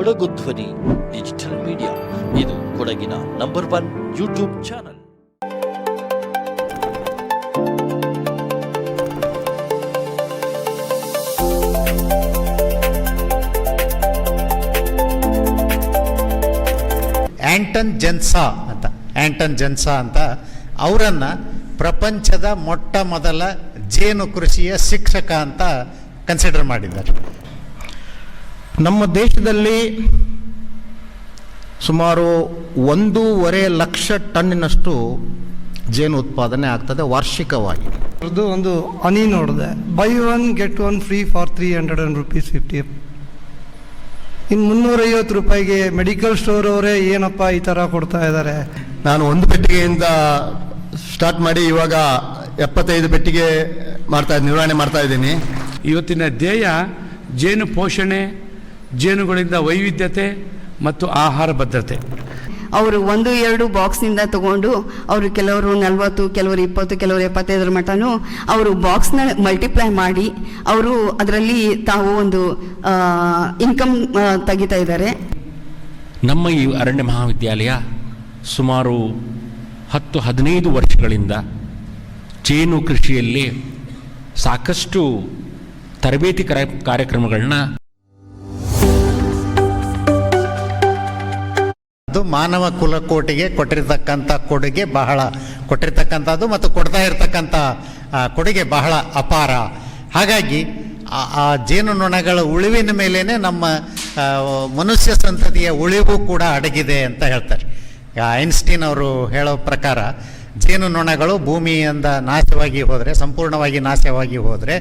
ಕೊಡಗು ಧ್ವನಿ digital media. ಇದು ಕೊಡಗಿನ ನಂಬರ್ 1 ಯೂಟ್ಯೂಬ್ ಚಾನಲ್. ಆಂಟನ್ ಜೆನ್ಸಾ ಅಂತ ಅವರನ್ನು ಪ್ರಪಂಚದ ಮೊಟ್ಟ ಮೊದಲ ಜೇನು ಕೃಷಿಯ ಶಿಕ್ಷಕ ಅಂತ ಕನ್ಸಿಡರ್ ಮಾಡಿದ್ದಾರೆ. ನಮ್ಮ ದೇಶದಲ್ಲಿ ಸುಮಾರು 1.5 ಲಕ್ಷ ಟನ್ನಿನಷ್ಟು ಜೇನು ಉತ್ಪಾದನೆ ಆಗ್ತದೆ ವಾರ್ಷಿಕವಾಗಿ. ಅದು ಒಂದು ಹನಿ ನೋಡಿದೆ, by 1 get 1 free for 300 rupees 50. ಇನ್ನು 350 ರೂಪಾಯಿಗೆ ಮೆಡಿಕಲ್ ಸ್ಟೋರ್ ಅವರೇ ಏನಪ್ಪ ಈ ಥರ ಕೊಡ್ತಾ ಇದ್ದಾರೆ. ನಾನು 1 ಪೆಟ್ಟಿಗೆಯಿಂದ ಸ್ಟಾರ್ಟ್ ಮಾಡಿ ಇವಾಗ 75 ಪೆಟ್ಟಿಗೆ ನಿರ್ವಹಣೆ ಮಾಡ್ತಾ ಇದ್ದೀನಿ. ಇವತ್ತಿನ ಧ್ಯೇಯ ಜೇನು ಪೋಷಣೆ, ಜೇನುಗಳಿಂದ ವೈವಿಧ್ಯತೆ ಮತ್ತು ಆಹಾರ ಭದ್ರತೆ. ಅವರು 1-2 ಬಾಕ್ಸ್ನಿಂದ ತಗೊಂಡು ಅವರು ಕೆಲವರು 40, ಕೆಲವರು 20, ಕೆಲವರು 75 ಮಟನೂ ಅವರು ಬಾಕ್ಸ್ನ ಮಲ್ಟಿಪ್ಲೈ ಮಾಡಿ ಅವರು ಅದರಲ್ಲಿ ತಾವು ಒಂದು ಇನ್ಕಮ್ ತೆಗಿತಾ ಇದ್ದಾರೆ. ನಮ್ಮ ಈ ಅರಣ್ಯ ಮಹಾವಿದ್ಯಾಲಯ ಸುಮಾರು 10-15 ವರ್ಷಗಳಿಂದ ಜೇನು ಕೃಷಿಯಲ್ಲಿ ಸಾಕಷ್ಟು ತರಬೇತಿ ಕಾರ್ಯಕ್ರಮಗಳನ್ನ ಅದು ಮಾನವ ಕುಲಕೋಟಿಗೆ ಕೊಟ್ಟಿರ್ತಕ್ಕಂಥ ಕೊಡುಗೆ ಕೊಟ್ಟಿರ್ತಕ್ಕಂಥದ್ದು ಮತ್ತು ಕೊಡ್ತಾ ಇರತಕ್ಕಂಥ ಕೊಡುಗೆ ಬಹಳ ಅಪಾರ. ಹಾಗಾಗಿ ಆ ಜೇನುನೊಣಗಳ ಉಳಿವಿನ ಮೇಲೇ ನಮ್ಮ ಮನುಷ್ಯ ಸಂತತಿಯ ಉಳಿವು ಕೂಡ ಅಡಗಿದೆ ಅಂತ ಹೇಳ್ತಾರೆ. ಐನ್ಸ್ಟೀನ್ ಅವರು ಹೇಳೋ ಪ್ರಕಾರ ಜೇನುನೊಣಗಳು ಭೂಮಿಯಿಂದ ಸಂಪೂರ್ಣವಾಗಿ ನಾಶವಾಗಿ ಹೋದರೆ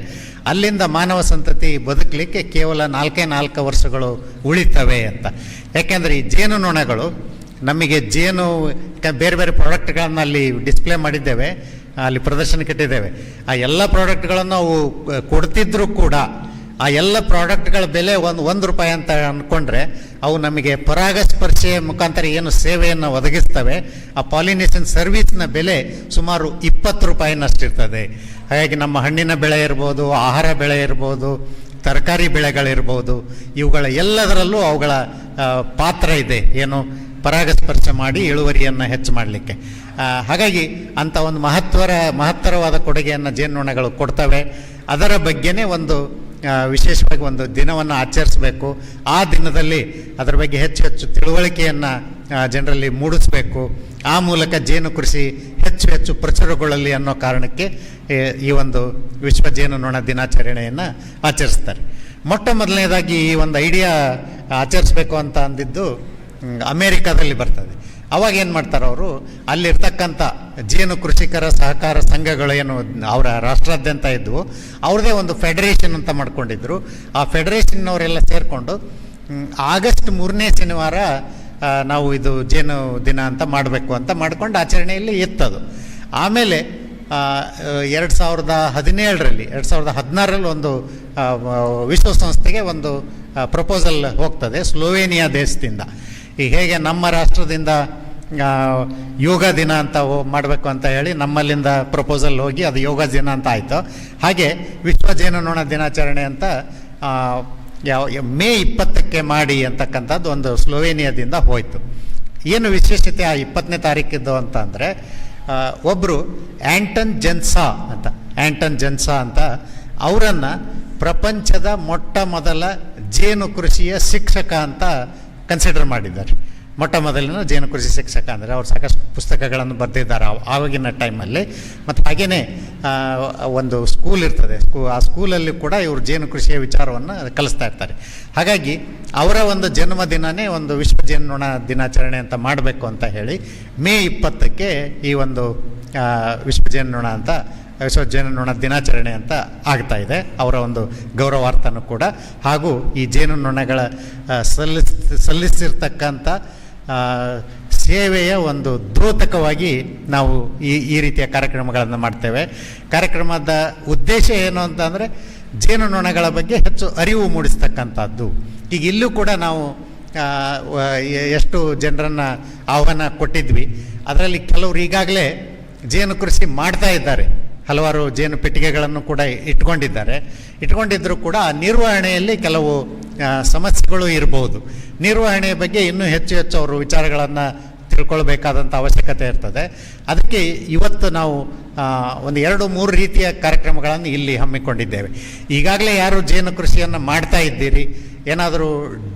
ಅಲ್ಲಿಂದ ಮಾನವ ಸಂತತಿ ಬದುಕಲಿಕ್ಕೆ ಕೇವಲ 4 ವರ್ಷಗಳು ಉಳಿತವೆ ಅಂತ. ಯಾಕೆಂದರೆ ಈ ಜೇನುನೊಣಗಳು ನಮಗೆ ಬೇರೆ ಬೇರೆ ಪ್ರಾಡಕ್ಟ್ಗಳನ್ನು ಅಲ್ಲಿ ಡಿಸ್ಪ್ಲೇ ಮಾಡಿದ್ದೇವೆ, ಅಲ್ಲಿ ಪ್ರದರ್ಶನಕ್ಕೆ ಇಟ್ಟಿದ್ದೇವೆ. ಆ ಎಲ್ಲ ಪ್ರಾಡಕ್ಟ್ಗಳನ್ನು ಅವು ಕೊಡ್ತಿದ್ರೂ ಕೂಡ ಆ ಎಲ್ಲ ಪ್ರಾಡಕ್ಟ್ಗಳ ಬೆಲೆ ಒಂದು ರೂಪಾಯಿ ಅಂತ ಅಂದ್ಕೊಂಡ್ರೆ ಅವು ನಮಗೆ ಪರಾಗಸ್ಪರ್ಶೆಯ ಮುಖಾಂತರ ಏನು ಸೇವೆಯನ್ನು ಒದಗಿಸ್ತವೆ ಆ ಪಾಲಿನೇಷನ್ ಸರ್ವಿಸ್ನ ಬೆಲೆ ಸುಮಾರು 20 ರೂಪಾಯಿನಷ್ಟಿರ್ತದೆ. ಹಾಗಾಗಿ ನಮ್ಮ ಹಣ್ಣಿನ ಬೆಳೆ ಇರ್ಬೋದು, ಆಹಾರ ಬೆಳೆ ಇರ್ಬೋದು, ತರಕಾರಿ ಬೆಳೆಗಳಿರ್ಬೋದು, ಇವುಗಳ ಎಲ್ಲದರಲ್ಲೂ ಅವುಗಳ ಪಾತ್ರ ಇದೆ, ಪರಾಗಸ್ಪರ್ಶ ಮಾಡಿ ಇಳುವರಿಯನ್ನು ಹೆಚ್ಚು ಮಾಡಲಿಕ್ಕೆ. ಹಾಗಾಗಿ ಅಂಥ ಒಂದು ಮಹತ್ತರವಾದ ಕೊಡುಗೆಯನ್ನು ಜೇನುನೊಣಗಳು ಕೊಡ್ತವೆ. ಅದರ ಬಗ್ಗೆನೇ ವಿಶೇಷವಾಗಿ ಒಂದು ದಿನವನ್ನು ಆಚರಿಸಬೇಕು. ಆ ದಿನದಲ್ಲಿ ಅದರ ಬಗ್ಗೆ ಹೆಚ್ಚು ತಿಳುವಳಿಕೆಯನ್ನು ಜನರಲ್ಲಿ ಮೂಡಿಸಬೇಕು. ಆ ಮೂಲಕ ಜೇನು ಕೃಷಿ ಹೆಚ್ಚು ಪ್ರಚುರಗೊಳ್ಳಲಿ ಅನ್ನೋ ಕಾರಣಕ್ಕೆ ಈ ಒಂದು ವಿಶ್ವ ಜೇನುನೊಣ ದಿನಾಚರಣೆಯನ್ನು ಆಚರಿಸ್ತಾರೆ. ಮೊಟ್ಟ ಮೊದಲನೇದಾಗಿ ಈ ಒಂದು ಐಡಿಯಾ ಆಚರಿಸಬೇಕು ಅಂತ ಅಂದಿದ್ದು ಅಮೇರಿಕಾದಲ್ಲಿ ಬರ್ತದೆ. ಅವಾಗ ಏನು ಮಾಡ್ತಾರೆ ಅವರು, ಅಲ್ಲಿರ್ತಕ್ಕಂಥ ಜೇನು ಕೃಷಿಕರ ಸಹಕಾರ ಸಂಘಗಳು ಅವರ ರಾಷ್ಟ್ರಾದ್ಯಂತ ಇದ್ವು, ಅವ್ರದ್ದೇ ಒಂದು ಫೆಡರೇಷನ್ ಅಂತ ಮಾಡ್ಕೊಂಡಿದ್ರು. ಆ ಫೆಡರೇಷನ್ನವರೆಲ್ಲ ಸೇರಿಕೊಂಡು ಆಗಸ್ಟ್ 3ನೇ ಶನಿವಾರ ನಾವು ಇದು ಜೇನು ದಿನ ಅಂತ ಮಾಡಬೇಕು ಅಂತ ಮಾಡ್ಕೊಂಡು ಆಚರಣೆಯಲ್ಲಿ ಇತ್ತದು. ಆಮೇಲೆ 2016ರಲ್ಲಿ ಒಂದು ವಿಶ್ವಸಂಸ್ಥೆಗೆ ಒಂದು ಪ್ರಪೋಸಲ್ ಹೋಗ್ತದೆ ಸ್ಲೋವೇನಿಯಾ ದೇಶದಿಂದ. ಈಗ ಹೇಗೆ ನಮ್ಮ ರಾಷ್ಟ್ರದಿಂದ ಯೋಗ ದಿನ ಅಂತ ಮಾಡಬೇಕು ಅಂತ ಹೇಳಿ ನಮ್ಮಲ್ಲಿಂದ ಪ್ರಪೋಸಲ್ ಹೋಗಿ ಅದು ಯೋಗ ದಿನ ಅಂತ ಆಯಿತು, ಹಾಗೆ ವಿಶ್ವ ಜೇನುನೊಣ ದಿನಾಚರಣೆ ಅಂತ ಮೇ 20ಕ್ಕೆ ಮಾಡಿ ಅಂತಕ್ಕಂಥದ್ದು ಒಂದು ಸ್ಲೋವೇನಿಯಾದಿಂದ ಹೋಯಿತು. ಏನು ವಿಶೇಷತೆ ಆ 20ನೇ ತಾರೀಕಿದ್ದು ಅಂತ ಅಂದರೆ, ಒಬ್ಬರು ಆಂಟನ್ ಜೆನ್ಸಾ ಅಂತ ಅವರನ್ನು ಪ್ರಪಂಚದ ಮೊಟ್ಟ ಮೊದಲ ಜೇನು ಕೃಷಿಯ ಶಿಕ್ಷಕ ಅಂತ ಕನ್ಸಿಡರ್ ಮಾಡಿದ್ದಾರೆ. ಮೊಟ್ಟ ಮೊದಲಿನ ಜೇನು ಕೃಷಿ ಶಿಕ್ಷಕ ಅಂದರೆ ಅವ್ರು ಸಾಕಷ್ಟು ಪುಸ್ತಕಗಳನ್ನು ಬರೆದಿದ್ದಾರೆ ಆವಾಗಿನ ಟೈಮಲ್ಲಿ. ಮತ್ತು ಹಾಗೆಯೇ ಒಂದು ಸ್ಕೂಲ್ ಇರ್ತದೆ, ಆ ಸ್ಕೂಲಲ್ಲಿ ಕೂಡ ಇವರು ಜೇನು ಕೃಷಿಯ ವಿಚಾರವನ್ನು ಕಲಿಸ್ತಾ ಇರ್ತಾರೆ. ಹಾಗಾಗಿ ಅವರ ಒಂದು ಜನ್ಮದಿನನೇ ಒಂದು ವಿಶ್ವ ಜೇನುನೊಣ ದಿನಾಚರಣೆ ಅಂತ ಮಾಡಬೇಕು ಅಂತ ಹೇಳಿ ಮೇ 20ಕ್ಕೆ ಈ ಒಂದು ವಿಶ್ವ ಜೇನುನೊಣ ದಿನಾಚರಣೆ ಅಂತ ಆಗ್ತಾ ಇದೆ. ಅವರ ಒಂದು ಗೌರವಾರ್ಥನೂ ಕೂಡ, ಹಾಗೂ ಈ ಜೇನುನೊಣಗಳ ಸಲ್ಲಿಸಿರ್ತಕ್ಕಂಥ ಸೇವೆಯ ಒಂದು ದ್ಯೋತಕವಾಗಿ ನಾವು ಈ ರೀತಿಯ ಕಾರ್ಯಕ್ರಮಗಳನ್ನು ಮಾಡ್ತೇವೆ. ಕಾರ್ಯಕ್ರಮದ ಉದ್ದೇಶ ಏನು ಅಂತಂದರೆ ಜೇನುನೊಣಗಳ ಬಗ್ಗೆ ಹೆಚ್ಚು ಅರಿವು ಮೂಡಿಸ್ತಕ್ಕಂಥದ್ದು. ಈಗ ಇಲ್ಲೂ ಕೂಡ ನಾವು ಎಷ್ಟು ಜನರನ್ನು ಆಹ್ವಾನ ಕೊಟ್ಟಿದ್ವಿ, ಅದರಲ್ಲಿ ಕೆಲವರು ಈಗಾಗಲೇ ಜೇನು ಕೃಷಿ ಮಾಡ್ತಾ ಇದ್ದಾರೆ, ಹಲವಾರು ಜೇನು ಪೆಟ್ಟಿಗೆಗಳನ್ನು ಕೂಡ ಇಟ್ಕೊಂಡಿದ್ದರೂ ಕೂಡ ಆ ನಿರ್ವಹಣೆಯಲ್ಲಿ ಕೆಲವು ಸಮಸ್ಯೆಗಳು ಇರ್ಬೋದು. ನಿರ್ವಹಣೆಯ ಬಗ್ಗೆ ಇನ್ನೂ ಹೆಚ್ಚು ಹೆಚ್ಚು ಅವರು ವಿಚಾರಗಳನ್ನು ತಿಳ್ಕೊಳ್ಬೇಕಾದಂಥ ಅವಶ್ಯಕತೆ ಇರ್ತದೆ. ಅದಕ್ಕೆ ಇವತ್ತು ನಾವು ಒಂದು 2-3 ರೀತಿಯ ಕಾರ್ಯಕ್ರಮಗಳನ್ನು ಇಲ್ಲಿ ಹಮ್ಮಿಕೊಂಡಿದ್ದೇವೆ. ಈಗಾಗಲೇ ಯಾರು ಜೇನು ಕೃಷಿಯನ್ನು ಮಾಡ್ತಾ ಇದ್ದೀರಿ, ಏನಾದರೂ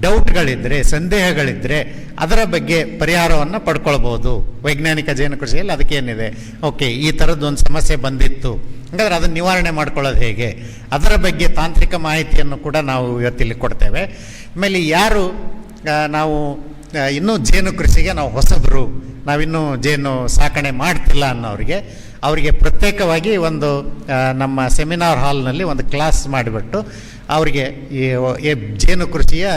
ಡೌಟ್ಗಳಿದ್ದರೆ, ಸಂದೇಹಗಳಿದ್ದರೆ ಅದರ ಬಗ್ಗೆ ಪರಿಹಾರವನ್ನು ಪಡ್ಕೊಳ್ಬೋದು. ವೈಜ್ಞಾನಿಕ ಜೇನು ಕೃಷಿಯಲ್ಲಿ ಅದಕ್ಕೇನಿದೆ, ಓಕೆ ಈ ಥರದ್ದೊಂದು ಸಮಸ್ಯೆ ಬಂದಿತ್ತು, ಹಾಗಾದ್ರೆ ಅದನ್ನು ನಿವಾರಣೆ ಮಾಡ್ಕೊಳ್ಳೋದು ಹೇಗೆ, ಅದರ ಬಗ್ಗೆ ತಾಂತ್ರಿಕ ಮಾಹಿತಿಯನ್ನು ಕೂಡ ನಾವು ಇವತ್ತಿಲ್ಲಿ ಕೊಡ್ತೇವೆ. ಆಮೇಲೆ ಯಾರು ನಾವು ಇನ್ನೂ ಜೇನು ಕೃಷಿಗೆ ನಾವು ಹೊಸಬರು, ನಾವಿನ್ನೂ ಜೇನು ಸಾಕಣೆ ಮಾಡ್ತಿಲ್ಲ ಅನ್ನೋರಿಗೆ, ಅವರಿಗೆ ಪ್ರತ್ಯೇಕವಾಗಿ ಒಂದು ನಮ್ಮ ಸೆಮಿನಾರ್ ಹಾಲ್ನಲ್ಲಿ ಒಂದು ಕ್ಲಾಸ್ ಮಾಡಿಬಿಟ್ಟು ಅವರಿಗೆ ಈ ಜೇನು ಕೃಷಿಯ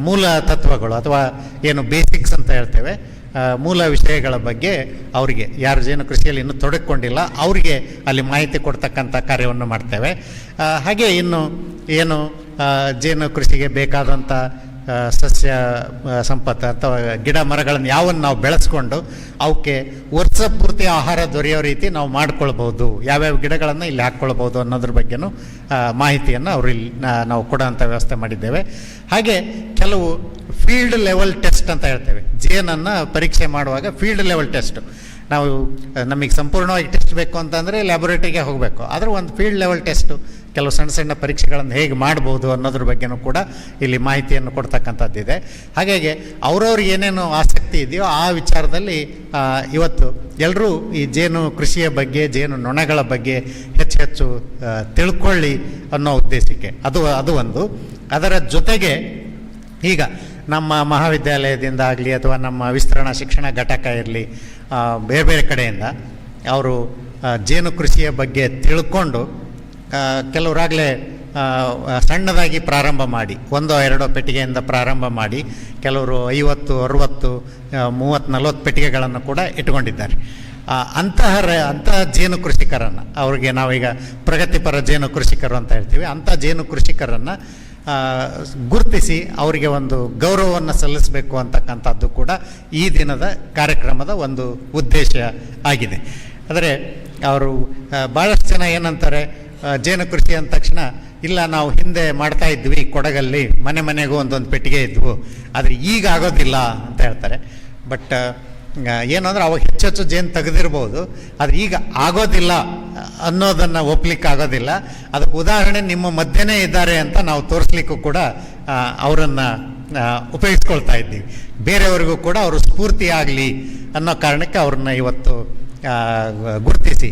ಮೂಲ ತತ್ವಗಳು ಅಥವಾ ಏನು ಬೇಸಿಕ್ಸ್ ಅಂತ ಹೇಳ್ತೇವೆ, ಮೂಲ ವಿಷಯಗಳ ಬಗ್ಗೆ ಅವರಿಗೆ ಯಾರು ಜೇನು ಕೃಷಿಯಲ್ಲಿ ಇನ್ನೂ ತೊಡಗಿಕೊಂಡಿಲ್ಲ ಅವರಿಗೆ ಅಲ್ಲಿ ಮಾಹಿತಿ ಕೊಡ್ತಕ್ಕಂಥ ಕಾರ್ಯವನ್ನು ಮಾಡ್ತೇವೆ. ಹಾಗೆ ಇನ್ನು ಏನು ಜೇನು ಕೃಷಿಗೆ ಬೇಕಾದಂಥ ಸಸ್ಯ ಸಂಪತ್ತು ಅಥವಾ ಗಿಡ ಮರಗಳನ್ನು ಯಾವನ್ನು ನಾವು ಬೆಳೆಸ್ಕೊಂಡು ಅವಕ್ಕೆ ವರ್ಷ ಪೂರ್ತಿ ಆಹಾರ ದೊರೆಯೋ ರೀತಿ ನಾವು ಮಾಡ್ಕೊಳ್ಬೋದು, ಯಾವ್ಯಾವ ಗಿಡಗಳನ್ನು ಇಲ್ಲಿ ಹಾಕ್ಕೊಳ್ಬೋದು ಅನ್ನೋದ್ರ ಬಗ್ಗೆನೂ ಮಾಹಿತಿಯನ್ನು ಅವರು ಇಲ್ಲಿ ನಾವು ಕೊಡೋಂಥ ವ್ಯವಸ್ಥೆ ಮಾಡಿದ್ದೇವೆ. ಹಾಗೆ ಕೆಲವು ಫೀಲ್ಡ್ ಲೆವೆಲ್ ಟೆಸ್ಟ್ ಅಂತ ಹೇಳ್ತೇವೆ. ಜೇನನ್ನು ಪರೀಕ್ಷೆ ಮಾಡುವಾಗ ಫೀಲ್ಡ್ ಲೆವೆಲ್ ಟೆಸ್ಟು, ನಾವು ನಮಗೆ ಸಂಪೂರ್ಣವಾಗಿ ಟೆಸ್ಟ್ ಬೇಕು ಅಂತಂದರೆ ಲ್ಯಾಬೊರೇಟರಿಗೆ ಹೋಗಬೇಕು. ಆದರೆ ಒಂದು ಫೀಲ್ಡ್ ಲೆವೆಲ್ ಟೆಸ್ಟು, ಕೆಲವು ಸಣ್ಣ ಸಣ್ಣ ಪರೀಕ್ಷೆಗಳನ್ನು ಹೇಗೆ ಮಾಡ್ಬೋದು ಅನ್ನೋದ್ರ ಬಗ್ಗೆನೂ ಕೂಡ ಇಲ್ಲಿ ಮಾಹಿತಿಯನ್ನು ಕೊಡ್ತಕ್ಕಂಥದ್ದಿದೆ. ಹಾಗಾಗಿ ಅವ್ರವ್ರಿಗೆ ಏನೇನು ಆಸಕ್ತಿ ಇದೆಯೋ ಆ ವಿಚಾರದಲ್ಲಿ ಇವತ್ತು ಎಲ್ಲರೂ ಈ ಜೇನು ಕೃಷಿಯ ಬಗ್ಗೆ, ಜೇನು ನೊಣಗಳ ಬಗ್ಗೆ ಹೆಚ್ಚು ಹೆಚ್ಚು ತಿಳ್ಕೊಳ್ಳಿ ಅನ್ನೋ ಉದ್ದೇಶಕ್ಕೆ ಅದು ಒಂದು. ಅದರ ಜೊತೆಗೆ ಈಗ ನಮ್ಮ ಮಹಾವಿದ್ಯಾಲಯದಿಂದ ಆಗಲಿ ಅಥವಾ ನಮ್ಮ ವಿಸ್ತರಣಾ ಶಿಕ್ಷಣ ಘಟಕ ಇರಲಿ, ಬೇರೆ ಬೇರೆ ಕಡೆಯಿಂದ ಅವರು ಜೇನು ಕೃಷಿಯ ಬಗ್ಗೆ ತಿಳ್ಕೊಂಡು ಕೆಲವರಾಗಲೇ ಸಣ್ಣದಾಗಿ ಪ್ರಾರಂಭ ಮಾಡಿ 1-2 ಪೆಟ್ಟಿಗೆಯಿಂದ ಪ್ರಾರಂಭ ಮಾಡಿ ಕೆಲವರು 50, 60, 30, 40 ಪೆಟ್ಟಿಗೆಗಳನ್ನು ಕೂಡ ಇಟ್ಕೊಂಡಿದ್ದಾರೆ. ಅಂತಹ ಜೇನು ಕೃಷಿಕರನ್ನು, ಅವ್ರಿಗೆ ನಾವೀಗ ಪ್ರಗತಿಪರ ಜೇನು ಕೃಷಿಕರು ಅಂತ ಹೇಳ್ತೀವಿ, ಅಂಥ ಜೇನು ಕೃಷಿಕರನ್ನು ಗುರುತಿಸಿ ಅವರಿಗೆ ಒಂದು ಗೌರವವನ್ನು ಸಲ್ಲಿಸಬೇಕು ಅಂತಕ್ಕಂಥದ್ದು ಕೂಡ ಈ ದಿನದ ಕಾರ್ಯಕ್ರಮದ ಒಂದು ಉದ್ದೇಶ ಆಗಿದೆ. ಆದರೆ ಅವರು ಭಾಳಷ್ಟು ಜನ ಏನಂತಾರೆ, ಜೇನು ಕೃಷಿ ಅಂದ ತಕ್ಷಣ ಇಲ್ಲ ನಾವು ಹಿಂದೆ ಮಾಡ್ತಾ ಇದ್ವಿ ಕೊಡಗಲ್ಲಿ, ಮನೆಗೂ ಒಂದೊಂದು ಪೆಟ್ಟಿಗೆ ಇದ್ವು, ಆದರೆ ಈಗ ಆಗೋದಿಲ್ಲ ಅಂತ ಹೇಳ್ತಾರೆ. ಬಟ್ ಏನು ಅಂದರೆ ಅವಾಗ ಹೆಚ್ಚು ಜೇನು ತೆಗೆದಿರ್ಬೋದು, ಆದರೆ ಈಗ ಆಗೋದಿಲ್ಲ ಅನ್ನೋದನ್ನು ಒಪ್ಲಿಕ್ಕೆ ಆಗೋದಿಲ್ಲ. ಅದಕ್ಕೆ ಉದಾಹರಣೆ ನಿಮ್ಮ ಮಧ್ಯೆನೇ ಇದ್ದಾರೆ ಅಂತ ನಾವು ತೋರಿಸ್ಲಿಕ್ಕೂ ಕೂಡ ಅವರನ್ನು ಉಪಯೋಗಿಸ್ಕೊಳ್ತಾ ಇದ್ದೀವಿ. ಬೇರೆಯವ್ರಿಗೂ ಕೂಡ ಅವರು ಸ್ಫೂರ್ತಿ ಆಗಲಿ ಅನ್ನೋ ಕಾರಣಕ್ಕೆ ಅವ್ರನ್ನ ಇವತ್ತು ಗುರುತಿಸಿ,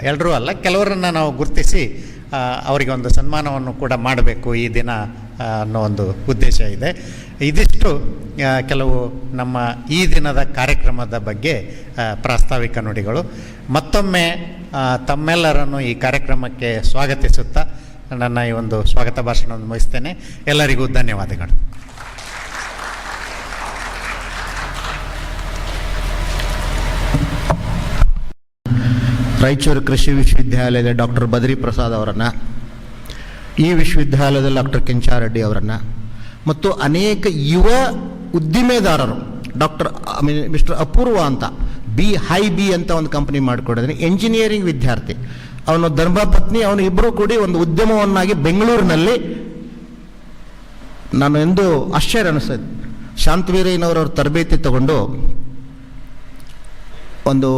ಎಲ್ಲರೂ ಅಲ್ಲ ಕೆಲವರನ್ನು ನಾವು ಗುರುತಿಸಿ ಅವರಿಗೆ ಒಂದು ಸನ್ಮಾನವನ್ನು ಕೂಡ ಮಾಡಬೇಕು ಈ ದಿನ ಅನ್ನೋ ಒಂದು ಉದ್ದೇಶ ಇದೆ. ಇದಿಷ್ಟು ಕೆಲವು ನಮ್ಮ ಈ ದಿನದ ಕಾರ್ಯಕ್ರಮದ ಬಗ್ಗೆ ಪ್ರಾಸ್ತಾವಿಕ ನುಡಿಗಳು. ಮತ್ತೊಮ್ಮೆ ತಮ್ಮೆಲ್ಲರನ್ನು ಈ ಕಾರ್ಯಕ್ರಮಕ್ಕೆ ಸ್ವಾಗತಿಸುತ್ತಾ ನನ್ನ ಈ ಒಂದು ಸ್ವಾಗತ ಭಾಷಣವನ್ನು ಮುಗಿಸ್ತೇನೆ. ಎಲ್ಲರಿಗೂ ಧನ್ಯವಾದಗಳು. ರಾಯಚೂರು ಕೃಷಿ ವಿಶ್ವವಿದ್ಯಾಲಯದ ಡಾಕ್ಟರ್ ಬದ್ರಿ ಪ್ರಸಾದ್ ಅವರನ್ನು, ಈ ವಿಶ್ವವಿದ್ಯಾಲಯದಲ್ಲಿ ಡಾಕ್ಟರ್ ಕೆಂಚಾರೆಡ್ಡಿ ಅವರನ್ನು ಮತ್ತು ಅನೇಕ ಯುವ ಉದ್ದಿಮೆದಾರರು, ಮಿಸ್ಟರ್ ಅಪೂರ್ವ ಅಂತ ಬಿ ಅಂತ ಒಂದು ಕಂಪನಿ ಮಾಡಿಕೊಡಿದ್ರೆ, ಎಂಜಿನಿಯರಿಂಗ್ ವಿದ್ಯಾರ್ಥಿ, ಅವನು ಧರ್ಮಪತ್ನಿ, ಅವನು ಇಬ್ಬರು ಕೂಡಿ ಒಂದು ಉದ್ಯಮವನ್ನಾಗಿ ಬೆಂಗಳೂರಿನಲ್ಲಿ, ನಾನು ಎಂದು ಆಶ್ಚರ್ಯ ಅನಿಸ್ತದೆ, ಶಾಂತವೀರಯ್ಯನವರವ್ರ ತರಬೇತಿ ತಗೊಂಡು ಒಂದು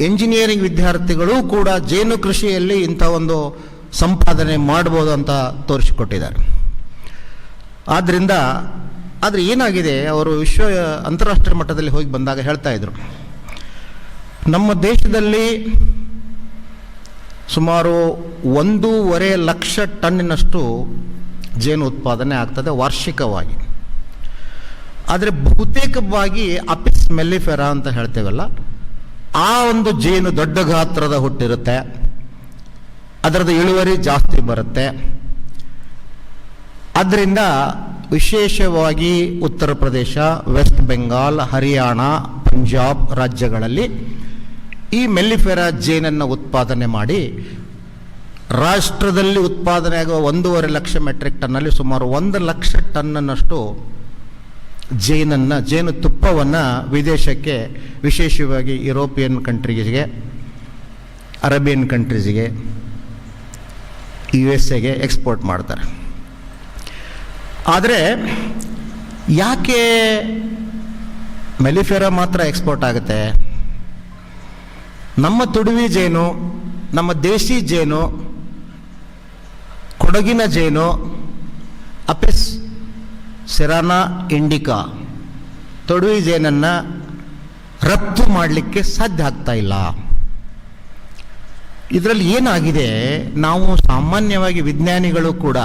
ಎಂಜಿನಿಯರಿಂಗ್ ವಿದ್ಯಾರ್ಥಿಗಳು ಕೂಡ ಜೇನು ಕೃಷಿಯಲ್ಲಿ ಇಂಥ ಒಂದು ಸಂಪಾದನೆ ಮಾಡ್ಬೋದು ಅಂತ ತೋರಿಸಿಕೊಟ್ಟಿದ್ದಾರೆ. ಆದರೆ ಏನಾಗಿದೆ, ಅವರು ಅಂತಾರಾಷ್ಟ್ರೀಯ ಮಟ್ಟದಲ್ಲಿ ಹೋಗಿ ಬಂದಾಗ ಹೇಳ್ತಾ ಇದ್ರು, ನಮ್ಮ ದೇಶದಲ್ಲಿ ಸುಮಾರು 1.5 ಲಕ್ಷ ಟನ್ನಿನಷ್ಟು ಜೇನು ಉತ್ಪಾದನೆ ಆಗ್ತದೆ ವಾರ್ಷಿಕವಾಗಿ. ಆದರೆ ಬಹುತೇಕವಾಗಿ ಅಪಿಸ್ ಮೆಲ್ಲಿಫೆರಾ ಅಂತ ಹೇಳ್ತೇವಲ್ಲ, ಆ ಒಂದು ಜೇನು ದೊಡ್ಡ ಗಾತ್ರದ ಹುಟ್ಟಿರುತ್ತೆ, ಅದರದ್ದು ಇಳುವರಿ ಜಾಸ್ತಿ ಬರುತ್ತೆ. ಅದರಿಂದ ವಿಶೇಷವಾಗಿ ಉತ್ತರ ಪ್ರದೇಶ, ವೆಸ್ಟ್ ಬೆಂಗಾಲ್, ಹರಿಯಾಣ, ಪಂಜಾಬ್ ರಾಜ್ಯಗಳಲ್ಲಿ ಈ ಮೆಲ್ಲಿಫೆರಾ ಜೇನನ್ನು ಉತ್ಪಾದನೆ ಮಾಡಿ ರಾಷ್ಟ್ರದಲ್ಲಿ ಉತ್ಪಾದನೆ ಆಗುವ 1.5 ಲಕ್ಷ ಮೆಟ್ರಿಕ್ ಟನ್ನಲ್ಲಿ ಸುಮಾರು 1 ಲಕ್ಷ ಟನ್ನಷ್ಟು ಜೇನುತುಪ್ಪವನ್ನು ವಿದೇಶಕ್ಕೆ, ವಿಶೇಷವಾಗಿ ಯುರೋಪಿಯನ್ ಕಂಟ್ರೀಸ್ಗೆ, ಅರೇಬಿಯನ್ ಕಂಟ್ರೀಸ್ಗೆ, USA ಎಕ್ಸ್ಪೋರ್ಟ್ ಮಾಡ್ತಾರೆ. ಆದರೆ ಯಾಕೆ ಮೆಲಿಫೆರಾ ಮಾತ್ರ ಎಕ್ಸ್ಪೋರ್ಟ್ ಆಗುತ್ತೆ? ನಮ್ಮ ತುಡುವಿ ಜೇನು, ನಮ್ಮ ದೇಶಿ ಜೇನು, ಕೊಡಗಿನ ಜೇನು, ಅಪಿಸ್ ಸೆರಾನಾ ಇಂಡಿಕಾ ತುಡುವಿ ಜೇನನ್ನು ರಫ್ತು ಮಾಡಲಿಕ್ಕೆ ಸಾಧ್ಯ ಆಗ್ತಾ ಇಲ್ಲ. ಇದರಲ್ಲಿ ಏನಾಗಿದೆ, ನಾವು ಸಾಮಾನ್ಯವಾಗಿ ವಿಜ್ಞಾನಿಗಳು ಕೂಡ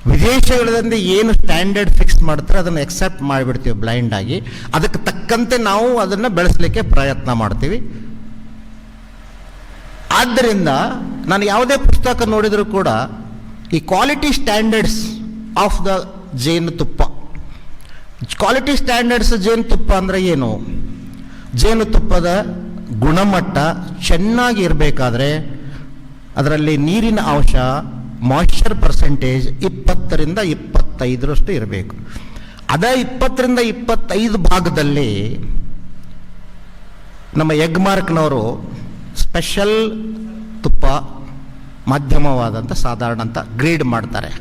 ವಿದೇಶಗಳಿಂದ ಏನು ಸ್ಟ್ಯಾಂಡರ್ಡ್ ಫಿಕ್ಸ್ ಮಾಡ್ತಾರೆ ಅದನ್ನು ಎಕ್ಸೆಪ್ಟ್ ಮಾಡಿಬಿಡ್ತೀವಿ ಬ್ಲೈಂಡ್ ಆಗಿ. ಅದಕ್ಕೆ ತಕ್ಕಂತೆ ನಾವು ಅದನ್ನು ಬೆಳೆಸಲಿಕ್ಕೆ ಪ್ರಯತ್ನ ಮಾಡ್ತೀವಿ. ಆದ್ದರಿಂದ ನಾನು ಯಾವುದೇ ಪುಸ್ತಕ ನೋಡಿದರೂ ಕೂಡ ಈ ಕ್ವಾಲಿಟಿ ಸ್ಟ್ಯಾಂಡರ್ಡ್ಸ್ ಆಫ್ ದ ಜೇನುತುಪ್ಪ, ಕ್ವಾಲಿಟಿ ಸ್ಟ್ಯಾಂಡರ್ಡ್ಸ್ ಜೇನುತುಪ್ಪ ಅಂದರೆ ಏನು? ಜೇನುತುಪ್ಪದ ಗುಣಮಟ್ಟ ಚೆನ್ನಾಗಿ ಇರಬೇಕಾದ್ರೆ ಅದರಲ್ಲಿ ನೀರಿನ ಅಂಶ, ಮಾಯ್ಶ್ಚರ್ ಪರ್ಸೆಂಟೇಜ್ 20ರಿಂದ 25ರಷ್ಟು ಇರಬೇಕು. ಅದೇ 20ರಿಂದ 25 ಭಾಗದಲ್ಲಿ ನಮ್ಮ ಎಗ್ ಮಾರ್ಕ್ನವರು ಸ್ಪೆಷಲ್ ತುಪ್ಪ, ಮಧ್ಯಮವಾದಂಥ, ಸಾಧಾರಣ ಅಂತ ಗ್ರೇಡ್ ಮಾಡ್ತಾರೆ.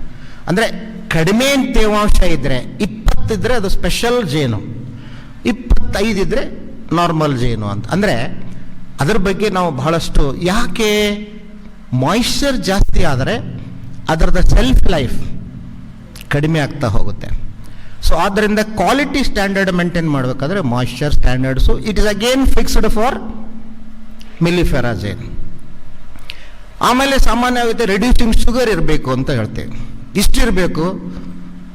ಅಂದರೆ ಕಡಿಮೆ ತೇವಾಂಶ ಇದ್ದರೆ 20 ಇದ್ದರೆ ಅದು ಸ್ಪೆಷಲ್ ಜೇನು, 25 ಇದ್ದರೆ ನಾರ್ಮಲ್ ಜೇನು ಅಂತ. ಅಂದರೆ ಅದರ ಬಗ್ಗೆ ನಾವು ಬಹಳಷ್ಟು, ಯಾಕೆ ಮಾಯ್ಶ್ಚರ್ ಜಾಸ್ತಿ ಆದರೆ ಅದರದ ಸೆಲ್ಫ್ ಲೈಫ್ ಕಡಿಮೆ ಆಗ್ತಾ ಹೋಗುತ್ತೆ. ಸೊ ಆದ್ದರಿಂದ ಕ್ವಾಲಿಟಿ ಸ್ಟ್ಯಾಂಡರ್ಡ್ ಮೇಂಟೈನ್ ಮಾಡಬೇಕಾದ್ರೆ moisture standards it is again fixed for mellifera ಜೇನ್. ಆಮೇಲೆ ಸಾಮಾನ್ಯವಾಗಿ ರೆಡ್ಯೂಸಿಂಗ್ ಶುಗರ್ ಇರಬೇಕು ಅಂತ ಹೇಳ್ತೇವೆ. ಇಷ್ಟಿರಬೇಕು,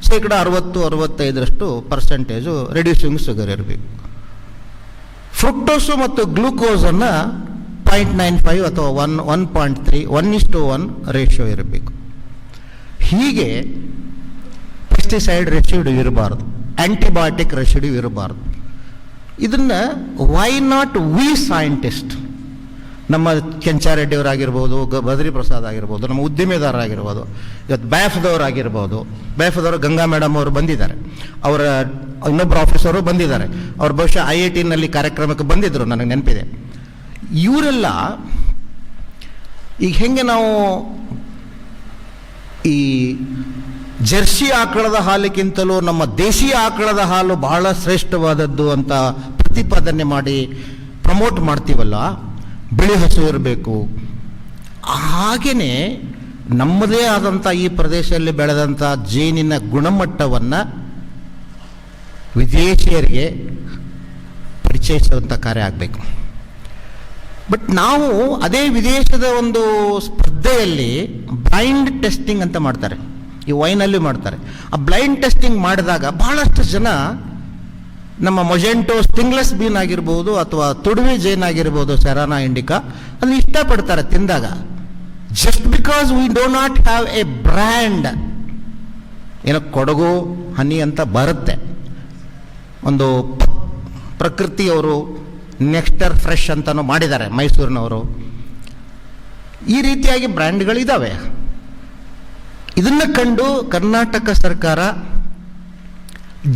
60-65% ರೆಡ್ಯೂಸಿಂಗ್ ಶುಗರ್ ಇರಬೇಕು. ಫ್ರುಕ್ಟೋಸು ಮತ್ತು ಗ್ಲೂಕೋಸನ್ನು 0.95 ಅಥವಾ 1.3 1:1 ರೇಷಿಯೋ ಇರಬೇಕು. ಹೀಗೆ ಪೆಸ್ಟಿಸೈಡ್ ರೆಸಿಡ್ಯೂ ಇರಬಾರ್ದು, ಆಂಟಿಬಯೋಟಿಕ್ ರೆಸಿಡ್ಯೂ ಇರಬಾರ್ದು. ಇದನ್ನು ವೈ ನಾಟ್ ವಿ ಸೈಂಟಿಸ್ಟ್, ನಮ್ಮ ಕೆಂಚಾರೆಡ್ಡಿಯವರಾಗಿರ್ಬೋದು, ಬದ್ರಿ ಪ್ರಸಾದ್ ಆಗಿರ್ಬೋದು, ನಮ್ಮ ಉದ್ದಿಮೆದಾರರಾಗಿರ್ಬೋದು, ಇವತ್ತು ಬ್ಯಾಫ್ದವರಾಗಿರ್ಬೋದು, ಬ್ಯಾಫ್ದವರು ಗಂಗಾ ಮೇಡಮ್ ಅವರು ಬಂದಿದ್ದಾರೆ, ಅವರ ಇನ್ನೊಬ್ಬರು ಆಫೀಸರು ಬಂದಿದ್ದಾರೆ, ಅವ್ರು ಬಹುಶಃ IIT-ನಲ್ಲಿ ಕಾರ್ಯಕ್ರಮಕ್ಕೆ ಬಂದಿದ್ದರು, ನನಗೆ ನೆನಪಿದೆ. ಇವರೆಲ್ಲ ಈಗ ಹೆಂಗೆ ನಾವು ಈ ಜರ್ಸಿ ಆಕಳದ ಹಾಲಿಗಿಂತಲೂ ನಮ್ಮ ದೇಶಿ ಆಕಳದ ಹಾಲು ಬಹಳ ಶ್ರೇಷ್ಠವಾದದ್ದು ಅಂತ ಪ್ರತಿಪಾದನೆ ಮಾಡಿ ಪ್ರಮೋಟ್ ಮಾಡ್ತೀವಲ್ಲ, ಬಿಳಿ ಹಸು ಇರಬೇಕು. ಹಾಗೆಯೇ ನಮ್ಮದೇ ಆದಂಥ ಈ ಪ್ರದೇಶದಲ್ಲಿ ಬೆಳೆದಂಥ ಜೇನಿನ ಗುಣಮಟ್ಟವನ್ನು ವಿದೇಶಿಯರಿಗೆ ಪರಿಚಯಿಸುವಂಥ ಕಾರ್ಯ ಆಗಬೇಕು. ಬಟ್ ನಾವು ಅದೇ ವಿದೇಶದ ಒಂದು ಸ್ಪರ್ಧೆಯಲ್ಲಿ ಬ್ಲೈಂಡ್ ಟೆಸ್ಟಿಂಗ್ ಅಂತ ಮಾಡ್ತಾರೆ, ಈ ವೈನಲ್ಲಿ ಮಾಡ್ತಾರೆ. ಆ ಬ್ಲೈಂಡ್ ಟೆಸ್ಟಿಂಗ್ ಮಾಡಿದಾಗ ಬಹಳಷ್ಟು ಜನ ನಮ್ಮ ಮೊಜೆಂಟೋ ಸ್ಟಿಂಗ್ಲೆಸ್ ಬೀನ್ ಆಗಿರ್ಬೋದು ಅಥವಾ ತುಡುವಿ ಜೇನ್ ಆಗಿರ್ಬೋದು, ಸೆರಾನಾ ಇಂಡಿಕಾ, ಅದನ್ನು ಇಷ್ಟಪಡ್ತಾರೆ ತಿಂದಾಗ. Just because we do not have A brand. ಏನೋ ಕೊಡಗು ಹನಿ ಅಂತ ಬರುತ್ತೆ, ಒಂದು ಪ್ರಕೃತಿಯವರು ನೆಕ್ಸ್ಟರ್ ಫ್ರೆಶ್ ಅಂತಲೂ ಮಾಡಿದ್ದಾರೆ ಮೈಸೂರಿನವರು. ಈ ರೀತಿಯಾಗಿ ಬ್ರ್ಯಾಂಡ್ಗಳಿದ್ದಾವೆ. ಇದನ್ನು ಕಂಡು ಕರ್ನಾಟಕ ಸರ್ಕಾರ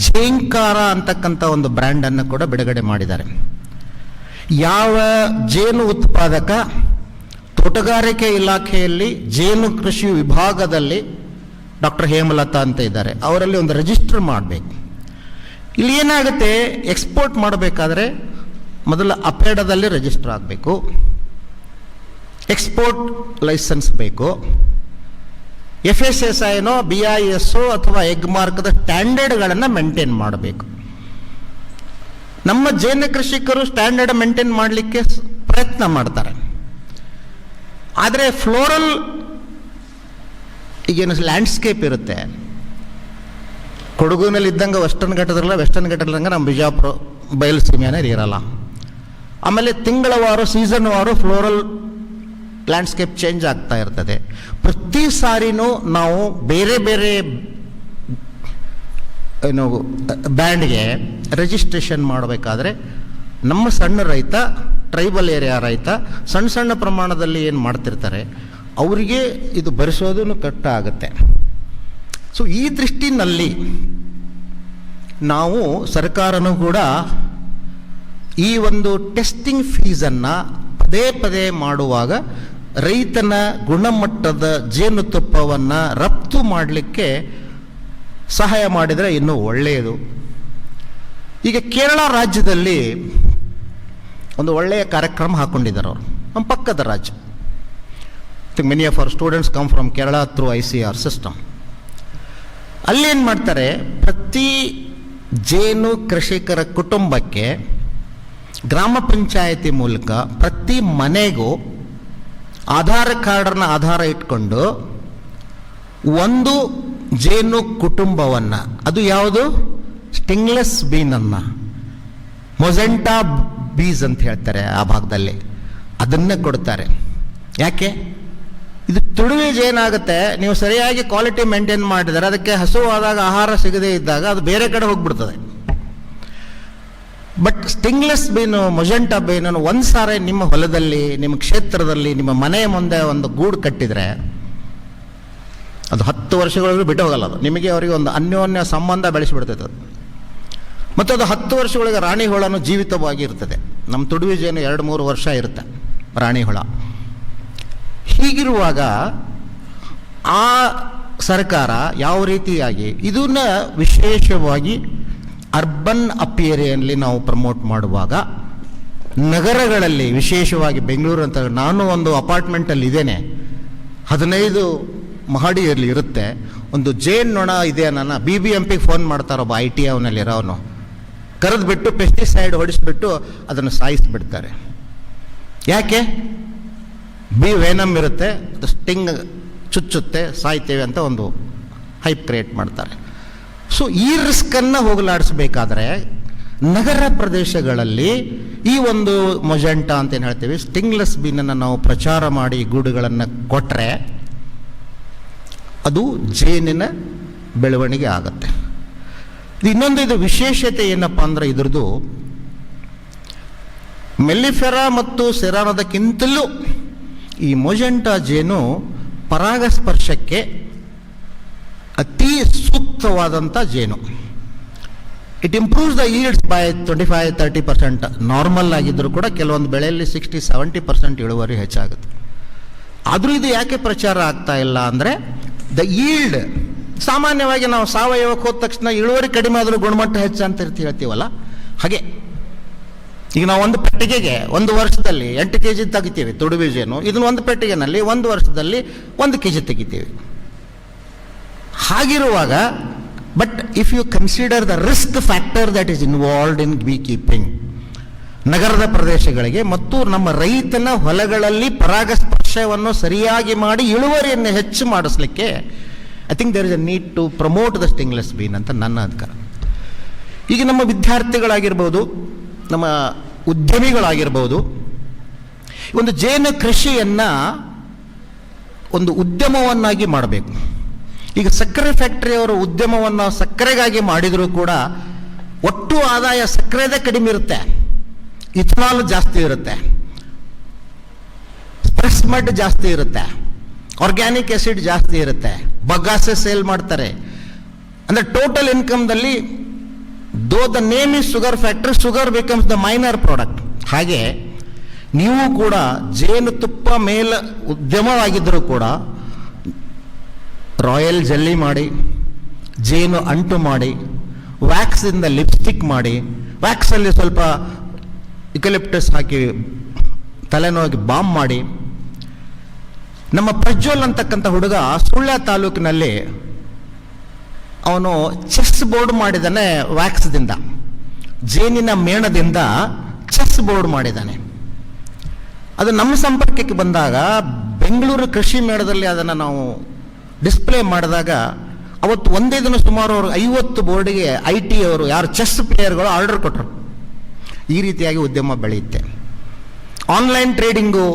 ಜೇಂಕಾರ ಅಂತಕ್ಕಂಥ ಒಂದು ಬ್ರ್ಯಾಂಡನ್ನು ಕೂಡ ಬಿಡುಗಡೆ ಮಾಡಿದ್ದಾರೆ. ಯಾವ ಜೇನು ಉತ್ಪಾದಕ ತೋಟಗಾರಿಕೆ ಇಲಾಖೆಯಲ್ಲಿ ಜೇನು ಕೃಷಿ ವಿಭಾಗದಲ್ಲಿ ಡಾಕ್ಟರ್ ಹೇಮಲತಾ ಅಂತ ಇದ್ದಾರೆ, ಅವರಲ್ಲಿ ಒಂದು ರಿಜಿಸ್ಟರ್ ಮಾಡಬೇಕು. ಇಲ್ಲಿ ಏನಾಗುತ್ತೆ, ಎಕ್ಸ್ಪೋರ್ಟ್ ಮಾಡಬೇಕಾದ್ರೆ ಮೊದಲು ಅಪೇಡದಲ್ಲಿ ರಿಜಿಸ್ಟರ್ ಆಗಬೇಕು, ಎಕ್ಸ್ಪೋರ್ಟ್ ಲೈಸೆನ್ಸ್ ಬೇಕು, FSSAIನೋ BISO ಅಥವಾ ಎಗ್ ಮಾರ್ಕ್ದ ಸ್ಟ್ಯಾಂಡರ್ಡ್ಗಳನ್ನು ಮೇಂಟೈನ್ ಮಾಡಬೇಕು. ನಮ್ಮ ಜೇನು ಕೃಷಿಕರು ಸ್ಟ್ಯಾಂಡರ್ಡ್ ಮೇಂಟೈನ್ ಮಾಡಲಿಕ್ಕೆ ಪ್ರಯತ್ನ ಮಾಡ್ತಾರೆ. ಆದರೆ ಫ್ಲೋರಲ್ ಈಗೇನು ಲ್ಯಾಂಡ್ಸ್ಕೇಪ್ ಇರುತ್ತೆ, ಕೊಡಗುನಲ್ಲಿ ಇದ್ದಂಗೆ ವೆಸ್ಟರ್ನ್ ಘಟ್ಟದಲ್ಲ, ವೆಸ್ಟರ್ನ್ ಘಟ್ಟದಂಗೆ ನಮ್ಮ ಬಿಜಾಪುರ ಬಯಲು ಸೀಮೆಯಲ್ಲಿ ಇರಲ್ಲ. ಆಮೇಲೆ ತಿಂಗಳವಾರು, ಸೀಸನ್ ವಾರು ಫ್ಲೋರಲ್ ಲ್ಯಾಂಡ್ಸ್ಕೇಪ್ ಚೇಂಜ್ ಆಗ್ತಾ ಇರ್ತದೆ. ಪ್ರತಿ ಸಾರಿನೂ ನಾವು ಬೇರೆ ಬೇರೆ ಏನು ಬ್ಯಾಂಡ್ಗೆ ರಿಜಿಸ್ಟ್ರೇಷನ್ ಮಾಡಬೇಕಾದ್ರೆ ನಮ್ಮ ಸಣ್ಣ ರೈತ, ಟ್ರೈಬಲ್ ಏರಿಯಾ ರೈತ, ಸಣ್ಣ ಸಣ್ಣ ಪ್ರಮಾಣದಲ್ಲಿ ಏನು ಮಾಡ್ತಿರ್ತಾರೆ ಅವರಿಗೆ ಇದು ಭರಿಸೋದು ಕಷ್ಟ ಆಗುತ್ತೆ. ಸೊ ಈ ದೃಷ್ಟಿನಲ್ಲಿ ನಾವು ಸರ್ಕಾರನೂ ಕೂಡ ಈ ಒಂದು ಟೆಸ್ಟಿಂಗ್ ಫೀಸನ್ನು ಪದೇ ಪದೇ ಮಾಡುವಾಗ ರೈತನ ಗುಣಮಟ್ಟದ ಜೇನುತುಪ್ಪವನ್ನು ರಫ್ತು ಮಾಡಲಿಕ್ಕೆ ಸಹಾಯ ಮಾಡಿದರೆ ಇನ್ನೂ ಒಳ್ಳೆಯದು. ಈಗ ಕೇರಳ ರಾಜ್ಯದಲ್ಲಿ ಒಂದು ಒಳ್ಳೆಯ ಕಾರ್ಯಕ್ರಮ ಹಾಕ್ಕೊಂಡಿದ್ದಾರೆ ಅವರು, ನಮ್ಮ ಪಕ್ಕದ ರಾಜ್ಯ. Many of our students come from Kerala through ICR system. ಅಲ್ಲೇನು ಮಾಡ್ತಾರೆ, ಪ್ರತಿ ಜೇನು ಕೃಷಿಕರ ಕುಟುಂಬಕ್ಕೆ ಗ್ರಾಮ ಪಂಚಾಯತಿ ಮೂಲಕ ಪ್ರತಿ ಮನೆಗೂ ಆಧಾರ್ ಕಾರ್ಡನ್ನ ಆಧಾರ ಇಟ್ಕೊಂಡು ಒಂದು ಜೇನು ಕುಟುಂಬವನ್ನು, ಅದು ಯಾವುದು ಸ್ಟಿಂಗ್ಲೆಸ್ ಬೀನನ್ನು, ಮೊಜೆಂಟಾ ಬೀಸ್ ಅಂತ ಹೇಳ್ತಾರೆ ಆ ಭಾಗದಲ್ಲಿ, ಅದನ್ನೇ ಕೊಡ್ತಾರೆ. ಯಾಕೆ? ಇದು ತುಳುವೆ ಜೇನಾಗುತ್ತೆ, ನೀವು ಸರಿಯಾಗಿ ಕ್ವಾಲಿಟಿ ಮೇಂಟೈನ್ ಮಾಡಿದರೆ ಅದಕ್ಕೆ ಹಸುವಾದಾಗ ಆಹಾರ ಸಿಗದೇ ಇದ್ದಾಗ ಅದು ಬೇರೆ ಕಡೆ ಹೋಗ್ಬಿಡ್ತದೆ. ಬಟ್ ಸ್ಟಿಂಗ್ಲೆಸ್ ಬೀನು, ಮೊಜೆಂಟಾ ಬೀನನ್ನು ಒಂದು ಸಾರಿ ನಿಮ್ಮ ಹೊಲದಲ್ಲಿ, ನಿಮ್ಮ ಕ್ಷೇತ್ರದಲ್ಲಿ, ನಿಮ್ಮ ಮನೆಯ ಮುಂದೆ ಒಂದು ಗೂಡು ಕಟ್ಟಿದರೆ ಅದು 10 ವರ್ಷಗಳಿಗೂ ಬಿಟ್ಟು ಹೋಗಲ್ಲ. ಅದು ನಿಮಗೆ ಅವರಿಗೆ ಒಂದು ಅನ್ಯೋನ್ಯ ಸಂಬಂಧ ಬೆಳೆಸಿಬಿಡ್ತದೆ ಅದು. ಮತ್ತು ಅದು 10 ವರ್ಷಗಳಿಗೆ ರಾಣಿ ಹುಳನೂ ಜೀವಿತವಾಗಿ ಇರ್ತದೆ. ನಮ್ಮ ತುಡುವಿ ಜೇನು 2-3 ವರ್ಷ ಇರುತ್ತೆ ರಾಣಿ ಹುಳ. ಹೀಗಿರುವಾಗ ಆ ಸರ್ಕಾರ ಯಾವ ರೀತಿಯಾಗಿ ಇದನ್ನ ವಿಶೇಷವಾಗಿ ಅರ್ಬನ್ ಅಪಿಯರಿಯಲ್ಲಿ ನಾವು ಪ್ರಮೋಟ್ ಮಾಡುವಾಗ, ನಗರಗಳಲ್ಲಿ ವಿಶೇಷವಾಗಿ ಬೆಂಗಳೂರು ಅಂತ, ನಾನು ಒಂದು ಅಪಾರ್ಟ್ಮೆಂಟಲ್ಲಿ ಇದ್ದೇನೆ, 15 ಮಹಡಿಯಲ್ಲಿ ಇರುತ್ತೆ, ಒಂದು ಜೇನು ನೊಣ ಇದೆ, ನನ್ನ BBMPಗೆ ಫೋನ್ ಮಾಡ್ತಾರೆ, ಒಬ್ಬ IT ಅವನಲ್ಲಿರೋನು, ಕರೆದುಬಿಟ್ಟು ಪೆಸ್ಟಿಸೈಡ್ ಹೊಡಿಸ್ಬಿಟ್ಟು ಅದನ್ನು ಸಾಯಿಸಿಬಿಡ್ತಾರೆ. ಯಾಕೆ? ವೆನಮ್ ಇರುತ್ತೆ, ಅದು ಸ್ಟಿಂಗ್ ಚುಚ್ಚುತ್ತೆ, ಸಾಯ್ತೇವೆ ಅಂತ ಒಂದು ಹೈಪ್ ಕ್ರಿಯೇಟ್ ಮಾಡ್ತಾರೆ. ಸೊ ಈ ರಿಸ್ಕನ್ನು ಹೋಗಲಾಡಿಸ್ಬೇಕಾದ್ರೆ ನಗರ ಪ್ರದೇಶಗಳಲ್ಲಿ ಈ ಒಂದು ಮೊಜೆಂಟಾ ಅಂತ ಏನು ಹೇಳ್ತೀವಿ, ಸ್ಟಿಂಗ್ಲೆಸ್ ಬೀನನ್ನು ನಾವು ಪ್ರಚಾರ ಮಾಡಿ ಗೂಡುಗಳನ್ನು ಕೊಟ್ಟರೆ ಅದು ಜೇನಿನ ಬೆಳವಣಿಗೆ ಆಗುತ್ತೆ. ಇನ್ನೊಂದು ಇದು ವಿಶೇಷತೆ ಏನಪ್ಪ ಅಂದರೆ, ಇದ್ರದ್ದು ಮೆಲ್ಲಿಫೆರಾ ಮತ್ತು ಸೆರಾನೋದಕ್ಕಿಂತಲೂ ಈ ಮೊಜೆಂಟಾ ಜೇನು ಪರಾಗಸ್ಪರ್ಶಕ್ಕೆ ಅತಿ ಸೂಕ್ತವಾದಂಥ ಜೇನು. It improves the yields by 25-30%. Normal ಆಗಿದ್ದರೂ ಕೂಡ ಕೆಲವೊಂದು ಬೆಳೆಯಲ್ಲಿ 60-70% ಇಳುವರಿ ಹೆಚ್ಚಾಗುತ್ತೆ. ಆದರೂ ಇದು ಯಾಕೆ ಪ್ರಚಾರ ಆಗ್ತಾ ಇಲ್ಲ ಅಂದರೆ, ದ ಈಲ್ಡ್, ಸಾಮಾನ್ಯವಾಗಿ ನಾವು ಸಾವಯವಕ್ಕೆ ಹೋದ ತಕ್ಷಣ ಇಳುವರಿ ಕಡಿಮೆ ಆದರೂ ಗುಣಮಟ್ಟ ಹೆಚ್ಚು ಅಂತ ಹೇಳ್ತೀವಲ್ಲ, ಹಾಗೆ ಈಗ ನಾವು ಒಂದು ಪೆಟ್ಟಿಗೆಗೆ 1 ವರ್ಷದಲ್ಲಿ 8 kg ತೆಗಿತೀವಿ ತುಡುವಿ ಜೇನು. ಇದನ್ನು ಒಂದು ಪೆಟ್ಟಿಗೆನಲ್ಲಿ 1 ವರ್ಷದಲ್ಲಿ 1 kg ತೆಗಿತೀವಿ. ಹಾಗಿರುವಾಗ, but if you consider the risk factor that is involved in beekeeping, ನಗರದ ಪ್ರದೇಶಗಳಿಗೆ ಮತ್ತು ನಮ್ಮ ರೈತನ ಹೊಲಗಳಲ್ಲಿ ಪರಾಗಸ್ಪರ್ಶವನ್ನು ಸರಿಯಾಗಿ ಮಾಡಿ ಇಳುವರಿಯನ್ನು ಹೆಚ್ಚು ಮಾಡಿಸ್ಲಿಕ್ಕೆ I think there is a need to promote the stingless bee ಅಂತ ನನ್ನ ಅಧಿಕಾರ. ಈಗ ನಮ್ಮ ವಿದ್ಯಾರ್ಥಿಗಳಾಗಿರ್ಬೋದು, ನಮ್ಮ ಉದ್ಯಮಿಗಳಾಗಿರ್ಬೋದು, ಒಂದು ಜೇನು ಕೃಷಿಯನ್ನು ಒಂದು ಉದ್ಯಮವನ್ನಾಗಿ ಮಾಡಬೇಕು. ಈಗ ಸಕ್ಕರೆ ಫ್ಯಾಕ್ಟರಿಯವರು ಉದ್ಯಮವನ್ನು ಸಕ್ಕರೆಗಾಗಿ ಮಾಡಿದರೂ ಕೂಡ ಒಟ್ಟು ಆದಾಯ ಸಕ್ಕರೆದೇ ಕಡಿಮೆ ಇರುತ್ತೆ, ಇಥನಾಲ್ ಜಾಸ್ತಿ ಇರುತ್ತೆ, ಪ್ರೆಸ್ ಮಡ್ ಜಾಸ್ತಿ ಇರುತ್ತೆ, ಆರ್ಗ್ಯಾನಿಕ್ ಆಸಿಡ್ ಜಾಸ್ತಿ ಇರುತ್ತೆ, ಬಗಾಸೆ ಸೇಲ್ ಮಾಡ್ತಾರೆ. ಅಂದರೆ ಟೋಟಲ್ ಇನ್ಕಮ್ದಲ್ಲಿ though the name is sugar factory, sugar becomes the minor product. ಹಾಗೆ ನೀವು ಕೂಡ ಜೇನುತುಪ್ಪ ಮೇಲ್ ಉದ್ಯಮವಾಗಿದ್ದರೂ ಕೂಡ ರಾಯಲ್ ಜೆಲ್ಲಿ ಮಾಡಿ, ಜೇನು ಅಂಟು ಮಾಡಿ, ವ್ಯಾಕ್ಸಿಂದ ಲಿಪ್ಸ್ಟಿಕ್ ಮಾಡಿ, ವ್ಯಾಕ್ಸಲ್ಲಿ ಸ್ವಲ್ಪ ಯುಕಲಿಪ್ಟಸ್ ಹಾಕಿ ತಲೆನೋವಿಗೆ ಬಾಂಬ್ ಮಾಡಿ. ನಮ್ಮ ಪ್ರಜ್ವಲ್ ಅಂತಕ್ಕಂಥ ಹುಡುಗ ಸುಳ್ಯ ತಾಲೂಕಿನಲ್ಲಿ ಅವನು ಚೆಸ್ ಬೋರ್ಡ್ ಮಾಡಿದ್ದಾನೆ, ವ್ಯಾಕ್ಸ್ದಿಂದ, ಜೇನಿನ ಮೇಣದಿಂದ ಚೆಸ್ ಬೋರ್ಡ್ ಮಾಡಿದ್ದಾನೆ. ಅದು ನಮ್ಮ ಸಂಪರ್ಕಕ್ಕೆ ಬಂದಾಗ ಬೆಂಗಳೂರು ಕೃಷಿ ಮೇಳದಲ್ಲಿ ಅದನ್ನು ನಾವು ಡಿಸ್ಪ್ಲೇ ಮಾಡಿದಾಗ ಅವತ್ತು ಒಂದೇ ದಿನ ಸುಮಾರು ಅವರು 50 ಬೋರ್ಡಿಗೆ IT ಅವರು, ಯಾರು ಚೆಸ್ ಪ್ಲೇಯರ್ಗಳು ಆರ್ಡರ್ ಕೊಟ್ಟರು. ಈ ರೀತಿಯಾಗಿ ಉದ್ಯಮ ಬೆಳೆಯುತ್ತೆ. ಆನ್ಲೈನ್ ಟ್ರೇಡಿಂಗು,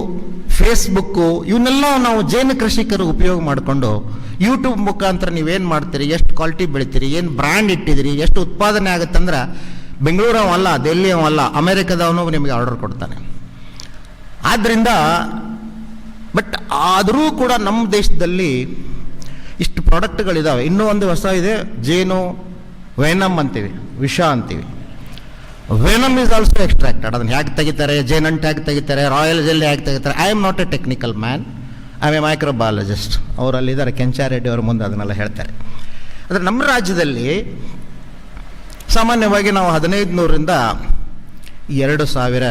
ಫೇಸ್ಬುಕ್ಕು, ಇವನ್ನೆಲ್ಲ ನಾವು ಜೇನು ಕೃಷಿಕರು ಉಪಯೋಗ ಮಾಡಿಕೊಂಡು ಯೂಟ್ಯೂಬ್ ಮುಖಾಂತರ ನೀವೇನು ಮಾಡ್ತೀರಿ, ಎಷ್ಟು ಕ್ವಾಲಿಟಿ ಬೆಳಿತೀರಿ, ಏನು ಬ್ರ್ಯಾಂಡ್ ಇಟ್ಟಿದ್ದೀರಿ, ಎಷ್ಟು ಉತ್ಪಾದನೆ ಆಗುತ್ತಂದ್ರೆ ಬೆಂಗಳೂರವಲ್ಲ, ದೆಹಲಿಯವಲ್ಲ, ಅಮೆರಿಕದವನು ನಿಮಗೆ ಆರ್ಡರ್ ಕೊಡ್ತಾನೆ. ಆದ್ದರಿಂದ ಬಟ್ ಆದರೂ ಕೂಡ ನಮ್ಮ ದೇಶದಲ್ಲಿ ಇಷ್ಟು ಪ್ರಾಡಕ್ಟ್ಗಳಿದ್ದಾವೆ. ಇನ್ನೂ ಒಂದು ಹೊಸ ಇದೆ, ಜೇನು ವೆನಮ್ ಅಂತೀವಿ, ವಿಷ ಅಂತೀವಿ. Venom is also extracted. ಅದನ್ನು ಹೇಗೆ ತೆಗಿತಾರೆ, ಜೇನಂಟು ಹೇಗೆ ತೆಗಿತಾರೆ, ರಾಯಲ್ ಜೆಲ್ಲಿ ಹೇಗೆ ತೆಗಿತಾರೆ. I am not a technical man, I am a microbiologist. ಅವರಲ್ಲಿದ್ದಾರೆ, ಕೆಂಚಾರೆಡ್ಡಿ ಅವ್ರ ಮುಂದೆ ಅದನ್ನೆಲ್ಲ ಹೇಳ್ತಾರೆ. ಆದರೆ ನಮ್ಮ ರಾಜ್ಯದಲ್ಲಿ ಸಾಮಾನ್ಯವಾಗಿ ನಾವು 1500ರಿಂದ 2000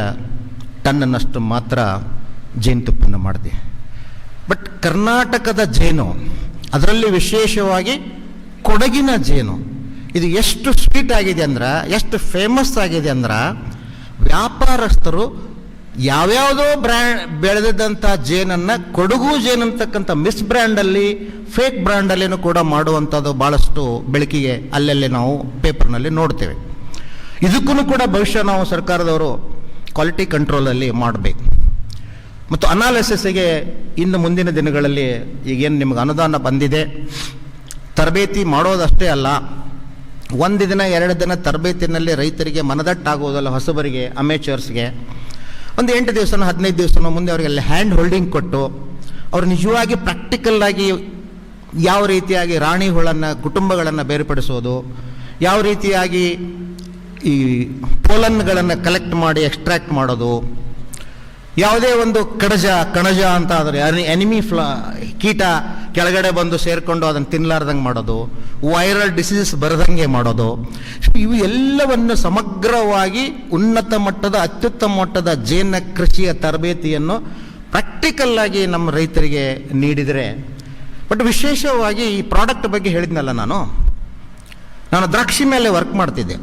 ಟನ್ನನ್ನಷ್ಟು ಮಾತ್ರ ಜೇನುತುಪ್ಪನ್ನು ಮಾಡ್ತೀವಿ. ಬಟ್ ಕರ್ನಾಟಕದ ಜೇನು, ಅದರಲ್ಲಿ ವಿಶೇಷವಾಗಿ ಕೊಡಗಿನ ಜೇನು, ಇದು ಎಷ್ಟು ಸ್ವೀಟ್ ಆಗಿದೆ ಅಂದ್ರೆ, ಎಷ್ಟು ಫೇಮಸ್ ಆಗಿದೆ ಅಂದ್ರೆ, ವ್ಯಾಪಾರಸ್ಥರು ಯಾವ್ಯಾವುದೋ ಬೆಳೆದಿದ್ದಂಥ ಜೇನನ್ನು ಕೊಡಗು ಜೇನು ಅಂತಕ್ಕಂಥ ಮಿಸ್ ಬ್ರ್ಯಾಂಡಲ್ಲಿ, ಫೇಕ್ ಬ್ರ್ಯಾಂಡಲ್ಲಿನೂ ಕೂಡ ಮಾಡುವಂಥದ್ದು ಭಾಳಷ್ಟು ಬೆಳಕಿಗೆ ಅಲ್ಲಲ್ಲಿ ನಾವು ಪೇಪರ್ನಲ್ಲಿ ನೋಡ್ತೇವೆ. ಇದಕ್ಕೂ ಕೂಡ ಭವಿಷ್ಯ ನಾವು ಸರ್ಕಾರದವರು ಕ್ವಾಲಿಟಿ ಕಂಟ್ರೋಲಲ್ಲಿ ಮಾಡಬೇಕು. ಮತ್ತು ಅನಾಲಿಸಿಸ್ಗೆ ಇನ್ನು ಮುಂದಿನ ದಿನಗಳಲ್ಲಿ ಈಗೇನು ನಿಮಗೆ ಅನುದಾನ ಬಂದಿದೆ, ತರಬೇತಿ ಮಾಡೋದಷ್ಟೇ ಅಲ್ಲ, 1 ದಿನ 2 ದಿನ ತರಬೇತಿನಲ್ಲಿ ರೈತರಿಗೆ ಮನದಟ್ಟಾಗುವುದಲ್ಲ, ಹೊಸಬರಿಗೆ, ಅಮೇಚರ್ಸ್ಗೆ ಒಂದು 8 ದಿವಸನೋ 15 ದಿವಸನೋ ಮುಂದೆ ಅವರಿಗೆಲ್ಲ ಹ್ಯಾಂಡ್ ಹೋಲ್ಡಿಂಗ್ ಕೊಟ್ಟು ಅವರು ನಿಜವಾಗಿ ಪ್ರಾಕ್ಟಿಕಲ್ಲಾಗಿ ಯಾವ ರೀತಿಯಾಗಿ ರಾಣಿ ಹುಳನ್ನು, ಕುಟುಂಬಗಳನ್ನು ಬೇರ್ಪಡಿಸೋದು, ಯಾವ ರೀತಿಯಾಗಿ ಈ ಪೋಲನ್ಗಳನ್ನು ಕಲೆಕ್ಟ್ ಮಾಡಿ ಎಕ್ಸ್ಟ್ರಾಕ್ಟ್ ಮಾಡೋದು, ಯಾವುದೇ ಒಂದು ಕಣಜ ಅಂತ ಆದರೆ ಎನಿಮಿ ಕೀಟ ಕೆಳಗಡೆ ಬಂದು ಸೇರಿಕೊಂಡು ಅದನ್ನು ತಿನ್ನಲಾರ್ದಂಗೆ ಮಾಡೋದು, ವೈರಲ್ ಡಿಸೀಸಸ್ ಬರದಂಗೆ ಮಾಡೋದು, ಇವು ಎಲ್ಲವನ್ನು ಸಮಗ್ರವಾಗಿ ಉನ್ನತ ಮಟ್ಟದ, ಅತ್ಯುತ್ತಮ ಮಟ್ಟದ ಜೇನು ಕೃಷಿಯ ತರಬೇತಿಯನ್ನು ಪ್ರಾಕ್ಟಿಕಲ್ಲಾಗಿ ನಮ್ಮ ರೈತರಿಗೆ ನೀಡಿದರೆ. ಬಟ್ ವಿಶೇಷವಾಗಿ ಈ ಪ್ರಾಡಕ್ಟ್ ಬಗ್ಗೆ ಹೇಳಿದ್ನಲ್ಲ, ನಾನು ದ್ರಾಕ್ಷಿ ಮೇಲೆ ವರ್ಕ್ ಮಾಡ್ತಿದ್ದೆ.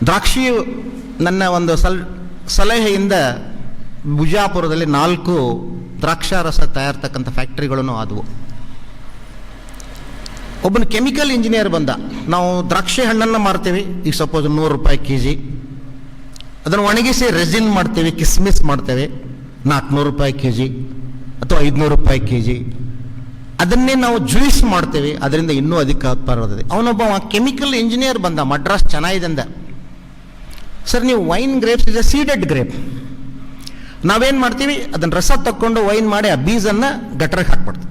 ದ್ರಾಕ್ಷಿ ನನ್ನ ಒಂದು ಸಲಹೆಯಿಂದ ಬಿಜಾಪುರದಲ್ಲಿ 4 ದ್ರಾಕ್ಷಾರಸ ತಯಾರ್ತಕ್ಕಂಥ ಫ್ಯಾಕ್ಟ್ರಿಗಳನ್ನು ಆದವು. ಒಬ್ಬನು ಕೆಮಿಕಲ್ ಇಂಜಿನಿಯರ್ ಬಂದ, ನಾವು ದ್ರಾಕ್ಷಿ ಹಣ್ಣನ್ನು ಮಾರ್ತೀವಿ, ಈಗ ಸಪೋಸ್ 100 ರೂಪಾಯಿ kg, ಅದನ್ನು ಒಣಗಿಸಿ ರೆಸಿನ್ ಮಾಡ್ತೇವೆ, ಕಿಸ್ಮಿಸ್ ಮಾಡ್ತೇವೆ, 400 ರೂಪಾಯಿ kg ಅಥವಾ 500 ರೂಪಾಯಿ kg. ಅದನ್ನೇ ನಾವು ಜ್ಯೂಸ್ ಮಾಡ್ತೇವೆ, ಅದರಿಂದ ಇನ್ನೂ ಅಧಿಕ ಬರ್ತದೆ. ಅವನೊಬ್ಬ ಕೆಮಿಕಲ್ ಇಂಜಿನಿಯರ್ ಬಂದ, ಮಡ್ರಾಸ್ ಚೆನ್ನೈದಿಂದ. ಸರ್, ನೀವು wine grapes is a seeded grape, ನಾವೇನು ಮಾಡ್ತೀವಿ, ಅದನ್ನು ರಸ ತಕ್ಕೊಂಡು ವೈನ್ ಮಾಡಿ ಆ ಬೀಜನ್ನು ಗಟ್ರಿಗೆ ಹಾಕ್ಬಿಡ್ತೀವಿ.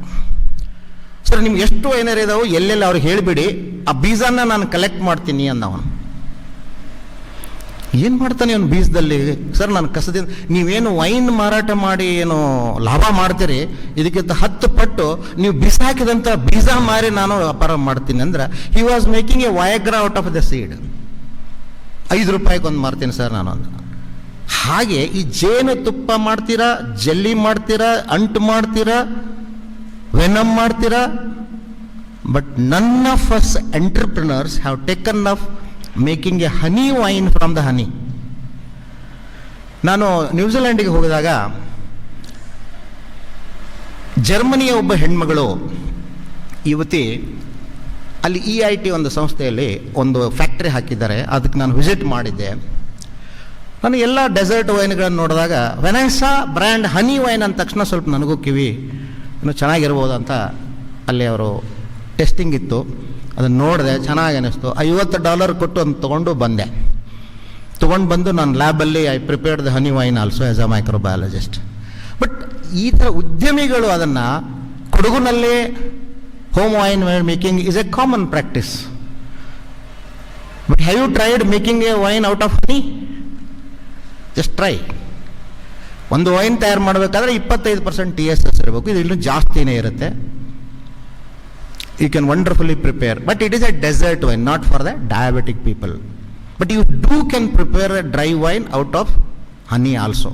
ಸರ್, ನಿಮ್ಗೆ ಎಷ್ಟು ವೈನರ್ ಇದಾವೆ ಎಲ್ಲೆಲ್ಲ ಅವ್ರಿಗೆ ಹೇಳಿಬಿಡಿ, ಆ ಬೀಜನ ನಾನು ಕಲೆಕ್ಟ್ ಮಾಡ್ತೀನಿ ಅಂದ ಅವನು. ಏನು ಮಾಡ್ತಾನೆ ಅವನು ಬೀಜದಲ್ಲಿ? ಸರ್, ನಾನು ಕಸದಿಂದ, ನೀವೇನು ವೈನ್ ಮಾರಾಟ ಮಾಡಿ ಏನು ಲಾಭ ಮಾಡ್ತೀರಿ, ಇದಕ್ಕಿಂತ 10 ಪಟ್ಟು ನೀವು ಬಿಸಾಕಿದಂಥ ಬೀಜ ಮಾರಿ ನಾನು ವ್ಯಾಪಾರ ಮಾಡ್ತೀನಿ ಅಂದ್ರೆ, he was making A ವಯಾಗ್ರಾ out of the seed. 5 ರೂಪಾಯಿಗೆ ಒಂದು ಮಾರ್ತೀನಿ ಸರ್ ನಾನು ಅಂದ. ಹಾಗೆ ಈ ಜೇನು ತುಪ್ಪ ಮಾಡ್ತೀರಾ, ಜೆಲ್ಲಿ ಮಾಡ್ತೀರಾ, ಅಂಟು ಮಾಡ್ತೀರಾ, ವೆನಮ್ ಮಾಡ್ತೀರಾ, but none of us entrepreneurs have taken of making a honey wine from the honey. ನಾನು ನ್ಯೂಜಿಲೆಂಡಿಗೆ ಹೋಗಿದಾಗ ಜರ್ಮನಿಯ ಒಬ್ಬ ಹೆಣ್ಮಗಳು ಯುವತಿ ಅಲ್ಲಿ EIT ಒಂದು ಸಂಸ್ಥೆಯಲ್ಲಿ ಒಂದು ಫ್ಯಾಕ್ಟ್ರಿ ಹಾಕಿದ್ದಾರೆ, ಅದಕ್ಕೆ ನಾನು ವಿಸಿಟ್ ಮಾಡಿದ್ದೆ. ನಾನು ಎಲ್ಲ ಡೆಸರ್ಟ್ ವೈನ್ಗಳನ್ನು ನೋಡಿದಾಗ ವೆನೆಸಾ ಬ್ರ್ಯಾಂಡ್ ಹನಿ ವೈನ್ ಅಂದ ತಕ್ಷಣ ಸ್ವಲ್ಪ ನನಗೂ ಕಿವಿ ಇನ್ನೂ ಚೆನ್ನಾಗಿರ್ಬೋದು ಅಂತ ಅಲ್ಲಿ ಅವರು ಟೆಸ್ಟಿಂಗ್ ಇತ್ತು, ಅದನ್ನು ನೋಡಿದೆ, ಚೆನ್ನಾಗಿ ಅನ್ನಿಸ್ತು. $50 ಕೊಟ್ಟು ಒಂದು ತೊಗೊಂಡು ಬಂದು ನಾನು ಲ್ಯಾಬಲ್ಲಿ I prepared the honey wine also as a microbiologist. But ಈ ಥರ ಉದ್ಯಮಿಗಳು ಅದನ್ನು ಕೊಡಗುನಲ್ಲೇ home wine making is a common practice. But have you tried making a wine out of honey? Just try. ಒಂದು ವೈನ್ ತಯಾರು ಮಾಡಬೇಕಾದ್ರೆ 25% TSS ಇರಬೇಕು, ಇದು ಇನ್ನೂ ಜಾಸ್ತಿನೇ ಇರುತ್ತೆ. You can wonderfully prepare, but it is a dessert wine, not for the diabetic people. But you do can prepare A dry wine out of honey also.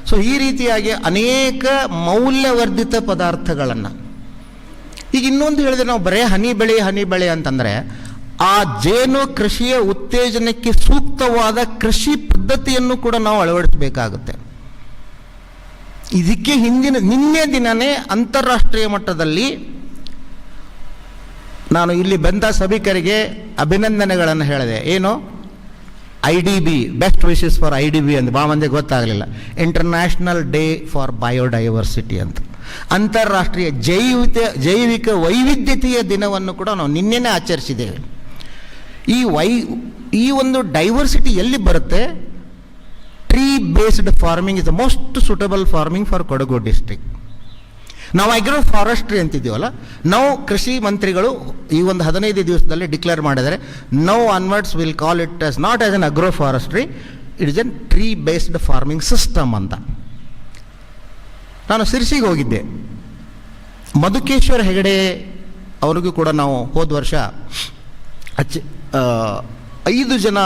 So ಈ ರೀತಿಯಾಗಿ ಅನೇಕ ಮೌಲ್ಯವರ್ಧಿತ ಪದಾರ್ಥಗಳನ್ನು, ಈಗ ಇನ್ನೊಂದು ಹೇಳಿದ್ರೆ, ನಾವು ಬರೇ ಹನಿ ಬೆಳೆ ಅಂತಂದರೆ ಆ ಜೇನು ಕೃಷಿಯ ಉತ್ತೇಜನಕ್ಕೆ ಸೂಕ್ತವಾದ ಕೃಷಿ ಪದ್ಧತಿಯನ್ನು ಕೂಡ ನಾವು ಅಳವಡಿಸಬೇಕಾಗುತ್ತೆ. ಇದಕ್ಕೆ ನಿನ್ನೆ ದಿನವೇ ಅಂತಾರಾಷ್ಟ್ರೀಯ ಮಟ್ಟದಲ್ಲಿ ನಾನು ಇಲ್ಲಿ ಬಂದ ಸಭಿಕರಿಗೆ ಅಭಿನಂದನೆಗಳನ್ನು ಹೇಳಿದೆ. ಏನು? IDB, best wishes for IDB ಅಂತ ಭಾಳ ಮಂದಿಗೆ ಗೊತ್ತಾಗಲಿಲ್ಲ. ಇಂಟರ್ನ್ಯಾಷನಲ್ ಡೇ ಫಾರ್ ಬಯೋಡೈವರ್ಸಿಟಿ ಅಂತ, ಅಂತಾರಾಷ್ಟ್ರೀಯ ಜೈವಿಕ ವೈವಿಧ್ಯತೆಯ ದಿನವನ್ನು ಕೂಡ ನಾವು ನಿನ್ನೆನೇ ಆಚರಿಸಿದ್ದೇವೆ. ಈ ಒಂದು ಡೈವರ್ಸಿಟಿ ಎಲ್ಲಿ ಬರುತ್ತೆ? Tree based farming is the most suitable farming for Kodagu district. ನಾವು ಅಗ್ರೋ ಫಾರೆಸ್ಟ್ರಿ ಅಂತಿದ್ದೀವಲ್ಲ, ನಾವು ಕೃಷಿ ಮಂತ್ರಿಗಳು ಈ ಒಂದು 15 ದಿವಸದಲ್ಲಿ ಡಿಕ್ಲೇರ್ ಮಾಡಿದರೆ, now onwards will call it as not as N agro forestry, it is N tree based farming system ಅಂತ. ನಾನು ಸಿರ್ಸಿಗೆ ಹೋಗಿದ್ದೆ. ಮಧುಕೇಶ್ವರ ಹೆಗಡೆ ಅವ್ರಿಗೂ ಕೂಡ ನಾವು ಹೋದ ವರ್ಷ 5 ಜನ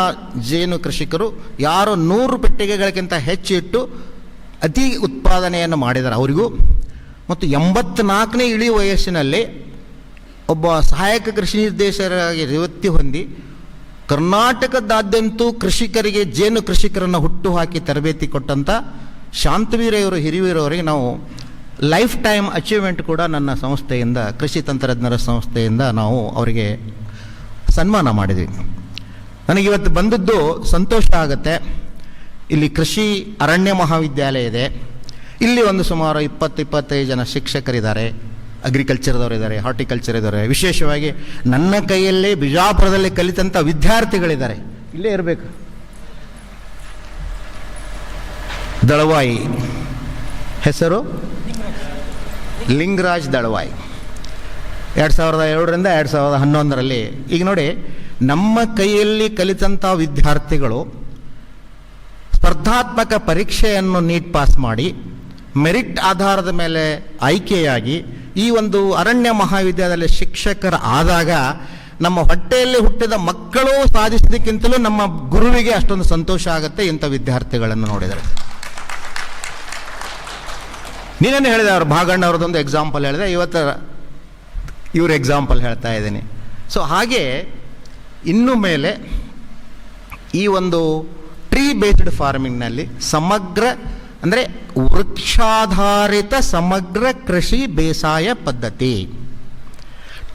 ಜೇನು ಕೃಷಿಕರು ಯಾರು 100 ಪೆಟ್ಟಿಗೆಗಳಿಗಿಂತ ಹೆಚ್ಚು ಇಟ್ಟು ಅತಿ ಉತ್ಪಾದನೆಯನ್ನು ಮಾಡಿದ್ದಾರೆ ಅವರಿಗೂ, ಮತ್ತು 84ನೇ ಇಳಿ ವಯಸ್ಸಿನಲ್ಲಿ ಒಬ್ಬ ಸಹಾಯಕ ಕೃಷಿ ನಿರ್ದೇಶಕರಾಗಿ ನಿವೃತ್ತಿ ಹೊಂದಿ ಕರ್ನಾಟಕದಾದ್ಯಂತೂ ಕೃಷಿಕರಿಗೆ ಜೇನು ಕೃಷಿಕರನ್ನು ಹುಟ್ಟುಹಾಕಿ ತರಬೇತಿ ಕೊಟ್ಟಂಥ ಶಾಂತವೀರವರು ಹಿರಿಯೂರವರಿಗೆ ನಾವು ಲೈಫ್ ಟೈಮ್ ಅಚೀವ್ಮೆಂಟ್ ಕೂಡ ನನ್ನ ಸಂಸ್ಥೆಯಿಂದ, ಕೃಷಿ ತಂತ್ರಜ್ಞರ ಸಂಸ್ಥೆಯಿಂದ ನಾವು ಅವರಿಗೆ ಸನ್ಮಾನ ಮಾಡಿದ್ವಿ. ನನಗಿವತ್ತು ಬಂದದ್ದು ಸಂತೋಷ ಆಗುತ್ತೆ. ಇಲ್ಲಿ ಕೃಷಿ ಅರಣ್ಯ ಮಹಾವಿದ್ಯಾಲಯ ಇದೆ. ಇಲ್ಲಿ ಒಂದು ಸುಮಾರು 20-25 ಜನ ಶಿಕ್ಷಕರಿದ್ದಾರೆ, ಅಗ್ರಿಕಲ್ಚರ್ದವರಿದ್ದಾರೆ, ಹಾರ್ಟಿಕಲ್ಚರ್ ಇದ್ದಾರೆ. ವಿಶೇಷವಾಗಿ ನನ್ನ ಕೈಯಲ್ಲೇ ಬಿಜಾಪುರದಲ್ಲಿ ಕಲಿತಂಥ ವಿದ್ಯಾರ್ಥಿಗಳಿದ್ದಾರೆ. ಇಲ್ಲೇ ಇರಬೇಕು. ದಳವಾಯಿ ಹೆಸರು ಲಿಂಗರಾಜ್ ದಳವಾಯಿ. 2007ರಿಂದ 2011ರಲ್ಲಿ. ಈಗ ನೋಡಿ, ನಮ್ಮ ಕೈಯಲ್ಲಿ ಕಲಿತಂಥ ವಿದ್ಯಾರ್ಥಿಗಳು ಸ್ಪರ್ಧಾತ್ಮಕ ಪರೀಕ್ಷೆಯನ್ನು ನೀಟ್ ಪಾಸ್ ಮಾಡಿ ಮೆರಿಟ್ ಆಧಾರದ ಮೇಲೆ ಆಯ್ಕೆಯಾಗಿ ಈ ಒಂದು ಅರಣ್ಯ ಮಹಾವಿದ್ಯಾಲಯದಲ್ಲಿ ಶಿಕ್ಷಕರ ಆದಾಗ ನಮ್ಮ ಹೊಟ್ಟೆಯಲ್ಲಿ ಹುಟ್ಟಿದ ಮಕ್ಕಳು ಸಾಧಿಸಿದಕ್ಕಿಂತಲೂ ನಮ್ಮ ಗುರುವಿಗೆ ಅಷ್ಟೊಂದು ಸಂತೋಷ ಆಗುತ್ತೆ ಇಂಥ ವಿದ್ಯಾರ್ಥಿಗಳನ್ನು ನೋಡಿದರೆ. ನೀನೇನು ಹೇಳಿದೆ, ಅವರು ಭಾಗಣ್ಣ ಅವ್ರದ್ದೊಂದು ಎಕ್ಸಾಂಪಲ್ ಹೇಳಿದೆ, ಇವತ್ತು ಇವ್ರ ಎಕ್ಸಾಂಪಲ್ ಹೇಳ್ತಾ ಇದ್ದೀನಿ. ಸೊ ಹಾಗೆ ಇನ್ನು ಮೇಲೆ ಈ ಒಂದು ಟ್ರೀ ಬೇಸ್ಡ್ ಫಾರ್ಮಿಂಗ್ನಲ್ಲಿ ಸಮಗ್ರ ಅಂದರೆ ವೃಕ್ಷಾಧಾರಿತ ಸಮಗ್ರ ಕೃಷಿ ಬೇಸಾಯ ಪದ್ಧತಿ,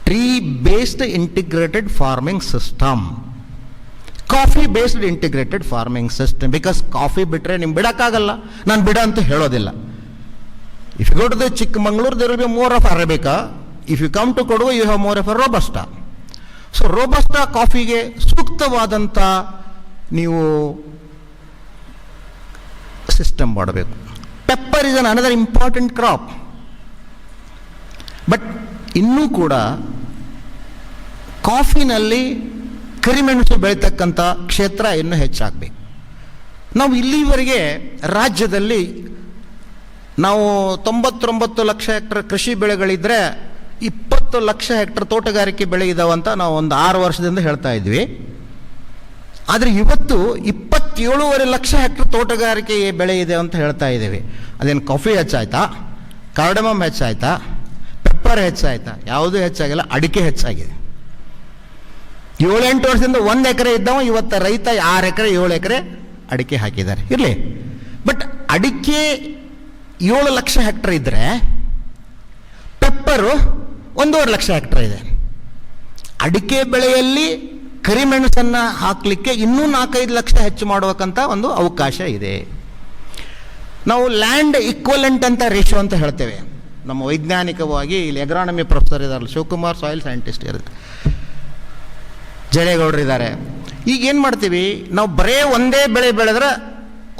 tree based integrated farming system, coffee based integrated farming system. Because coffee ಬಿಟ್ಟರೆ ನಿಮ್ಗೆ ಬಿಡೋಕ್ಕಾಗಲ್ಲ, ನಾನು ಬಿಡ ಅಂತ ಹೇಳೋದಿಲ್ಲ. If you go to the Chikkamagaluru, there will be more of Arabica. If you come to Kodagu, you have more of a robusta. So robusta ಕಾಫಿಗೆ ಸೂಕ್ತವಾದಂಥ ನೀವು ಸಿಸ್ಟಮ್ ಮಾಡಬೇಕು. Pepper is an another important crop. But ಇನ್ನೂ ಕೂಡ ಕಾಫಿನಲ್ಲಿ ಕರಿಮೆಣಸು ಬೆಳೀತಕ್ಕಂಥ ಕ್ಷೇತ್ರ ಇನ್ನೂ ಹೆಚ್ಚಾಗಬೇಕು. ನಾವು ಇಲ್ಲಿವರೆಗೆ ರಾಜ್ಯದಲ್ಲಿ ನಾವು 99 ಲಕ್ಷ ಹೆಕ್ಟರ್ ಕೃಷಿ ಬೆಳೆಗಳಿದ್ದರೆ 20 ಲಕ್ಷ ಹೆಕ್ಟರ್ ತೋಟಗಾರಿಕೆ ಬೆಳೆ ಇದಾವಂತ ನಾವು ಒಂದು 6 ವರ್ಷದಿಂದ ಹೇಳ್ತಾ ಇದ್ವಿ. ಆದರೆ ಇವತ್ತು 27.5 ಲಕ್ಷ ಹೆಕ್ಟರ್ ತೋಟಗಾರಿಕೆ ಬೆಳೆ ಇದೆ ಅಂತ ಹೇಳ್ತಾ ಇದ್ದೇವೆ. ಅದೇನು ಕಾಫಿ ಹೆಚ್ಚಾಯ್ತಾ, ಕಾರ್ಡಮಮ್ ಹೆಚ್ಚಾಯ್ತಾ, ಪೆಪ್ಪರ್ ಹೆಚ್ಚಾಯ್ತಾ? ಯಾವುದೂ ಹೆಚ್ಚಾಗಿಲ್ಲ, ಅಡಿಕೆ ಹೆಚ್ಚಾಗಿದೆ. 7-8 ವರ್ಷದಿಂದ 1 ಎಕರೆ ಇದ್ದವ ಇವತ್ತು ರೈತ 6 ಎಕರೆ 7 ಎಕರೆ ಅಡಿಕೆ ಹಾಕಿದ್ದಾರೆ. ಇರಲಿ, ಬಟ್ ಅಡಿಕೆ 7 ಲಕ್ಷ ಹೆಕ್ಟರ್ ಇದ್ದರೆ ಪೆಪ್ಪರು 1.5 ಲಕ್ಷ ಹೆಕ್ಟರ್ ಇದೆ. ಅಡಿಕೆ ಬೆಳೆಯಲ್ಲಿ ಕರಿಮೆಣಸನ್ನು ಹಾಕಲಿಕ್ಕೆ ಇನ್ನೂ 4-5 ಲಕ್ಷ ಹೆಚ್ಚು ಮಾಡುವಕ್ಕಂಥ ಒಂದು ಅವಕಾಶ ಇದೆ. ನಾವು ಲ್ಯಾಂಡ್ ಈಕ್ವಲೆಂಟ್ ಅಂತ ರೇಷೋ ಅಂತ ಹೇಳ್ತೇವೆ. ನಮ್ಮ ವೈಜ್ಞಾನಿಕವಾಗಿ ಇಲ್ಲಿ ಎಗ್ರಾನಮಿ ಪ್ರೊಫೆಸರ್ ಇದ್ದಾರಲ್ಲ, ಶಿವಕುಮಾರ್ ಸಾಯಿಲ್ ಸೈಂಟಿಸ್ಟ್ ಇರುತ್ತೆ, ಜಡೇಗೌಡರು ಇದ್ದಾರೆ. ಈಗ ಏನು ಮಾಡ್ತೀವಿ ನಾವು, ಬರೇ ಒಂದೇ ಬೆಳೆ ಬೆಳೆದ್ರೆ,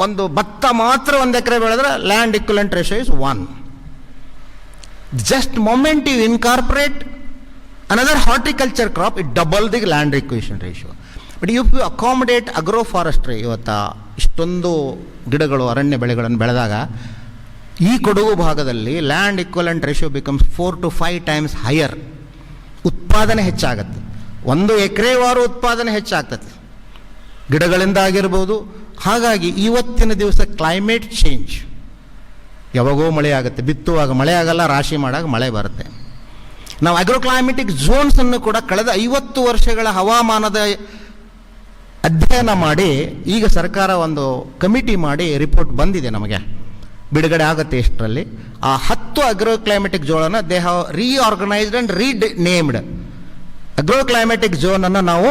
ಒಂದು ಭತ್ತ ಮಾತ್ರ 1 ಎಕರೆ ಬೆಳೆದ್ರೆ land equivalent ratio is 1. Just moment you incorporate another horticulture crop, it double the land acquisition ratio. But if you accommodate agroforestry, ಇವತ್ತು ಇಷ್ಟೊಂದು ಗಿಡಗಳು ಅರಣ್ಯ ಬೆಳೆಗಳನ್ನು ಬೆಳೆದಾಗ ಈ ಕೊಡಗು ಭಾಗದಲ್ಲಿ land equivalent ratio becomes 4 to 5 times higher. ಉತ್ಪಾದನೆ ಹೆಚ್ಚಾಗತ್ತೆ, 1 ಎಕರೆವಾರು ಉತ್ಪಾದನೆ ಹೆಚ್ಚಾಗ್ತದೆ ಗಿಡಗಳಿಂದ ಆಗಿರ್ಬೋದು. ಹಾಗಾಗಿ ಇವತ್ತಿನ ದಿವಸ ಕ್ಲೈಮೇಟ್ ಚೇಂಜ್, ಯಾವಾಗೋ ಮಳೆ ಆಗುತ್ತೆ, ಬಿತ್ತುವಾಗ ಮಳೆ ಆಗಲ್ಲ, ರಾಶಿ ಮಾಡಾಗ ಮಳೆ ಬರುತ್ತೆ. ನಾವು ಅಗ್ರೋಕ್ಲೈಮೆಟಿಕ್ ಝೋನ್ಸನ್ನು ಕೂಡ ಕಳೆದ 50 ವರ್ಷಗಳ ಹವಾಮಾನದ ಅಧ್ಯಯನ ಮಾಡಿ ಈಗ ಸರ್ಕಾರ ಒಂದು ಕಮಿಟಿ ಮಾಡಿ ರಿಪೋರ್ಟ್ ಬಂದಿದೆ, ನಮಗೆ ಬಿಡುಗಡೆ ಆಗುತ್ತೆ ಇಷ್ಟರಲ್ಲಿ. ಆ 10 ಅಗ್ರೋಕ್ಲೈಮೆಟಿಕ್ ಝೋನನ್ನು ದೇ ಹ್ಯಾವ್ ರೀಆರ್ಗನೈಸ್ಡ್ ಆ್ಯಂಡ್ ರೀನೇಮ್ಡ್. ಅಗ್ರೋಕ್ಲೈಮೆಟಿಕ್ ಝೋನನ್ನು ನಾವು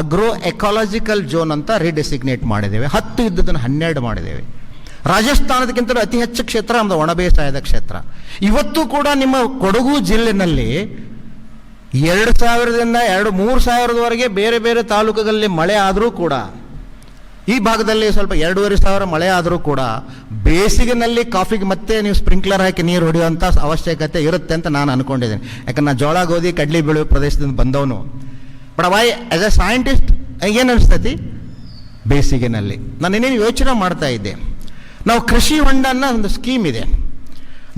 ಅಗ್ರೋ ಎಕಾಲಜಿಕಲ್ ಝೋನ್ ಅಂತ ರೀಡೆಸಿಗ್ನೇಟ್ ಮಾಡಿದ್ದೇವೆ. 10 ಇದ್ದದನ್ನು 12 ಮಾಡಿದ್ದೇವೆ. ರಾಜಸ್ಥಾನದಕ್ಕಿಂತಲೂ ಅತಿ ಹೆಚ್ಚು ಕ್ಷೇತ್ರ ನಮ್ಮದು ಒಣ ಬೇಸಾಯದ ಕ್ಷೇತ್ರ. ಇವತ್ತು ಕೂಡ ನಿಮ್ಮ ಕೊಡಗು ಜಿಲ್ಲೆನಲ್ಲಿ 2,000ದಿಂದ 3,000ವರೆಗೆ ಬೇರೆ ಬೇರೆ ತಾಲೂಕುಗಳಲ್ಲಿ ಮಳೆ ಆದರೂ ಕೂಡ, ಈ ಭಾಗದಲ್ಲಿ ಸ್ವಲ್ಪ 2,500 ಮಳೆ ಆದರೂ ಕೂಡ ಬೇಸಿಗೆನಲ್ಲಿ ಕಾಫಿಗೆ ಮತ್ತೆ ನೀವು ಸ್ಪ್ರಿಂಕ್ಲರ್ ಹಾಕಿ ನೀರು ಹೊಡೆಯುವಂಥ ಅವಶ್ಯಕತೆ ಇರುತ್ತೆ ಅಂತ ನಾನು ಅಂದ್ಕೊಂಡಿದ್ದೀನಿ. ಯಾಕಂದ್ರೆ ನಾನು ಜೋಳ ಗೋಧಿ ಕಡ್ಲಿ ಬೆಳೆಯುವ ಪ್ರದೇಶದಿಂದ ಬಂದವನು. But why as A scientist ಏನು ಅನಿಸ್ತೈತಿ, ಬೇಸಿಗೆನಲ್ಲಿ ನಾನು ಇನ್ನೇನು ಯೋಚನೆ ಮಾಡ್ತಾ ಇದ್ದೆ. ನಾವು ಕೃಷಿ ಹೊಂಡ ಅನ್ನೋ ಒಂದು ಸ್ಕೀಮ್ ಇದೆ,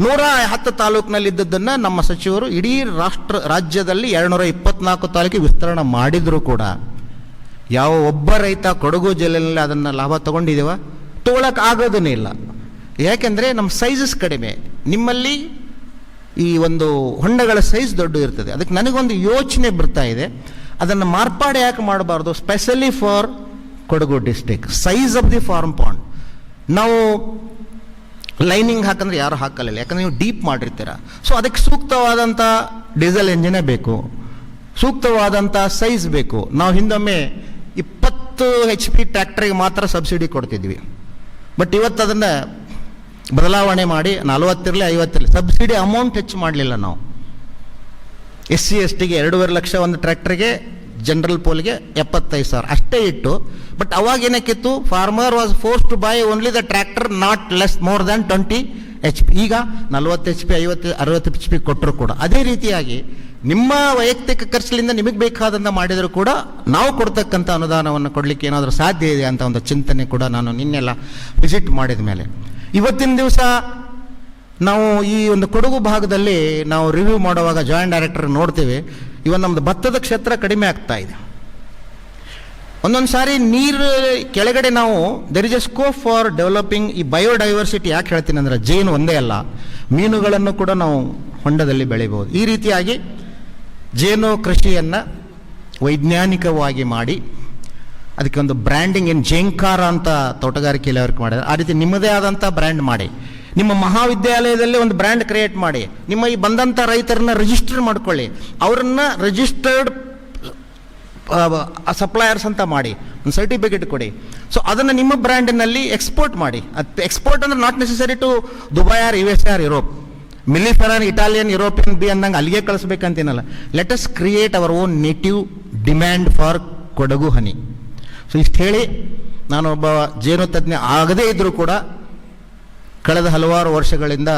110 ತಾಲೂಕಿನಲ್ಲಿ ಇದ್ದದ್ದನ್ನು ನಮ್ಮ ಸಚಿವರು ಇಡೀ ರಾಜ್ಯದಲ್ಲಿ 224 ತಾಲೂಕಿಗೆ ವಿಸ್ತರಣೆ ಮಾಡಿದರೂ ಕೂಡ ಯಾವ ಒಬ್ಬ ರೈತ ಕೊಡಗು ಜಿಲ್ಲೆಯಲ್ಲಿ ಅದನ್ನು ಲಾಭ ತೊಗೊಂಡಿದ್ದೇವ? ತೊಗೊಳಕ್ಕೆ ಆಗೋದೇ ಇಲ್ಲ. ಯಾಕೆಂದರೆ ನಮ್ಮ ಸೈಜಸ್ ಕಡಿಮೆ. ನಿಮ್ಮಲ್ಲಿ ಈ ಒಂದು ಹೊಂಡಗಳ ಸೈಜ್ ದೊಡ್ಡ ಇರ್ತದೆ. ಅದಕ್ಕೆ ನನಗೊಂದು ಯೋಚನೆ ಬರ್ತಾ ಇದೆ, ಅದನ್ನು ಮಾರ್ಪಾಡು ಯಾಕೆ ಮಾಡಬಾರ್ದು? Specially for Kodagu district, size of the farm pond. ನಾವು ಲೈನಿಂಗ್ ಹಾಕಂದ್ರೆ ಯಾರು ಹಾಕಲ್ಲ, ಯಾಕಂದರೆ ನೀವು ಡೀಪ್ ಮಾಡಿರ್ತೀರ. ಸೊ ಅದಕ್ಕೆ ಸೂಕ್ತವಾದಂಥ ಡೀಸೆಲ್ ಎಂಜಿನೇ ಬೇಕು, ಸೂಕ್ತವಾದಂಥ ಸೈಜ್ ಬೇಕು. ನಾವು ಹಿಂದೊಮ್ಮೆ 20 HP ಟ್ರ್ಯಾಕ್ಟರ್ಗೆ ಮಾತ್ರ ಸಬ್ಸಿಡಿ ಕೊಡ್ತಿದ್ವಿ. ಬಟ್ ಇವತ್ತು ಅದನ್ನು ಬದಲಾವಣೆ ಮಾಡಿ 40 ಇರಲಿ 50 ಇರಲಿ, ಸಬ್ಸಿಡಿ ಅಮೌಂಟ್ ಹೆಚ್ಚು ಮಾಡಲಿಲ್ಲ ನಾವು. SC STಗೆ 2.5 ಲಕ್ಷ ಒಂದು ಟ್ರ್ಯಾಕ್ಟರ್ಗೆ, ಜನರಲ್ ಪೋಲ್ಗೆ 75,000 ಅಷ್ಟೇ ಇಟ್ಟು. ಬಟ್ ಅವಾಗ ಏನಕ್ಕಿತ್ತು, farmer was forced to buy only the tractor not less more than 20 HP. ಈಗ 40 HP 50 60 HP ಕೊಟ್ಟರು ಕೂಡ ಅದೇ ರೀತಿಯಾಗಿ ನಿಮ್ಮ ವೈಯಕ್ತಿಕ ಖರ್ಚಿನಿಂದ ನಿಮಗೆ ಬೇಕಾದಂಥ ಮಾಡಿದರೂ ಕೂಡ ನಾವು ಕೊಡ್ತಕ್ಕಂಥ ಅನುದಾನವನ್ನು ಕೊಡಲಿಕ್ಕೆ ಏನಾದರೂ ಸಾಧ್ಯ ಇದೆ ಅಂತ ಒಂದು ಚಿಂತನೆ ಕೂಡ ನಾನು ನಿನ್ನೆಲ್ಲ ವಿಸಿಟ್ ಮಾಡಿದ ಮೇಲೆ. ಇವತ್ತಿನ ದಿವಸ ನಾವು ಈ ಒಂದು ಕೊಡಗು ಭಾಗದಲ್ಲಿ ನಾವು ರಿವ್ಯೂ ಮಾಡುವಾಗ ಜಾಯಿಂಟ್ ಡೈರೆಕ್ಟರ್ ನೋಡ್ತೇವೆ, ಇವತ್ತು ನಮ್ಮದು ಭತ್ತದ ಕ್ಷೇತ್ರ ಕಡಿಮೆ ಆಗ್ತಾ ಇದೆ. ಒಂದೊಂದು ಸಾರಿ ನೀರು ಕೆಳಗಡೆ ನಾವು there is A scope for developing ಈ ಬಯೋಡೈವರ್ಸಿಟಿ. ಯಾಕೆ ಹೇಳ್ತೀನಿ ಅಂದರೆ ಜೇನು ಒಂದೇ ಅಲ್ಲ, ಮೀನುಗಳನ್ನು ಕೂಡ ನಾವು ಹೊಂಡದಲ್ಲಿ ಬೆಳಿಬೋದು. ಈ ರೀತಿಯಾಗಿ ಜೇನು ಕೃಷಿಯನ್ನು ವೈಜ್ಞಾನಿಕವಾಗಿ ಮಾಡಿ ಅದಕ್ಕೆ ಒಂದು ಬ್ರ್ಯಾಂಡಿಂಗ್, ಏನು ಜೇಂಕಾರ ಅಂತ ತೋಟಗಾರಿಕೆ ಇಲಾಖೆ ಮಾಡಿದ್ದಾರೆ, ಆ ರೀತಿ ನಿಮ್ಮದೇ ಆದಂಥ ಬ್ರ್ಯಾಂಡ್ ಮಾಡಿ. ನಿಮ್ಮ ಮಹಾವಿದ್ಯಾಲಯದಲ್ಲಿ ಒಂದು ಬ್ರ್ಯಾಂಡ್ ಕ್ರಿಯೇಟ್ ಮಾಡಿ. ನಿಮ್ಮ ಈ ಬಂದಂಥ ರೈತರನ್ನ ರಿಜಿಸ್ಟರ್ ಮಾಡ್ಕೊಳ್ಳಿ, ಅವರನ್ನು ರಿಜಿಸ್ಟರ್ಡ್ ಸಪ್ಲಯರ್ಸ್ ಅಂತ ಮಾಡಿ ಒಂದು ಸರ್ಟಿಫಿಕೇಟ್ ಕೊಡಿ. ಸೊ ಅದನ್ನು ನಿಮ್ಮ ಬ್ರ್ಯಾಂಡಿನಲ್ಲಿ ಎಕ್ಸ್ಪೋರ್ಟ್ ಮಾಡಿ. ಎಕ್ಸ್ಪೋರ್ಟ್ ಅಂದರೆ not necessary to Dubai or USA or Europe, ಮಿಲಿಫೆರನ್ ಇಟಾಲಿಯನ್ ಯುರೋಪಿಯನ್ ಬಿ ಅಂದಂಗೆ ಅಲ್ಲಿಗೆ ಕಳಿಸ್ಬೇಕಂತೇನಲ್ಲ. Let us create our own native demand for Kodagu honey. So ಇಷ್ಟು ಹೇಳಿ, ನಾನೊಬ್ಬ ಜೇನು ತಜ್ಞ ಆಗದೇ ಇದ್ದರೂ ಕೂಡ ಕಳೆದ ಹಲವಾರು ವರ್ಷಗಳಿಂದ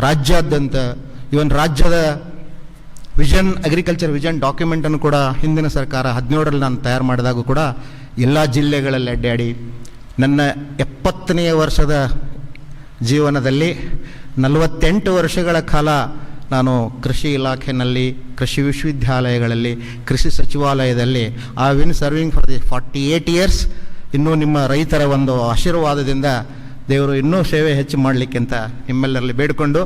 ರಾಜ್ಯಾದ್ಯಂತ ಇವನ್ ರಾಜ್ಯದ ವಿಷನ್, ಅಗ್ರಿಕಲ್ಚರ್ ವಿಷನ್ ಡಾಕ್ಯುಮೆಂಟನ್ನು ಕೂಡ ಹಿಂದಿನ ಸರ್ಕಾರ 17ರಲ್ಲಿ ನಾನು ತಯಾರು ಮಾಡಿದಾಗೂ ಕೂಡ ಎಲ್ಲ ಜಿಲ್ಲೆಗಳಲ್ಲಿ ಅಡ್ಡಾಡಿ ನನ್ನ 70ನೇ ವರ್ಷದ ಜೀವನದಲ್ಲಿ 48 ವರ್ಷಗಳ ಕಾಲ ನಾನು ಕೃಷಿ ಇಲಾಖೆಯಲ್ಲಿ, ಕೃಷಿ ವಿಶ್ವವಿದ್ಯಾಲಯಗಳಲ್ಲಿ, ಕೃಷಿ ಸಚಿವಾಲಯದಲ್ಲಿ I been serving for the 48 years. ಇನ್ನೂ ನಿಮ್ಮ ರೈತರ ಒಂದು ಆಶೀರ್ವಾದದಿಂದ ದೇವರು ಇನ್ನೂ ಸೇವೆ ಹೆಚ್ಚು ಮಾಡಲಿಕ್ಕೆ ಅಂತ ನಿಮ್ಮೆಲ್ಲರಲ್ಲಿ ಬೇಡಿಕೊಂಡು,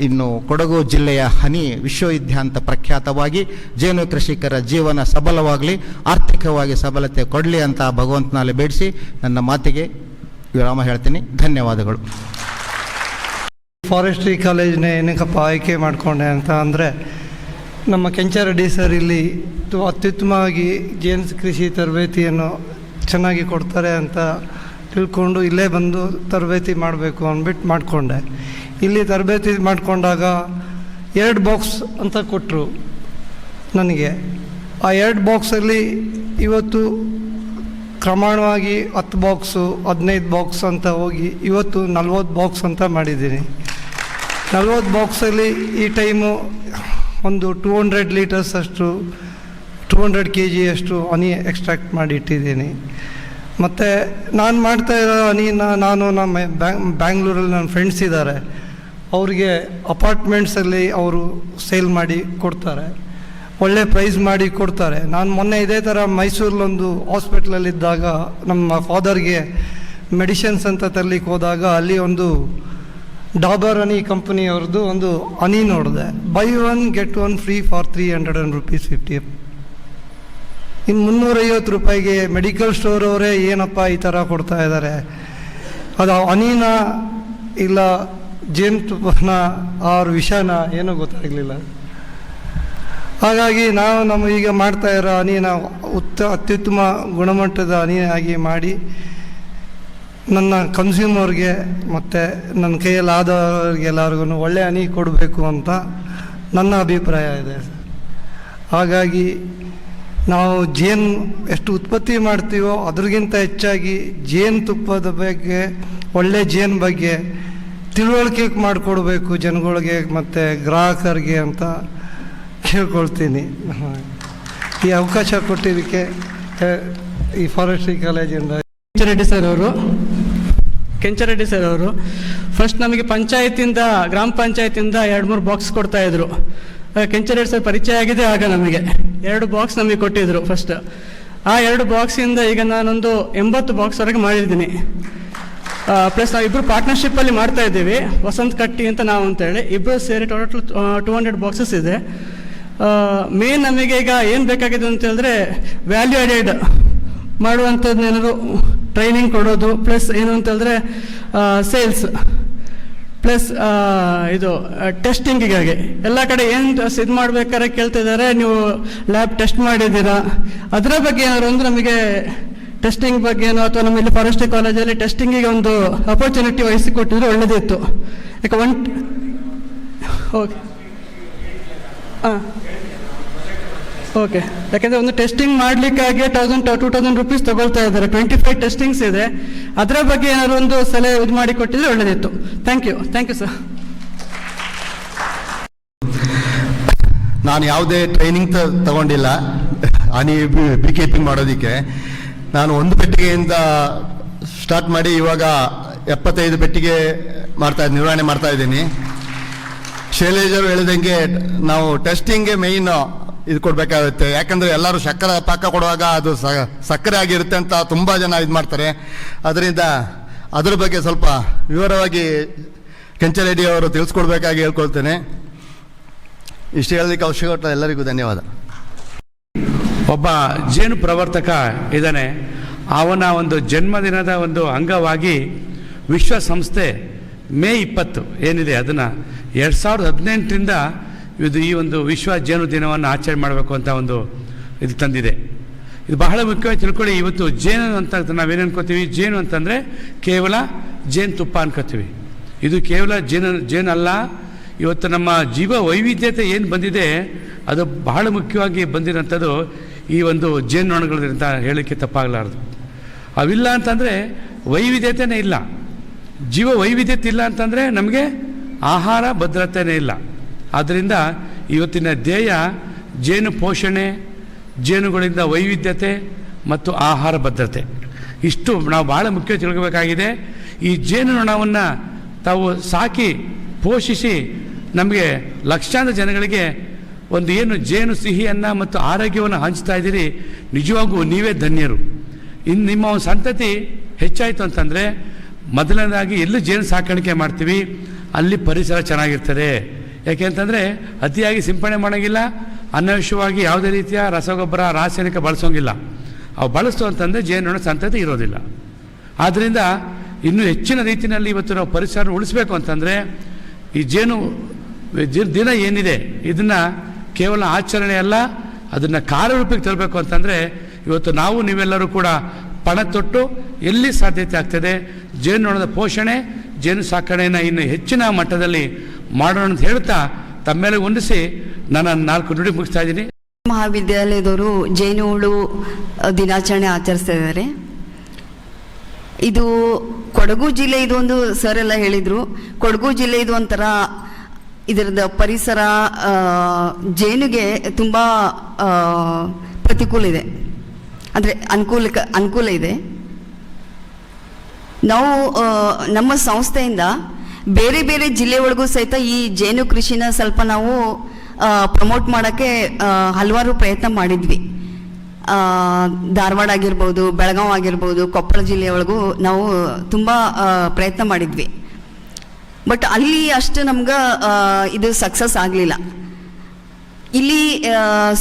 ಇನ್ನು ಕೊಡಗು ಜಿಲ್ಲೆಯ ಹನಿ ವಿಶ್ವವಿದ್ಯಾಲಯ ಅಂತ ಪ್ರಖ್ಯಾತವಾಗಿ ಜೇನು ಕೃಷಿಕರ ಜೀವನ ಸಬಲವಾಗಲಿ, ಆರ್ಥಿಕವಾಗಿ ಸಬಲತೆ ಕೊಡಲಿ ಅಂತ ಭಗವಂತನಲ್ಲಿ ಬೇಡಿಸಿ ನನ್ನ ಮಾತಿಗೆ ವಿರಾಮ ಹೇಳ್ತೀನಿ. ಧನ್ಯವಾದಗಳು. ಫಾರೆಸ್ಟ್ರಿ ಕಾಲೇಜ್ನೇ ಏನಕ್ಕಪ್ಪ ಆಯ್ಕೆ ಮಾಡಿಕೊಂಡೆ ಅಂತ ಅಂದರೆ, ನಮ್ಮ ಕೆಂಚಾರೆಡ್ಡಿ ಸರ್ ಇಲ್ಲಿ ಅತ್ಯುತ್ತಮವಾಗಿ ಜೇನು ಕೃಷಿ ತರಬೇತಿಯನ್ನು ಚೆನ್ನಾಗಿ ಕೊಡ್ತಾರೆ ಅಂತ ತಿಳ್ಕೊಂಡು ಇಲ್ಲೇ ಬಂದು ತರಬೇತಿ ಮಾಡಬೇಕು ಅಂದ್ಬಿಟ್ಟು ಮಾಡಿಕೊಂಡೆ. ಇಲ್ಲಿ ತರಬೇತಿ ಮಾಡಿಕೊಂಡಾಗ 2 ಬಾಕ್ಸ್ ಅಂತ ಕೊಟ್ಟರು ನನಗೆ. ಆ 2 ಬಾಕ್ಸಲ್ಲಿ ಇವತ್ತು ಕ್ರಮಣವಾಗಿ 10 ಬಾಕ್ಸು 15 ಬಾಕ್ಸ್ ಅಂತ ಹೋಗಿ ಇವತ್ತು 40 ಬಾಕ್ಸ್ ಅಂತ ಮಾಡಿದ್ದೀನಿ. 40 ಬಾಕ್ಸಲ್ಲಿ ಈ ಟೈಮು ಒಂದು 200 ಲೀಟರ್ಸ್ ಅಷ್ಟು 200 kg ಅಷ್ಟು ಹನಿ ಎಕ್ಸ್ಟ್ರಾಕ್ಟ್ ಮಾಡಿ ಇಟ್ಟಿದ್ದೀನಿ. ಮತ್ತು ನಾನು ಮಾಡ್ತಾಯಿರೋ ಹನಿನ ನಾನು ನಮ್ಮ ಬ್ಯಾಂಗ್ಳೂರಲ್ಲಿ ನನ್ನ ಫ್ರೆಂಡ್ಸ್ ಇದ್ದಾರೆ, ಅವ್ರಿಗೆ ಅಪಾರ್ಟ್ಮೆಂಟ್ಸಲ್ಲಿ ಅವರು ಸೇಲ್ ಮಾಡಿ ಕೊಡ್ತಾರೆ, ಒಳ್ಳೆ ಪ್ರೈಸ್ ಮಾಡಿ ಕೊಡ್ತಾರೆ. ನಾನು ಮೊನ್ನೆ ಇದೇ ಥರ ಮೈಸೂರಲ್ಲೊಂದು ಹಾಸ್ಪಿಟ್ಲಲ್ಲಿದ್ದಾಗ ನಮ್ಮ ಫಾದರ್ಗೆ ಮೆಡಿಷನ್ಸ್ ಅಂತ ತರಲಿಕ್ಕೆ ಹೋದಾಗ ಅಲ್ಲಿ ಒಂದು ಡಾಬರ್ ಹನಿ ಕಂಪನಿಯವ್ರದ್ದು ಒಂದು ಹನಿ ನೋಡಿದೆ, by 1 get 1 free for 300 rupees 50. ಇನ್ನು 350 ರೂಪಾಯಿಗೆ ಮೆಡಿಕಲ್ ಸ್ಟೋರ್ ಅವರೇ ಏನಪ್ಪ ಈ ಥರ ಕೊಡ್ತಾ ಇದ್ದಾರೆ, ಅದು ಹನಿನ ಇಲ್ಲ ಜೇನುತುಪ್ಪನ ಅವ್ರ ವಿಷನ ಏನೂ ಗೊತ್ತಾಗಲಿಲ್ಲ. ಹಾಗಾಗಿ ನಾವು ಈಗ ಮಾಡ್ತಾ ಇರೋ ಹನಿನ ಅತ್ಯುತ್ತಮ ಗುಣಮಟ್ಟದ ಹನಿಯಾಗಿ ಮಾಡಿ ನನ್ನ ಕನ್ಸ್ಯೂಮರ್ಗೆ ಮತ್ತು ನನ್ನ ಕೈಯಲ್ಲಿ ಆದವ್ರಿಗೆಲ್ಲರಿಗೂ ಒಳ್ಳೆಯ ಹನಿ ಕೊಡಬೇಕು ಅಂತ ನನ್ನ ಅಭಿಪ್ರಾಯ ಇದೆ. ಹಾಗಾಗಿ ನಾವು ಜೇನು ಎಷ್ಟು ಉತ್ಪತ್ತಿ ಮಾಡ್ತೀವೋ ಅದ್ರಿಗಿಂತ ಹೆಚ್ಚಾಗಿ ಜೇನುತುಪ್ಪದ ಬಗ್ಗೆ, ಒಳ್ಳೆ ಜೇನು ಬಗ್ಗೆ ತಿಳುವಳಿಕೆ ಮಾಡಿಕೊಡ್ಬೇಕು ಜನಗಳಿಗೆ ಮತ್ತು ಗ್ರಾಹಕರಿಗೆ ಅಂತ ಕೇಳ್ಕೊಳ್ತೀನಿ. ಈ ಅವಕಾಶ ಕೊಟ್ಟಿದ್ದಕ್ಕೆ ಈ ಫಾರೆಸ್ಟ್ರಿ ಕಾಲೇಜಿಂದ ಕೆಂಚರೆಡ್ಡಿ ಸರ್ ಅವರು ಫಸ್ಟ್ ನಮಗೆ ಪಂಚಾಯತಿಂದ, ಗ್ರಾಮ ಪಂಚಾಯತಿಂದ 2-3 ಬಾಕ್ಸ್ ಕೊಡ್ತಾಯಿದ್ರು. ಕೆಂಚರೆಡ್ಡಿ ಸರ್ ಪರಿಚಯ ಆಗಿದೆ ಆಗ ನಮಗೆ 2 ಬಾಕ್ಸ್ ನಮಗೆ ಕೊಟ್ಟಿದ್ದರು ಫಸ್ಟ್. ಆ 2 ಬಾಕ್ಸಿಂದ ಈಗ ನಾನೊಂದು 80 ಬಾಕ್ಸ್ವರೆಗೆ ಮಾಡಿದ್ದೀನಿ. ಪ್ಲಸ್ ನಾವು ಇಬ್ಬರು ಪಾರ್ಟ್ನರ್ಶಿಪ್ಪಲ್ಲಿ ಮಾಡ್ತಾ ಇದ್ದೀವಿ. ವಸಂತ್ ಕಟ್ಟಿ ಅಂತ ನಾವು ಅಂತೇಳಿ ಇಬ್ಬರು ಸೇರಿ ಟೋಟಲ್ 200 ಬಾಕ್ಸಸ್ ಇದೆ. ಮೇನ್ ನಮಗೆ ಈಗ ಏನು ಬೇಕಾಗಿದೆ ಅಂತ ಹೇಳಿದ್ರೆ ವ್ಯಾಲ್ಯೂ ಆ್ಯಡೆಡ್ ಮಾಡುವಂಥದ್ದು ಏನಾದರೂ ಟ್ರೈನಿಂಗ್ ಕೊಡೋದು, ಪ್ಲಸ್ ಏನು ಅಂತ ಹೇಳಿದ್ರೆ ಸೇಲ್ಸ್, ಪ್ಲಸ್ ಇದು ಟೆಸ್ಟಿಂಗಿಗಾಗಿ ಎಲ್ಲ ಕಡೆ ಏನು ಇದು ಮಾಡ್ಬೇಕಾದ್ರೆ ಕೇಳ್ತಿದ್ದಾರೆ, ನೀವು ಲ್ಯಾಬ್ ಟೆಸ್ಟ್ ಮಾಡಿದ್ದೀರಾ, ಅದರ ಬಗ್ಗೆ ಏನಾದ್ರು ಒಂದು ನಮಗೆ ಟೆಸ್ಟಿಂಗ್ ಬಗ್ಗೆ ಏನೋ ಅಥವಾ ನಮ್ಮಲ್ಲಿ ಫಾರೆಸ್ಟ್ರಿ ಕಾಲೇಜಲ್ಲಿ ಟೆಸ್ಟಿಂಗಿಗೆ ಒಂದು ಅಪರ್ಚುನಿಟಿ ವಹಿಸಿಕೊಟ್ಟಿದ್ರೆ ಒಳ್ಳೆದಿತ್ತು. ಯಾಕೆ ಓಕೆ ಓಕೆ, ಯಾಕೆಂದರೆ ಒಂದು ಟೆಸ್ಟಿಂಗ್ ಮಾಡಲಿಕ್ಕಾಗಿ 2,000 ರೂಪೀಸ್ ತೊಗೊಳ್ತಾ ಇದ್ದಾರೆ. 25 ಟೆಸ್ಟಿಂಗ್ಸ್ ಇದೆ. ಅದರ ಬಗ್ಗೆ ಏನಾದ್ರು ಒಂದು ಸಲಹೆ ಇದು ಮಾಡಿ ಕೊಟ್ಟಿದ್ರೆ ಒಳ್ಳೆದಿತ್ತು. Thank you sir. ನಾನು ಯಾವುದೇ ಟ್ರೈನಿಂಗ್ ತಗೊಂಡಿಲ್ಲ ಹನಿ ಬಿ ಕೀಪಿಂಗ್ ಮಾಡೋದಕ್ಕೆ. ನಾನು 1 ಪೆಟ್ಟಿಗೆಯಿಂದ ಸ್ಟಾರ್ಟ್ ಮಾಡಿ ಇವಾಗ 75 ಪೆಟ್ಟಿಗೆ ನಿರ್ವಹಣೆ ಮಾಡ್ತಾ ಇದ್ದೀನಿ. ಶೈಲೇಜರು ಹೇಳಿದಂಗೆ ನಾವು ಟೆಸ್ಟಿಂಗ್ಗೆ ಮೇಯ್ನ್ ಇದು ಕೊಡಬೇಕಾಗುತ್ತೆ. ಯಾಕಂದರೆ ಎಲ್ಲರೂ ಸಕ್ಕರೆ ಪಾಕ ಕೊಡುವಾಗ ಅದು ಸಕ್ಕರೆ ಆಗಿರುತ್ತೆ ಅಂತ ತುಂಬ ಜನ ಇದು ಮಾಡ್ತಾರೆ. ಅದರಿಂದ ಅದರ ಬಗ್ಗೆ ಸ್ವಲ್ಪ ವಿವರವಾಗಿ ಕೆಂಚರೆಡ್ಡಿ ಅವರು ತಿಳಿಸ್ಕೊಡ್ಬೇಕಾಗಿ ಹೇಳ್ಕೊಳ್ತೇನೆ. ಇಷ್ಟು ಹೇಳೋದಕ್ಕೆ ಅವಶ್ಯಕ ಎಲ್ಲರಿಗೂ ಧನ್ಯವಾದ. ಒಬ್ಬ ಜೇನು ಪ್ರವರ್ತಕ ಇದ್ದಾನೆ. ಅವನ ಒಂದು ಜನ್ಮದಿನದ ಒಂದು ಅಂಗವಾಗಿ ವಿಶ್ವಸಂಸ್ಥೆ ಮೇ 20 ಏನಿದೆ ಅದನ್ನು 2018ರಿಂದ ಈ ಒಂದು ವಿಶ್ವ ಜೇನು ದಿನವನ್ನು ಆಚರಣೆ ಮಾಡಬೇಕು ಅಂತ ಒಂದು ಇದು ತಂದಿದೆ. ಇದು ಬಹಳ ಮುಖ್ಯವಾಗಿ ತಿಳ್ಕೊಳ್ಳಿ. ಇವತ್ತು ಜೇನು ಅಂತ ನಾವೇನು ಅನ್ಕೋತೀವಿ, ಜೇನು ಅಂತಂದರೆ ಕೇವಲ ಜೇನುತುಪ್ಪ ಅನ್ಕೋತೀವಿ. ಇದು ಕೇವಲ ಜೇನಲ್ಲ. ಇವತ್ತು ನಮ್ಮ ಜೀವ ವೈವಿಧ್ಯತೆ ಏನು ಬಂದಿದೆ ಅದು ಬಹಳ ಮುಖ್ಯವಾಗಿ ಬಂದಿರೋಂಥದ್ದು ಈ ಒಂದು ಜೇನುನೊಣಗಳಿಂದ ಹೇಳಲಿಕ್ಕೆ ತಪ್ಪಾಗಲಾರದು. ಅವಿಲ್ಲ ಅಂತಂದರೆ ವೈವಿಧ್ಯತೆಯೇ ಇಲ್ಲ. ಜೀವ ವೈವಿಧ್ಯತೆ ಇಲ್ಲ ಅಂತಂದರೆ ನಮಗೆ ಆಹಾರ ಭದ್ರತೆಯೇ ಇಲ್ಲ. ಆದ್ದರಿಂದ ಇವತ್ತಿನ ಧ್ಯೇಯ ಜೇನು ಪೋಷಣೆ, ಜೇನುಗಳಿಂದ ವೈವಿಧ್ಯತೆ ಮತ್ತು ಆಹಾರ ಭದ್ರತೆ. ಇಷ್ಟು ನಾವು ಭಾಳ ಮುಖ್ಯ ತಿಳ್ಕೋಬೇಕಾಗಿದೆ. ಈ ಜೇನುನೊಣವನ್ನು ತಾವು ಸಾಕಿ ಪೋಷಿಸಿ ನಮಗೆ ಲಕ್ಷಾಂತರ ಜನಗಳಿಗೆ ಒಂದು ಏನು ಜೇನು ಸಿಹಿಯನ್ನು ಮತ್ತು ಆರೋಗ್ಯವನ್ನು ಹಂಚ್ತಾ ಇದ್ದೀರಿ. ನಿಜವಾಗೂ ನೀವೇ ಧನ್ಯರು. ಇನ್ನು ನಿಮ್ಮ ಒಂದು ಸಂತತಿ ಹೆಚ್ಚಾಯಿತು ಅಂತಂದರೆ ಮೊದಲನೇದಾಗಿ ಎಲ್ಲಿ ಜೇನು ಸಾಕಾಣಿಕೆ ಮಾಡ್ತೀವಿ ಅಲ್ಲಿ ಪರಿಸರ ಚೆನ್ನಾಗಿರ್ತದೆ. ಯಾಕೆಂತಂದರೆ ಅತಿಯಾಗಿ ಸಿಂಪಡಣೆ ಮಾಡೋಂಗಿಲ್ಲ, ಅನವಶ್ಯವಾಗಿ ಯಾವುದೇ ರೀತಿಯ ರಸಗೊಬ್ಬರ ರಾಸಾಯನಿಕ ಬಳಸೋಂಗಿಲ್ಲ. ಅವು ಬಳಸ್ತು ಅಂತಂದರೆ ಜೇನುನೊಣ ಸಂತತಿ ಇರೋದಿಲ್ಲ. ಆದ್ದರಿಂದ ಇನ್ನೂ ಹೆಚ್ಚಿನ ರೀತಿಯಲ್ಲಿ ಇವತ್ತು ನಾವು ಪರಿಸರ ಉಳಿಸ್ಬೇಕು ಅಂತಂದರೆ ಈ ಜೇನು ದಿನ ಏನಿದೆ ಇದನ್ನು ಕೇವಲ ಆಚರಣೆ ಅಲ್ಲ, ಅದನ್ನು ಕಾರ್ಯರೂಪಕ್ಕೆ ತರಬೇಕು ಅಂತಂದರೆ ಇವತ್ತು ನಾವು ನೀವೆಲ್ಲರೂ ಕೂಡ ಪಣ ತೊಟ್ಟು ಎಲ್ಲಿ ಸಾಧ್ಯತೆ ಆಗ್ತದೆ ಜೇನುನೊಣದ ಪೋಷಣೆ, ಜೇನು ಸಾಕಣೆಯನ್ನು ಇನ್ನು ಹೆಚ್ಚಿನ ಮಟ್ಟದಲ್ಲಿ ಮಾಡೋಣ ಅಂತ ಹೇಳ್ತಾ ತಮ್ಮೇಲೆ ಹೊಂದಿಸಿ ನಾನು 4 ನುಡಿ ಮುಗಿಸ್ತಾ ಇದ್ದೀನಿ. ಮಹಾವಿದ್ಯಾಲಯದವರು ಜೇನುಹುಳು ದಿನಾಚರಣೆ ಆಚರಿಸ್ತಾ ಇದ್ದಾರೆ. ಇದು ಕೊಡಗು ಜಿಲ್ಲೆ, ಇದೊಂದು ಸರ್ ಎಲ್ಲ ಹೇಳಿದರು, ಕೊಡಗು ಜಿಲ್ಲೆ ಇದು ಒಂಥರ ಇದರದ ಪರಿಸರ ಜೇನುಗೆ ತುಂಬ ಪ್ರತಿಕೂಲ ಇದೆ, ಅಂದರೆ ಅನುಕೂಲ ಇದೆ. ನಾವು ನಮ್ಮ ಸಂಸ್ಥೆಯಿಂದ ಬೇರೆ ಬೇರೆ ಜಿಲ್ಲೆ ಒಳಗೂ ಸಹಿತ ಈ ಜೇನು ಕೃಷಿನ ಸ್ವಲ್ಪ ನಾವು ಪ್ರಮೋಟ್ ಮಾಡೋಕ್ಕೆ ಹಲವಾರು ಪ್ರಯತ್ನ ಮಾಡಿದ್ವಿ. ಧಾರವಾಡ ಆಗಿರ್ಬೋದು, ಬೆಳಗಾವಿ ಆಗಿರ್ಬೋದು, ಕೊಪ್ಪಳ ಜಿಲ್ಲೆಯೊಳಗೂ ನಾವು ತುಂಬ ಪ್ರಯತ್ನ ಮಾಡಿದ್ವಿ. ಬಟ್ ಅಲ್ಲಿ ಅಷ್ಟು ನಮ್ಗೆ ಇದು ಸಕ್ಸಸ್ ಆಗಲಿಲ್ಲ. ಇಲ್ಲಿ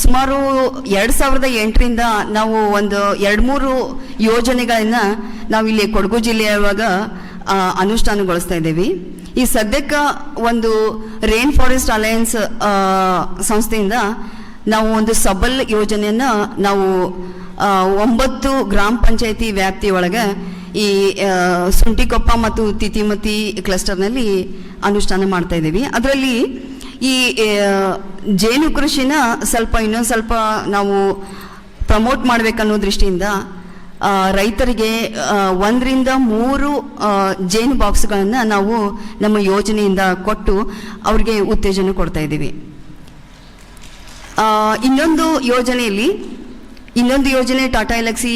ಸುಮಾರು 2008ರಿಂದ ನಾವು ಒಂದು 2-3 ಯೋಜನೆಗಳನ್ನು ನಾವಿಲ್ಲಿ ಕೊಡಗು ಜಿಲ್ಲೆಯೊಳಗ ಅನುಷ್ಠಾನಗೊಳಿಸ್ತಾ ಇದ್ದೀವಿ. ಈ ಸದ್ಯಕ್ಕೆ ಒಂದು ರೇನ್ ಫಾರೆಸ್ಟ್ ಅಲಯನ್ಸ್ ಸಂಸ್ಥೆಯಿಂದ ನಾವು ಒಂದು ಸಬಲ್ ಯೋಜನೆಯನ್ನು ನಾವು 9 ಗ್ರಾಮ ಪಂಚಾಯತಿ ವ್ಯಾಪ್ತಿಯೊಳಗೆ ಈ ಸುಂಟಿಕೊಪ್ಪ ಮತ್ತು ತಿತಿಮತಿ ಕ್ಲಸ್ಟರ್ನಲ್ಲಿ ಅನುಷ್ಠಾನ ಮಾಡ್ತಾ ಇದ್ದೀವಿ. ಅದರಲ್ಲಿ ಈ ಜೇನು ಕೃಷಿನ ಇನ್ನೊಂದು ಸ್ವಲ್ಪ ನಾವು ಪ್ರಮೋಟ್ ಮಾಡಬೇಕನ್ನೋ ದೃಷ್ಟಿಯಿಂದ ರೈತರಿಗೆ 1ರಿಂದ 3 ಜೇನು ಬಾಕ್ಸ್ಗಳನ್ನು ನಾವು ನಮ್ಮ ಯೋಜನೆಯಿಂದ ಕೊಟ್ಟು ಅವ್ರಿಗೆ ಉತ್ತೇಜನ ಕೊಡ್ತಾ ಇದ್ದೀವಿ. ಇನ್ನೊಂದು ಯೋಜನೆಯಲ್ಲಿ ಇನ್ನೊಂದು ಯೋಜನೆ ಟಾಟಾ ಎಲೆಕ್ಸಿ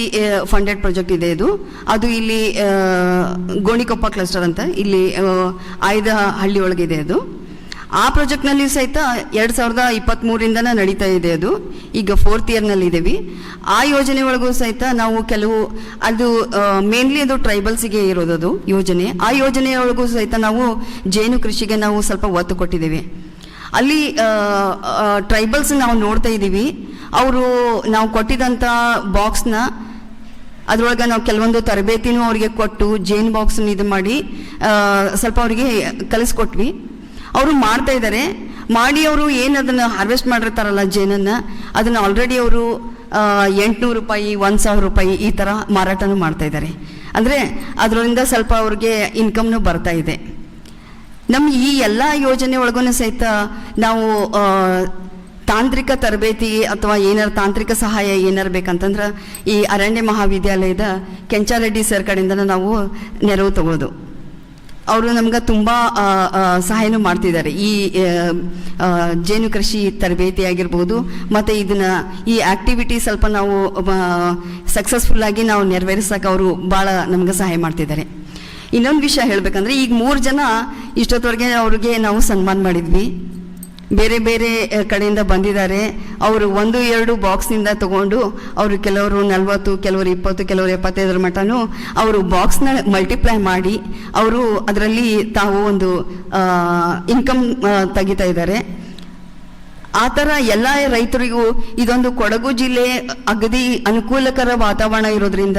ಫಂಡೆಡ್ ಪ್ರಾಜೆಕ್ಟ್ ಇದೆ ಅದು ಇಲ್ಲಿ ಗೋಣಿಕೊಪ್ಪ ಕ್ಲಸ್ಟರ್ ಅಂತ ಇಲ್ಲಿ ಆಯ್ದ ಹಳ್ಳಿ ಒಳಗಿದೆ ಅದು. ಆ ಪ್ರಾಜೆಕ್ಟ್ನಲ್ಲಿ ಸಹಿತ 2023 ನಡೀತಾ ಇದೆ. ಅದು ಈಗ 4th ಇಯರ್ನಲ್ಲಿ ಇದ್ದೀವಿ. ಆ ಯೋಜನೆ ಒಳಗೂ ಸಹಿತ ನಾವು ಅದು ಮೇನ್ಲಿ ಅದು ಟ್ರೈಬಲ್ಸಿಗೆ ಇರೋದು ಅದು ಯೋಜನೆ. ಆ ಯೋಜನೆಯೊಳಗೂ ಸಹಿತ ನಾವು ಜೇನು ಕೃಷಿಗೆ ನಾವು ಸ್ವಲ್ಪ ಒತ್ತು ಕೊಟ್ಟಿದ್ದೀವಿ. ಅಲ್ಲಿ ಟ್ರೈಬಲ್ಸ್ ನಾವು ನೋಡ್ತಾ ಇದ್ದೀವಿ. ಅವರು ನಾವು ಕೊಟ್ಟಿದ್ದಂಥ ಬಾಕ್ಸ್ನ ಅದರೊಳಗೆ ನಾವು ಕೆಲವೊಂದು ತರಬೇತಿನೂ ಅವರಿಗೆ ಕೊಟ್ಟು ಜೇನು ಬಾಕ್ಸನ್ನು ಇದು ಮಾಡಿ ಸ್ವಲ್ಪ ಅವರಿಗೆ ಕಲಿಸ್ಕೊಟ್ವಿ. ಅವರು ಮಾಡ್ತಾ ಇದ್ದಾರೆ. ಮಾಡಿ ಅವರು ಏನು ಅದನ್ನು ಹಾರ್ವೆಸ್ಟ್ ಮಾಡಿರ್ತಾರಲ್ಲ ಜೇನನ್ನು, ಅದನ್ನು ಆಲ್ರೆಡಿ ಅವರು 800 ರೂಪಾಯಿ 1000 ರೂಪಾಯಿ ಈ ಥರ ಮಾರಾಟನೂ ಮಾಡ್ತಾ ಇದ್ದಾರೆ. ಅಂದರೆ ಅದರಿಂದ ಸ್ವಲ್ಪ ಅವ್ರಿಗೆ ಇನ್ಕಮ್ನೂ ಬರ್ತಾ ಇದೆ. ನಮ್ಮ ಈ ಎಲ್ಲ ಯೋಜನೆ ಒಳಗೂ ಸಹಿತ ನಾವು ತಾಂತ್ರಿಕ ತರಬೇತಿ ಅಥವಾ ಏನಾರು ತಾಂತ್ರಿಕ ಸಹಾಯ ಏನಾರು ಬೇಕಂತಂದ್ರೆ ಈ ಅರಣ್ಯ ಮಹಾವಿದ್ಯಾಲಯದ ಕೆಂಚಾರೆಡ್ಡಿ ಸರ್ ಕಡೆಯಿಂದ ನಾವು ನೆರವು ತಗೋದು. ಅವರು ನಮ್ಗೆ ತುಂಬ ಸಹಾಯನೂ ಮಾಡ್ತಿದ್ದಾರೆ. ಈ ಜೇನು ಕೃಷಿ ತರಬೇತಿ ಆಗಿರ್ಬೋದು, ಮತ್ತು ಈ ಆ್ಯಕ್ಟಿವಿಟಿ ಸ್ವಲ್ಪ ನಾವು ಸಕ್ಸಸ್ಫುಲ್ಲಾಗಿ ನಾವು ನೆರವೇರಿಸೋಕೆ ಅವರು ಭಾಳ ನಮ್ಗೆ ಸಹಾಯ ಮಾಡ್ತಿದ್ದಾರೆ. ಇನ್ನೊಂದು ವಿಷಯ ಹೇಳಬೇಕಂದ್ರೆ, ಈಗ 3 ಜನ ಇಷ್ಟೊತ್ತವರೆಗೆ ಅವ್ರಿಗೆ ನಾವು ಸನ್ಮಾನ ಮಾಡಿದ್ವಿ. ಬೇರೆ ಬೇರೆ ಕಡೆಯಿಂದ ಬಂದಿದ್ದಾರೆ. ಅವರು 1-2 ಬಾಕ್ಸ್ನಿಂದ ತಗೊಂಡು ಅವರು ಕೆಲವರು 40, ಕೆಲವರು 20, ಕೆಲವರು 75 ಮಟನೂ ಅವರು ಬಾಕ್ಸ್ನ ಮಲ್ಟಿಪ್ಲೈ ಮಾಡಿ ಅವರು ಅದರಲ್ಲಿ ತಾವು ಒಂದು ಇನ್ಕಮ್ ತೆಗಿತಾ ಇದ್ದಾರೆ. ಆ ಥರ ಎಲ್ಲ ರೈತರಿಗೂ ಇದೊಂದು ಕೊಡಗು ಜಿಲ್ಲೆ ಅಗದಿ ಅನುಕೂಲಕರ ವಾತಾವರಣ ಇರೋದ್ರಿಂದ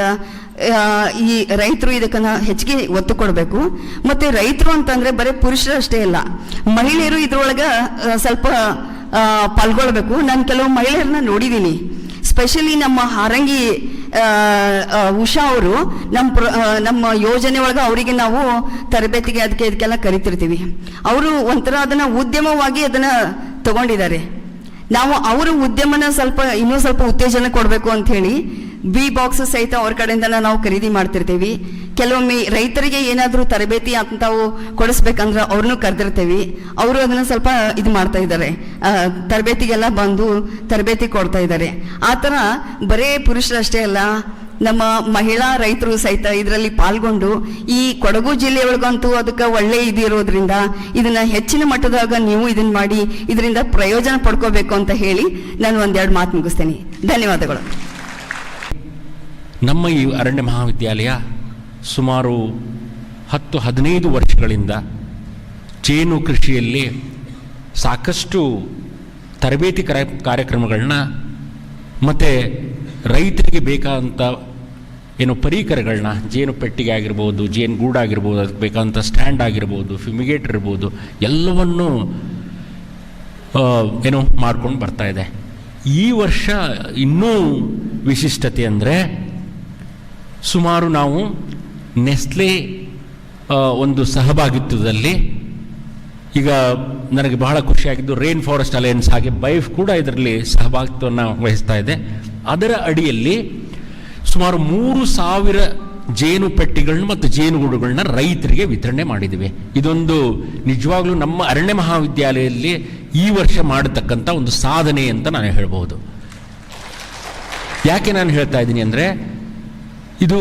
ಈ ರೈತರು ಇದಕ್ಕನ್ನ ಹೆಚ್ಚಿಗೆ ಒತ್ತು ಕೊಡಬೇಕು. ಮತ್ತು ರೈತರು ಅಂತಂದರೆ ಬರೀ ಪುರುಷರು ಅಷ್ಟೇ ಇಲ್ಲ, ಮಹಿಳೆಯರು ಇದ್ರೊಳಗೆ ಸ್ವಲ್ಪ ಪಾಲ್ಗೊಳ್ಬೇಕು. ನಾನು ಕೆಲವು ಮಹಿಳೆಯರನ್ನ ನೋಡಿದ್ದೀನಿ. ಸ್ಪೆಷಲಿ ನಮ್ಮ ಹಾರಂಗಿ ಉಷಾ ಅವರು ನಮ್ಮ ಯೋಜನೆ ಒಳಗೆ ಅವರಿಗೆ ನಾವು ತರಬೇತಿಗೆ ಇದಕ್ಕೆಲ್ಲ ಕರಿತಿರ್ತೀವಿ. ಅವರು ಒಂಥರ ಅದನ್ನು ಉದ್ಯಮವಾಗಿ ಅದನ್ನು ತಗೊಂಡಿದ್ದಾರೆ. ನಾವು ಅವರ ಉದ್ಯಮನ ಇನ್ನೂ ಸ್ವಲ್ಪ ಉತ್ತೇಜನ ಕೊಡಬೇಕು ಅಂತ ಹೇಳಿ ಬಿ ಬಾಕ್ಸ್ ಸಹಿತ ಅವ್ರ ಕಡೆಯಿಂದ ನಾವು ಖರೀದಿ ಮಾಡ್ತಿರ್ತೀವಿ. ಕೆಲವೊಮ್ಮೆ ರೈತರಿಗೆ ಏನಾದರೂ ತರಬೇತಿ ಅಂತಾವು ಕೊಡಿಸ್ಬೇಕಂದ್ರೆ ಅವ್ರನ್ನೂ ಕರೆದಿರ್ತೀವಿ. ಅವರು ಅದನ್ನು ಸ್ವಲ್ಪ ಇದು ಮಾಡ್ತಾ ಇದ್ದಾರೆ, ತರಬೇತಿಗೆಲ್ಲ ಬಂದು ತರಬೇತಿ ಕೊಡ್ತಾ ಇದ್ದಾರೆ. ಆ ಥರ ಬರೇ ಪುರುಷರಷ್ಟೇ ಅಲ್ಲ, ನಮ್ಮ ಮಹಿಳಾ ರೈತರು ಸಹಿತ ಇದರಲ್ಲಿ ಪಾಲ್ಗೊಂಡು ಈ ಕೊಡಗು ಜಿಲ್ಲೆಯೊಳಗಂತೂ ಅದಕ್ಕೆ ಒಳ್ಳೆ ಇರೋದ್ರಿಂದ ಇದನ್ನ ಹೆಚ್ಚಿನ ಮಟ್ಟದಾಗ ನೀವು ಇದನ್ನ ಮಾಡಿ ಇದರಿಂದ ಪ್ರಯೋಜನ ಪಡ್ಕೋಬೇಕು ಅಂತ ಹೇಳಿ ನಾನು 1-2 ಮಾತು ಮುಗಿಸ್ತೇನೆ. ಧನ್ಯವಾದಗಳು. ನಮ್ಮ ಈ ಅರಣ್ಯ ಮಹಾವಿದ್ಯಾಲಯ ಸುಮಾರು 10-15 ವರ್ಷಗಳಿಂದ ಜೇನು ಕೃಷಿಯಲ್ಲಿ ಸಾಕಷ್ಟು ತರಬೇತಿ ಕಾರ್ಯಕ್ರಮಗಳನ್ನ ಮತ್ತು ರೈತರಿಗೆ ಬೇಕಾದಂಥ ಪರಿಕರಗಳನ್ನ, ಜೇನು ಪೆಟ್ಟಿಗೆ ಆಗಿರ್ಬೋದು, ಜೇನು ಗೂಡಾಗಿರ್ಬೋದು, ಅದಕ್ಕೆ ಬೇಕಾದಂಥ ಸ್ಟ್ಯಾಂಡ್ ಆಗಿರ್ಬೋದು, ಫ್ಯೂಮಿಗೇಟರ್ ಇರ್ಬೋದು, ಎಲ್ಲವನ್ನೂ ಮಾಡ್ಕೊಂಡು ಬರ್ತಾ ಇದೆ. ಈ ವರ್ಷ ಇನ್ನೂ ವಿಶಿಷ್ಟತೆ ಅಂದರೆ ಸುಮಾರು ನಾವು ನೆಸ್ಲೆ ಒಂದು ಸಹಭಾಗಿತ್ವದಲ್ಲಿ, ಈಗ ನನಗೆ ಬಹಳ ಖುಷಿಯಾಗಿದ್ದು ರೈನ್ ಫಾರೆಸ್ಟ್ ಅಲಯನ್ಸ್ ಹಾಗೆ ಬೈಫ್ ಕೂಡ ಇದರಲ್ಲಿ ಸಹಭಾಗಿತ್ವವನ್ನು ವಹಿಸ್ತಾ ಇದೆ. ಅದರ ಅಡಿಯಲ್ಲಿ ಸುಮಾರು 3000 ಜೇನು ಪೆಟ್ಟಿಗಳನ್ನ ಮತ್ತು ಜೇನುಗೂಡುಗಳನ್ನ ರೈತರಿಗೆ ವಿತರಣೆ ಮಾಡಿದ್ದೀವಿ. ಇದೊಂದು ನಿಜವಾಗ್ಲೂ ನಮ್ಮ ಅರಣ್ಯ ಮಹಾವಿದ್ಯಾಲಯದಲ್ಲಿ ಈ ವರ್ಷ ಮಾಡತಕ್ಕಂಥ ಒಂದು ಸಾಧನೆ ಅಂತ ನಾನು ಹೇಳ್ಬೋದು. ಯಾಕೆ ನಾನು ಹೇಳ್ತಾ ಇದ್ದೀನಿ ಅಂದರೆ, ಇದು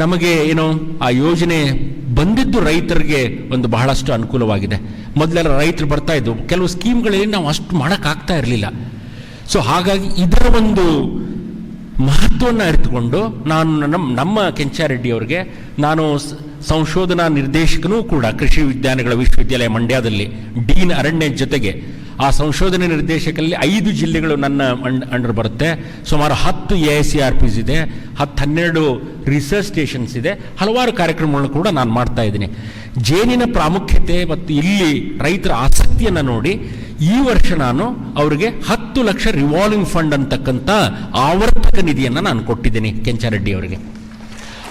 ನಮಗೆ ಆ ಯೋಜನೆ ಬಂದಿದ್ದು ರೈತರಿಗೆ ಒಂದು ಬಹಳಷ್ಟು ಅನುಕೂಲವಾಗಿದೆ. ಮೊದಲೆಲ್ಲ ರೈತರು ಬರ್ತಾ ಇದ್ದು ಕೆಲವು ಸ್ಕೀಮ್ಗಳಲ್ಲಿ ನಾವು ಅಷ್ಟು ಮಾಡೋಕ್ಕಾಗ್ತಾ ಇರಲಿಲ್ಲ. ಸೊ ಹಾಗಾಗಿ ಇದರ ಒಂದು ಮಹತ್ವವನ್ನು ಅರಿತುಕೊಂಡು ನಮ್ಮ ಕೆಂಚಾರೆಡ್ಡಿ ಅವರಿಗೆ ನಾನು ಸಂಶೋಧನಾ ನಿರ್ದೇಶಕನೂ ಕೂಡ ಕೃಷಿ ವಿಜ್ಞಾನಗಳ ವಿಶ್ವವಿದ್ಯಾಲಯ ಮಂಡ್ಯದಲ್ಲಿ ಡೀನ್ ಅರಣ್ಯ ಜೊತೆಗೆ ಆ ಸಂಶೋಧನೆ ನಿರ್ದೇಶಕರಲ್ಲಿ 5 ಜಿಲ್ಲೆಗಳು ನನ್ನ ಅಂಡರ್ ಬರುತ್ತೆ. ಸುಮಾರು 10 AICRPs ಇದೆ, 10-12 ರಿಸರ್ಚ್ ಸ್ಟೇಷನ್ಸ್ ಇದೆ, ಹಲವಾರು ಕಾರ್ಯಕ್ರಮಗಳನ್ನು ಕೂಡ ನಾನು ಮಾಡ್ತಾ ಇದ್ದೀನಿ. ಜೇನಿನ ಪ್ರಾಮುಖ್ಯತೆ ಮತ್ತು ಇಲ್ಲಿ ರೈತರ ಆಸಕ್ತಿಯನ್ನು ನೋಡಿ ಈ ವರ್ಷ ನಾನು ಅವರಿಗೆ 10 ಲಕ್ಷ ರಿವಾಲ್ವಿಂಗ್ ಫಂಡ್ ಅಂತಕ್ಕಂಥ ಆವರ್ತಕ ನಿಧಿಯನ್ನು ನಾನು ಕೊಟ್ಟಿದ್ದೀನಿ ಕೆಂಚಾರೆಡ್ಡಿ ಅವರಿಗೆ.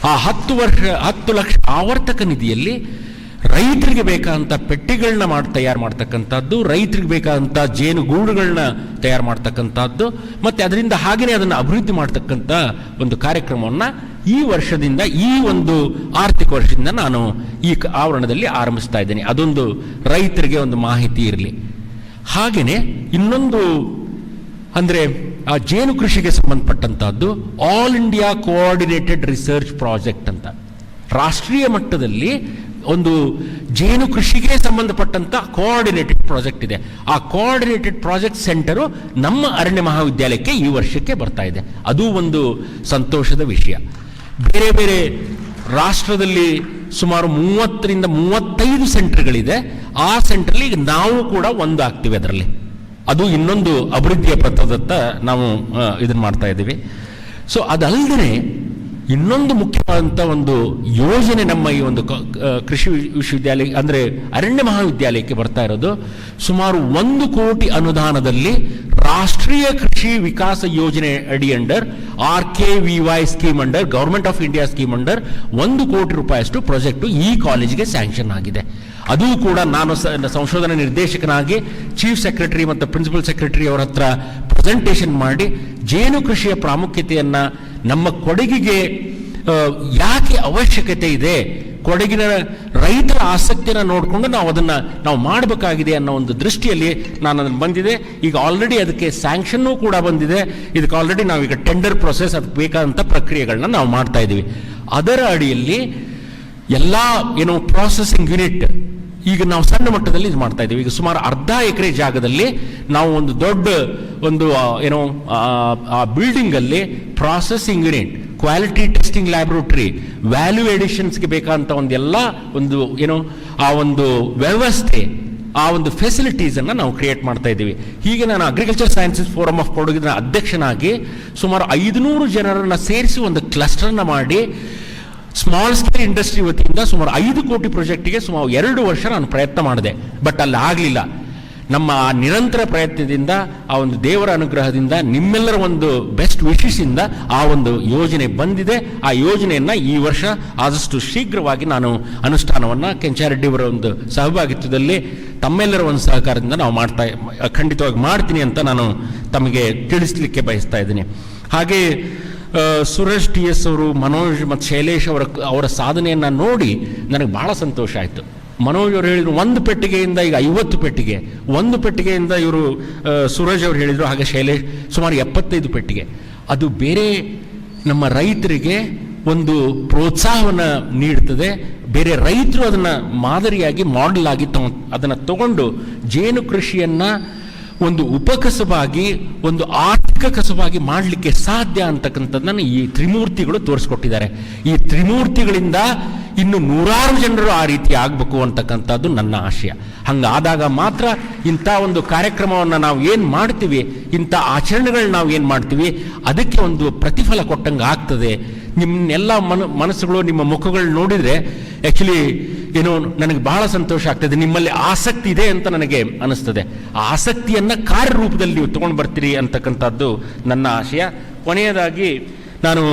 ಆ 10 ಲಕ್ಷ ಆವರ್ತಕ ನಿಧಿಯಲ್ಲಿ ರೈತರಿಗೆ ಬೇಕಾದಂಥ ಪೆಟ್ಟಿಗಳನ್ನ ತಯಾರು ಮಾಡ್ತಕ್ಕಂಥದ್ದು, ರೈತರಿಗೆ ಬೇಕಾದಂಥ ಜೇನುಗೂಡುಗಳನ್ನ ತಯಾರು ಮಾಡ್ತಕ್ಕಂಥದ್ದು, ಮತ್ತು ಅದರಿಂದ ಹಾಗೆಯೇ ಅದನ್ನು ಅಭಿವೃದ್ಧಿ ಮಾಡ್ತಕ್ಕಂಥ ಒಂದು ಕಾರ್ಯಕ್ರಮವನ್ನು ಈ ವರ್ಷದಿಂದ, ಈ ಒಂದು ಆರ್ಥಿಕ ವರ್ಷದಿಂದ ನಾನು ಈ ಆವರಣದಲ್ಲಿ ಆರಂಭಿಸ್ತಾ ಇದ್ದೀನಿ. ಅದೊಂದು ರೈತರಿಗೆ ಒಂದು ಮಾಹಿತಿ ಇರಲಿ. ಹಾಗೆಯೇ ಇನ್ನೊಂದು ಅಂದರೆ ಆ ಜೇನು ಕೃಷಿಗೆ ಸಂಬಂಧಪಟ್ಟಂತಹದ್ದು All India coordinated research project ಅಂತ ರಾಷ್ಟ್ರೀಯ ಮಟ್ಟದಲ್ಲಿ ಒಂದು ಜೇನು ಕೃಷಿಗೆ ಸಂಬಂಧಪಟ್ಟಂತ ಕೋಆರ್ಡಿನೇಟೆಡ್ ಪ್ರಾಜೆಕ್ಟ್ ಇದೆ. ಆ ಕೋಆರ್ಡಿನೇಟೆಡ್ ಪ್ರಾಜೆಕ್ಟ್ ಸೆಂಟರು ನಮ್ಮ ಅರಣ್ಯ ಮಹಾವಿದ್ಯಾಲಯಕ್ಕೆ ಈ ವರ್ಷಕ್ಕೆ ಬರ್ತಾ ಇದೆ. ಅದು ಒಂದು ಸಂತೋಷದ ವಿಷಯ. ಬೇರೆ ಬೇರೆ ರಾಷ್ಟ್ರದಲ್ಲಿ ಸುಮಾರು 30ರಿಂದ 35 ಸೆಂಟರ್ಗಳಿದೆ. ಆ ಸೆಂಟ್ರಲ್ಲಿ ಈಗ ನಾವು ಕೂಡ ಒಂದು ಆಗ್ತೀವಿ. ಅದರಲ್ಲಿ ಅದು ಇನ್ನೊಂದು ಅಭಿವೃದ್ಧಿಯ ಪಥದತ್ತ ನಾವು ಇದನ್ನು ಮಾಡ್ತಾ ಇದ್ದೀವಿ. ಸೊ ಅದಲ್ಲದೆ ಇನ್ನೊಂದು ಮುಖ್ಯವಾದಂಥ ಒಂದು ಯೋಜನೆ ನಮ್ಮ ಈ ಒಂದು ಕೃಷಿ ವಿಶ್ವವಿದ್ಯಾಲಯ ಅಂದರೆ ಅರಣ್ಯ ಮಹಾವಿದ್ಯಾಲಯಕ್ಕೆ ಬರ್ತಾ ಇರೋದು. ಸುಮಾರು 1 ಕೋಟಿ ಅನುದಾನದಲ್ಲಿ ರಾಷ್ಟ್ರೀಯ ಕೃಷಿ ವಿಕಾಸ ಯೋಜನೆ ಅಡಿ under RKVY scheme under government of India scheme under 1 ಕೋಟಿ ರೂಪಾಯಿಯಷ್ಟು ಪ್ರಾಜೆಕ್ಟು ಈ ಕಾಲೇಜಿಗೆ ಸ್ಯಾಂಕ್ಷನ್ ಆಗಿದೆ. ಅದು ಕೂಡ ನಾನು ಸಂಶೋಧನಾ ನಿರ್ದೇಶಕನಾಗಿ ಚೀಫ್ ಸೆಕ್ರೆಟರಿ ಮತ್ತು ಪ್ರಿನ್ಸಿಪಲ್ ಸೆಕ್ರೆಟರಿ ಅವರ ಹತ್ರ ಪ್ರೆಸೆಂಟೇಷನ್ ಮಾಡಿ ಜೇನು ಕೃಷಿಯ ಪ್ರಾಮುಖ್ಯತೆಯನ್ನು ನಮ್ಮ ಕೊಡಗಿಗೆ ಯಾಕೆ ಅವಶ್ಯಕತೆ ಇದೆ, ಕೊಡಗಿನ ರೈತರ ಆಸಕ್ತಿಯನ್ನು ನೋಡಿಕೊಂಡು ನಾವು ಮಾಡಬೇಕಾಗಿದೆ ಅನ್ನೋ ಒಂದು ದೃಷ್ಟಿಯಲ್ಲಿ ನಾನು ಅದನ್ನು ಬಂದಿದೆ. ಈಗ ಆಲ್ರೆಡಿ ಅದಕ್ಕೆ ಸ್ಯಾಂಕ್ಷನ್ನೂ ಕೂಡ ಬಂದಿದೆ. ಇದಕ್ಕೆ ಆಲ್ರೆಡಿ ನಾವೀಗ ಟೆಂಡರ್ ಪ್ರೊಸೆಸ್ ಅದಕ್ಕೆ ಬೇಕಾದಂಥ ಪ್ರಕ್ರಿಯೆಗಳನ್ನ ನಾವು ಮಾಡ್ತಾ ಇದ್ದೀವಿ. ಅದರ ಅಡಿಯಲ್ಲಿ ಎಲ್ಲ ಪ್ರಾಸೆಸಿಂಗ್ ಯೂನಿಟ್ ಈಗ ನಾವು ಸಣ್ಣ ಮಟ್ಟದಲ್ಲಿ ಇದು ಮಾಡ್ತಾ ಇದ್ದೀವಿ. ಈಗ ಸುಮಾರು 1/2 ಎಕರೆ ಜಾಗದಲ್ಲಿ ನಾವು ಒಂದು ದೊಡ್ಡ ಒಂದು ಆ ಬಿಲ್ಡಿಂಗಲ್ಲಿ processing unit, quality testing laboratory, value ಎಡಿಷನ್ಸ್ಗೆ ಬೇಕಾದಂಥ ಆ ಒಂದು ವ್ಯವಸ್ಥೆ, ಆ ಒಂದು ಫೆಸಿಲಿಟೀಸನ್ನು ನಾವು ಕ್ರಿಯೇಟ್ ಮಾಡ್ತಾ ಇದ್ದೀವಿ. ಹೀಗೆ ನಾನು ಅಗ್ರಿಕಲ್ಚರ್ ಸೈನ್ಸಸ್ ಫೋರಮ್ ಆಫ್ ಕೊಡಗಿನ ಅಧ್ಯಕ್ಷನಾಗಿ ಸುಮಾರು 500 ಜನರನ್ನು ಸೇರಿಸಿ ಒಂದು ಕ್ಲಸ್ಟರ್ನ ಮಾಡಿ ಸ್ಮಾಲ್ ಸ್ಕೇಲ್ ಇಂಡಸ್ಟ್ರಿ ವತಿಯಿಂದ ಸುಮಾರು 5 ಕೋಟಿ ಪ್ರಾಜೆಕ್ಟಿಗೆ ಸುಮಾರು 2 ವರ್ಷ ನಾನು ಪ್ರಯತ್ನ ಮಾಡಿದೆ. ಬಟ್ ಅಲ್ಲಿ ಆಗಲಿಲ್ಲ. ನಮ್ಮ ನಿರಂತರ ಪ್ರಯತ್ನದಿಂದ, ಆ ಒಂದು ದೇವರ ಅನುಗ್ರಹದಿಂದ, ನಿಮ್ಮೆಲ್ಲರ ಒಂದು ಬೆಸ್ಟ್ ವಿಶಸ್ಸಿಂದ ಆ ಒಂದು ಯೋಜನೆ ಬಂದಿದೆ. ಆ ಯೋಜನೆಯನ್ನು ಈ ವರ್ಷ ಆದಷ್ಟು ಶೀಘ್ರವಾಗಿ ನಾನು ಅನುಷ್ಠಾನವನ್ನು ಕೆಂಚಾರೆಡ್ಡಿಯವರ ಒಂದು ಸಹಭಾಗಿತ್ವದಲ್ಲಿ ತಮ್ಮೆಲ್ಲರ ಒಂದು ಸಹಕಾರದಿಂದ ನಾವು ಖಂಡಿತವಾಗಿ ಮಾಡ್ತೀನಿ ಅಂತ ನಾನು ತಮಗೆ ತಿಳಿಸ್ಲಿಕ್ಕೆ ಬಯಸ್ತಾ ಇದ್ದೀನಿ. ಹಾಗೆ ಸುರೇಶ್ TS ಅವರು, ಮನೋಜ್ ಮತ್ತು ಶೈಲೇಶ್ ಅವರ ಸಾಧನೆಯನ್ನು ನೋಡಿ ನನಗೆ ಬಹಳ ಸಂತೋಷ ಆಯಿತು. ಮನೋಜ್ ಅವರು ಹೇಳಿದರು 1 ಪೆಟ್ಟಿಗೆಯಿಂದ ಈಗ 50 ಪೆಟ್ಟಿಗೆ, 1 ಪೆಟ್ಟಿಗೆಯಿಂದ ಇವರು ಸುರೇಶ್ ಅವರು ಹೇಳಿದರು, ಹಾಗೆ ಶೈಲೇಶ್ ಸುಮಾರು 75 ಪೆಟ್ಟಿಗೆ. ಅದು ಬೇರೆ ನಮ್ಮ ರೈತರಿಗೆ ಒಂದು ಪ್ರೋತ್ಸಾಹವನ್ನು ನೀಡ್ತದೆ. ಬೇರೆ ರೈತರು ಅದನ್ನು ಮಾದರಿಯಾಗಿ ಮಾಡೆಲ್ ಆಗಿ ಅದನ್ನು ತಗೊಂಡು ಜೇನು ಕೃಷಿಯನ್ನು ಒಂದು ಉಪಕಸವಾಗಿ, ಒಂದು ಆರ್ಥಿಕ ಕಸವಾಗಿ ಮಾಡಲಿಕ್ಕೆ ಸಾಧ್ಯ ಅಂತಕ್ಕಂಥದ್ದನ್ನು ಈ ತ್ರಿಮೂರ್ತಿಗಳು ತೋರಿಸ್ಕೊಟ್ಟಿದ್ದಾರೆ. ಈ ತ್ರಿಮೂರ್ತಿಗಳಿಂದ ಇನ್ನು 100 ಜನರು ಆ ರೀತಿ ಆಗಬೇಕು ಅಂತಕ್ಕಂಥದ್ದು ನನ್ನ ಆಶಯ. ಹಂಗಾದಾಗ ಮಾತ್ರ ಇಂಥ ಒಂದು ಕಾರ್ಯಕ್ರಮವನ್ನು ನಾವು ಏನು ಮಾಡ್ತೀವಿ, ಇಂಥ ಆಚರಣೆಗಳನ್ನ ನಾವು ಏನು ಮಾಡ್ತೀವಿ, ಅದಕ್ಕೆ ಒಂದು ಪ್ರತಿಫಲ ಕೊಟ್ಟಂಗೆ ಆಗ್ತದೆ. ನಿಮ್ಮೆಲ್ಲ ಮನಸ್ಸುಗಳು, ನಿಮ್ಮ ಮುಖಗಳು ನೋಡಿದರೆ ಆ್ಯಕ್ಚುಲಿ ನನಗೆ ಬಹಳ ಸಂತೋಷ ಆಗ್ತದೆ. ನಿಮ್ಮಲ್ಲಿ ಆಸಕ್ತಿ ಇದೆ ಅಂತ ನನಗೆ ಅನಿಸ್ತದೆ. ಆ ಆಸಕ್ತಿಯನ್ನು ಕಾರ್ಯರೂಪದಲ್ಲಿ ನೀವು ತೊಗೊಂಡು ಬರ್ತೀರಿ ಅಂತಕ್ಕಂಥದ್ದು ನನ್ನ ಆಶಯ. ಕೊನೆಯದಾಗಿ ನಾನು